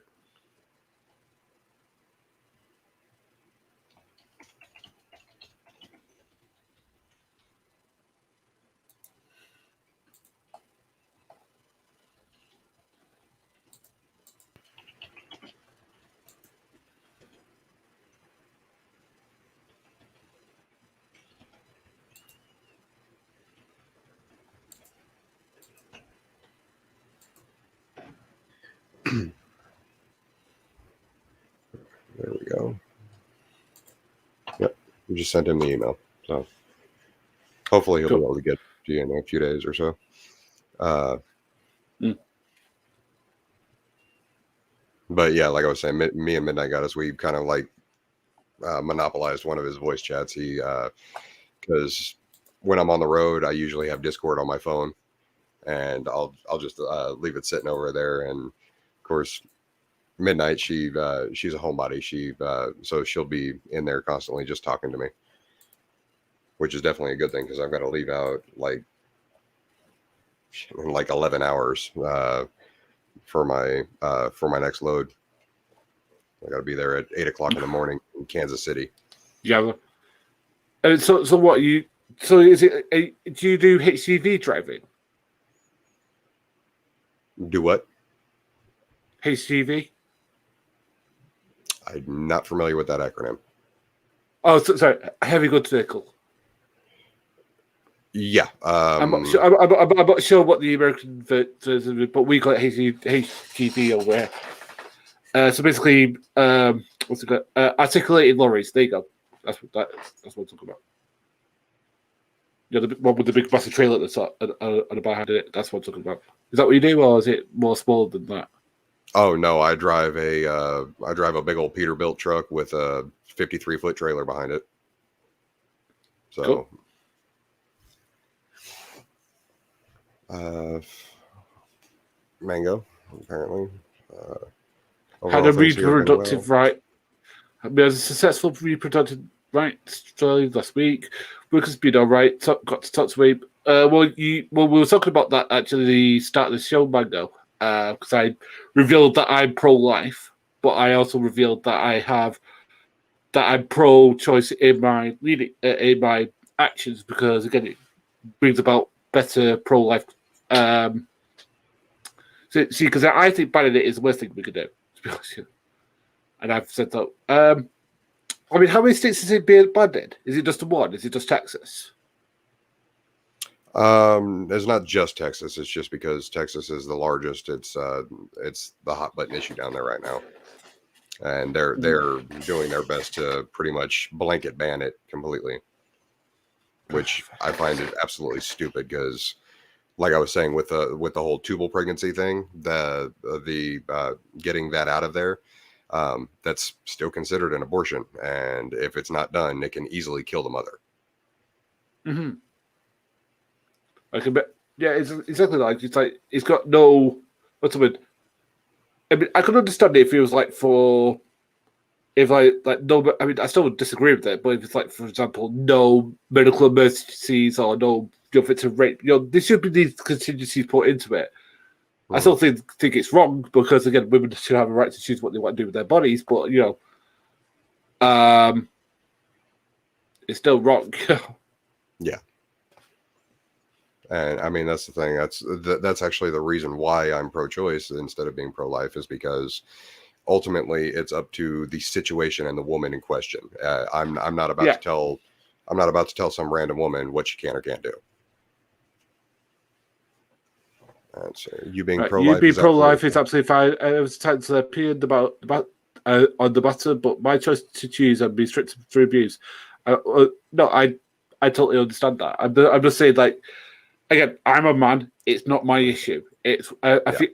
There we go. Yep, we just sent him the email, so hopefully he'll be able to get to you in a few days or so. But yeah, like I was saying, me and Midnight Goddess, we kind of like monopolized one of his voice chats. He because when I'm on the road, I usually have Discord on my phone, and I'll just leave it sitting over there. And of course, Midnight, she's a homebody. So she'll be in there constantly just talking to me, which is definitely a good thing because I've got to leave out like in like 11 hours for my next load. I got to be there at 8 o'clock in the morning in Kansas City. Yeah. So what you? So is it? Do you do HGV driving? Do what? HGV. I'm not familiar with that acronym. Oh, sorry, heavy goods vehicle. Yeah. I'm not sure. I'm not sure what the American version is, but we call it HGV over here. So basically, what's it called? Articulated lorries. There you go. That's what I'm talking about. Yeah, the one with the big massive trailer at the top and the behind it. That's what I'm talking about. Is that what you do, or is it more small than that? Oh no, I drive a big old Peterbilt truck with a 53-foot trailer behind it. So, cool. Mango apparently Had a reproductive right. Had a successful reproductive right last week. Workers been all right. Got to talk to me. We were talking about that actually the start of the show, Mango. Because I revealed that I'm pro-life, but I also revealed that I'm pro-choice in my actions because again it brings about better pro-life. See, because I think banning it is the worst thing we could do, to be honest with you. And I've said that. I mean, how many states is it being banned? Is it just the one? Is it just Texas? It's not just Texas. It's just because Texas is the largest. It's the hot button issue down there right now, and they're doing their best to pretty much blanket ban it completely, which I find it absolutely stupid because, like I was saying with the whole tubal pregnancy thing, the getting that out of there, that's still considered an abortion, and if it's not done, it can easily kill the mother. Mm-hmm. I can bet. Yeah, it's exactly like it's got no. What's the word? I mean, I could understand it if it was like no. I mean, I still would disagree with it, but if it's like, for example, no medical emergencies or no fit to rape, there should be these contingencies put into it. Mm. I still think it's wrong because again, women should have a right to choose what they want to do with their bodies, but it's still wrong. Yeah. And I mean, that's the thing. That's actually the reason why I'm pro-choice instead of being pro-life is because ultimately it's up to the situation and the woman in question. I'm not about to tell some random woman what she can or can't do. And so you being pro-life, you being pro-life is absolutely fine. I was trying to appear about on the matter, but my choice to choose and be strict through abuse. No, I totally understand that. I'm just saying like. Again, I'm a man. It's not my issue. It's I think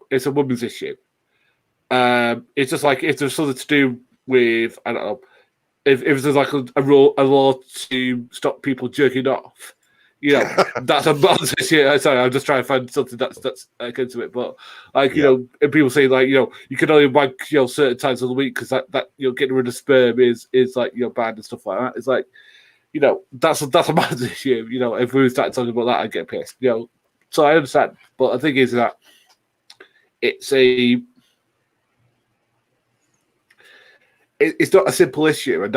it's a woman's issue. It's just like if there's something to do with I don't know, if there's like a law to stop people jerking off, you know, that's a bad issue. Sorry, I'm just trying to find something that's akin to it. But like, you know, and people say like, you know, you can only wank, you know, certain times of the week because that you know, getting rid of sperm is like, you know, bad and stuff like that. It's like, you know, that's a bad issue. You know, if we start talking about that, I'd get pissed. You know, so I understand. But the thing is that it's not a simple issue, and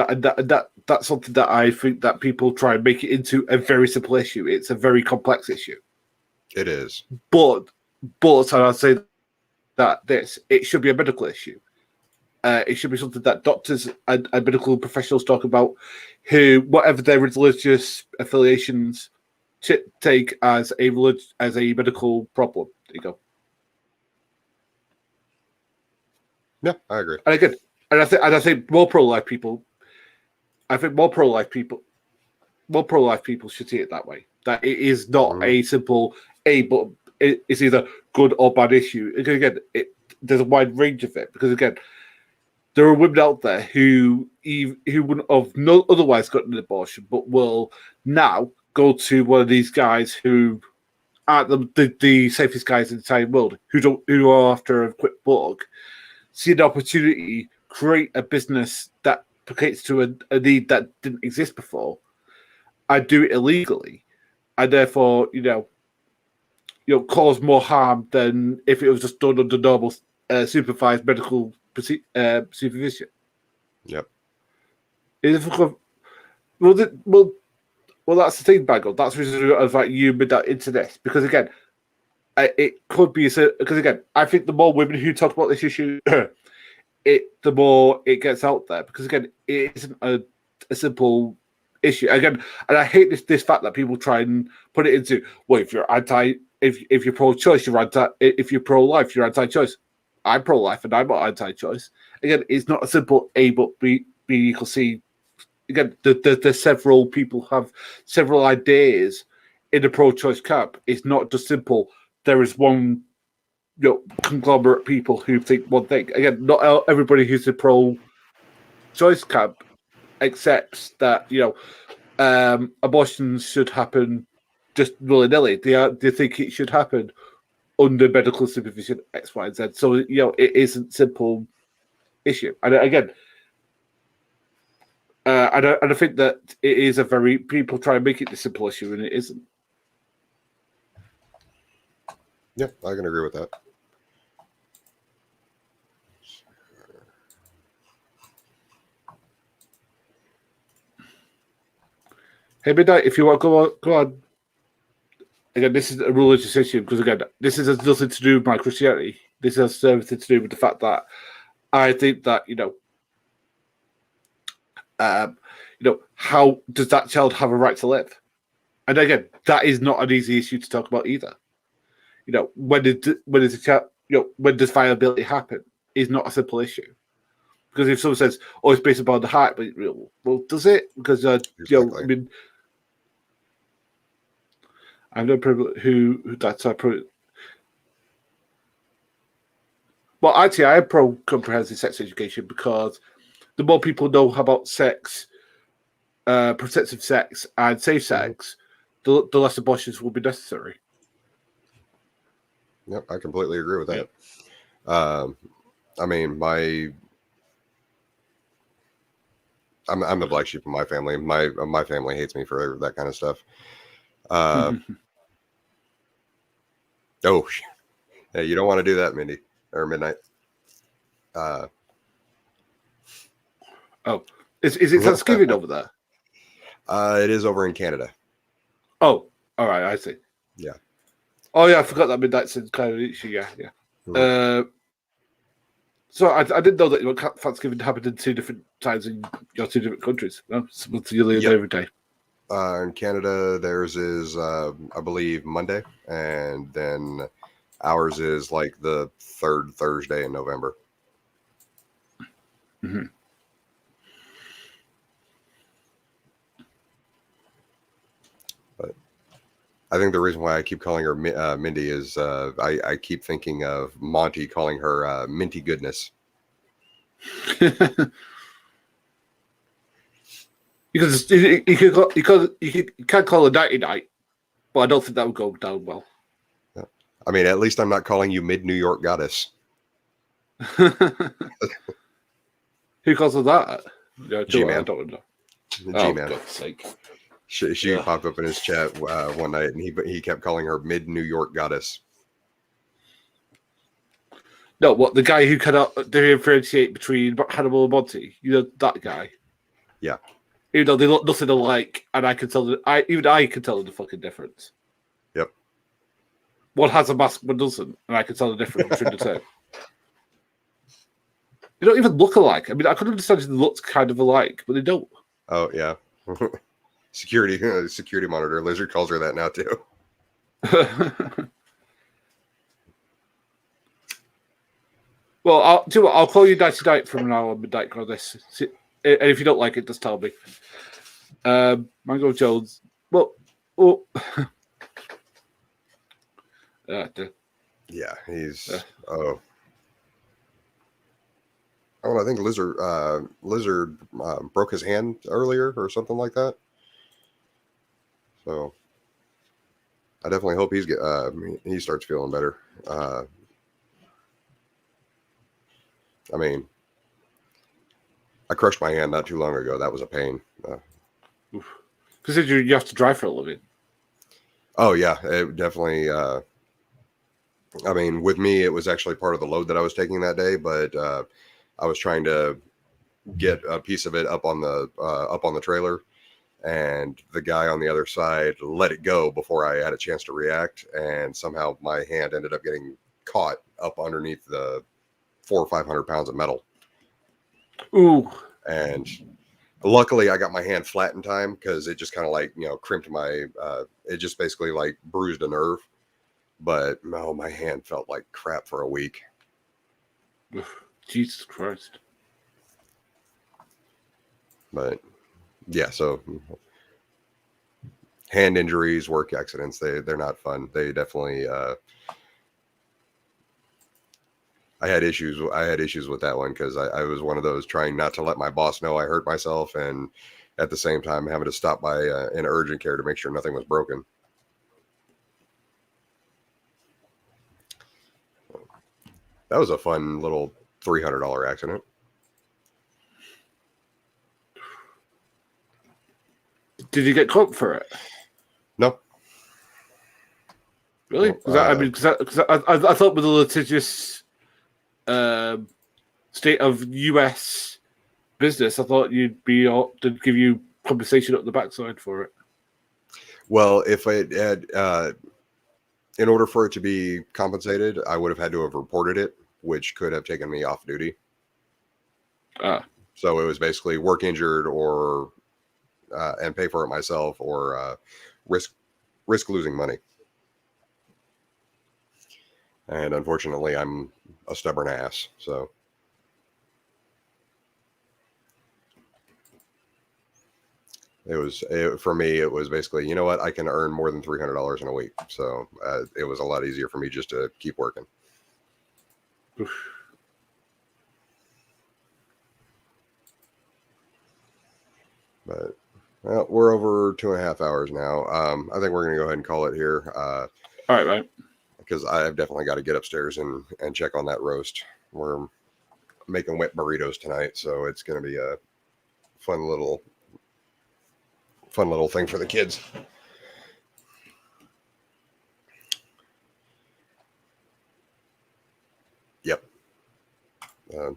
that's something that I think that people try and make it into a very simple issue. It's a very complex issue. It is. But and I'd say that it should be a medical issue. It should be something that doctors and medical professionals talk about, who, whatever their religious affiliations, take as a medical problem. There you go. Yeah, I agree. And again, and I think more pro-life people, should see it that way. That it is not a simple but it's either good or bad issue. Again, there's a wide range of it, because again, there are women out there who wouldn't have otherwise gotten an abortion, but will now go to one of these guys who aren't the safest guys in the entire world, who are after a quick buck, see an opportunity, create a business that placates to a need that didn't exist before, and do it illegally, and therefore, you know, cause more harm than if it was just done under normal supervised medical supervision. Yep. Well, that's the thing, Bagel. That's the reason I invite you into this, because again, it could be because again, I think the more women who talk about this issue, the more it gets out there, because again, it isn't a simple issue. Again, and I hate this fact that people try and put it into, well, if you're if you're pro-choice, you're anti. If you're pro-life, you're anti-choice. I'm pro-life and I'm not anti-choice. Again, it's not a simple A but B equals C. Again, there's several people have several ideas in the pro-choice camp. It's not just simple. There is one, conglomerate people who think one thing. Again, not everybody who's a pro-choice camp accepts that abortions should happen just willy-nilly. They think it should happen under medical supervision, X, Y, and Z. So it isn't a simple issue. And again, I think that it is a very, people try and make it a simple issue, and it isn't. Yeah, I can agree with that. Hey, Midnight, if you want, go on. Again, this is a religious issue, because again, this has nothing to do with my Christianity. This has everything to do with the fact that I think that how does that child have a right to live? And again, that is not an easy issue to talk about either. When does viability happen is not a simple issue. Because if someone says, "Oh, it's based upon the heart," but well, does it? Because Exactly. I mean, I know people who that's a pro. Well, actually, I am pro comprehensive sex education, because the more people know about sex, protective sex, and safe sex, the less abortions will be necessary. Yep, I completely agree with that. I mean, I'm the black sheep of my family. My family hates me for that kind of stuff. Oh, hey, you don't want to do that, Mindy, or Midnight. Is it Thanksgiving over there? It is over in Canada. Oh, all right, I see. Yeah. Oh yeah, I forgot that Midnight's in Canada. Yeah. Mhm. So I didn't know that Thanksgiving happened in 2 different times in your 2 different countries. No, it's every day. In Canada, theirs is, I believe, Monday, and then ours is like the 3rd Thursday in November. Mm-hmm. But I think the reason why I keep calling her Mindy is I keep thinking of Monty calling her Minty Goodness. You can call it nighty night, but I don't think that would go down well. I mean, at least I'm not calling you Mid New York Goddess. Who calls her that? Yeah, G-Man. I don't know. The Oh, G-Man. God's sake. She Yeah. popped up in his chat one night, and he kept calling her Mid New York Goddess. No, what, the guy who cannot differentiate between Hannibal and Monty? You know, that guy? Yeah. Even though they look nothing alike, and I can tell I can tell the fucking difference. Yep. One has a mask, one doesn't, and I can tell the difference between the two. They don't even look alike. I mean, I could understand if they looked kind of alike, but they don't. Oh yeah, security monitor. Lizard calls her that now too. Well, I'll call you Nighty Night from now on, Midnight Goddess. And if you don't like it, just tell me. Mango Jones. Well, Yeah, he's oh. Oh, I think Lizard broke his hand earlier or something like that. So I definitely hope he starts feeling better. I mean, I crushed my hand not too long ago. That was a pain. because you have to drive for a living. Oh yeah, it definitely. I mean, with me, it was actually part of the load that I was taking that day, but I was trying to get a piece of it up on the trailer, and the guy on the other side let it go before I had a chance to react, and somehow my hand ended up getting caught up underneath the 400 or 500 pounds of metal. Ooh. And luckily I got my hand flat in time, because it just kind of like, crimped my it just basically like bruised a nerve. But no, my hand felt like crap for a week. Jesus Christ. But yeah, so hand injuries, work accidents, they're not fun. They definitely I had issues with that one, because I was one of those trying not to let my boss know I hurt myself, and at the same time having to stop by an urgent care to make sure nothing was broken. That was a fun little $300 accident. Did you get caught for it? No. Really? Because I thought with the litigious state of US business, I thought they'd give you compensation up the backside for it. Well, if it had, in order for it to be compensated, I would have had to have reported it, which could have taken me off duty. So it was basically work injured, or and pay for it myself, or risk losing money. And unfortunately, I'm a stubborn ass. So for me, it was basically, you know what, I can earn more than $300 in a week. So it was a lot easier for me just to keep working. But well, we're over 2.5 hours now. I think we're going to go ahead and call it here. All right, right. Because I've definitely got to get upstairs and check on that roast. We're making wet burritos tonight, so it's going to be a fun little thing for the kids. Yep.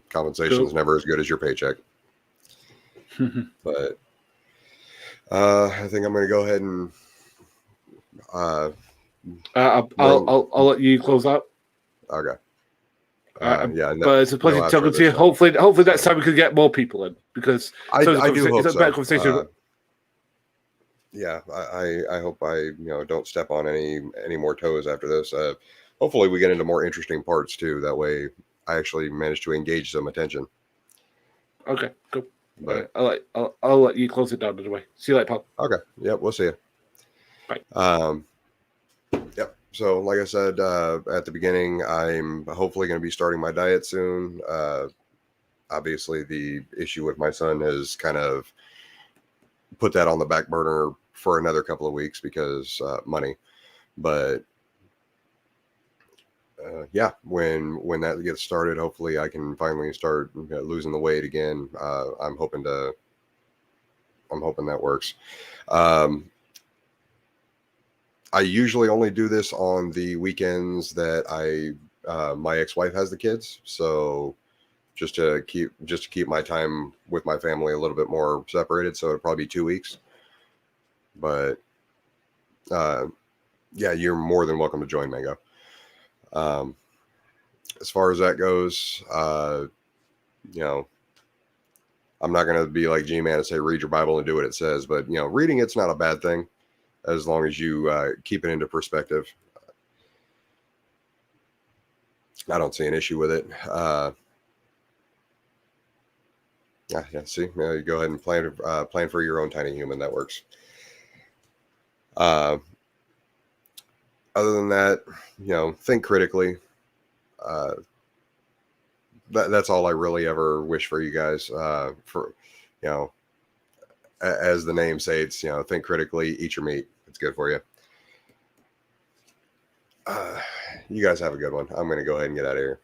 Compensation is never as good as your paycheck. But I think I'm going to go ahead and I'll let you close out. Okay. Yeah, but it's a pleasure talking to you. Hopefully next time we can get more people in, because I do hope it's a better conversation. Yeah, I hope I don't step on any more toes after this. Hopefully we get into more interesting parts too. That way I actually manage to engage some attention. Okay, cool. But I'll let you close it down anyway. See you later, pal. Okay. Yep. We'll see you. Bye. Yep. So, like I said at the beginning, I'm hopefully going to be starting my diet soon. Obviously, the issue with my son has kind of put that on the back burner for another couple of weeks because money. But yeah, when that gets started, hopefully I can finally start losing the weight again. I'm hoping that works. I usually only do this on the weekends that my ex-wife has the kids. So just to keep my time with my family a little bit more separated. So it'll probably be 2 weeks. But yeah, you're more than welcome to join, Mango. As far as that goes, I'm not going to be like G-Man and say, read your Bible and do what it says, but reading it's not a bad thing as long as you keep it into perspective. I don't see an issue with it. Yeah. See, you go ahead and plan for your own tiny human. That works. Other than that, think critically. That's all I really ever wish for you guys. As the name states, think critically, eat your meat. It's good for you. You guys have a good one. I'm going to go ahead and get out of here.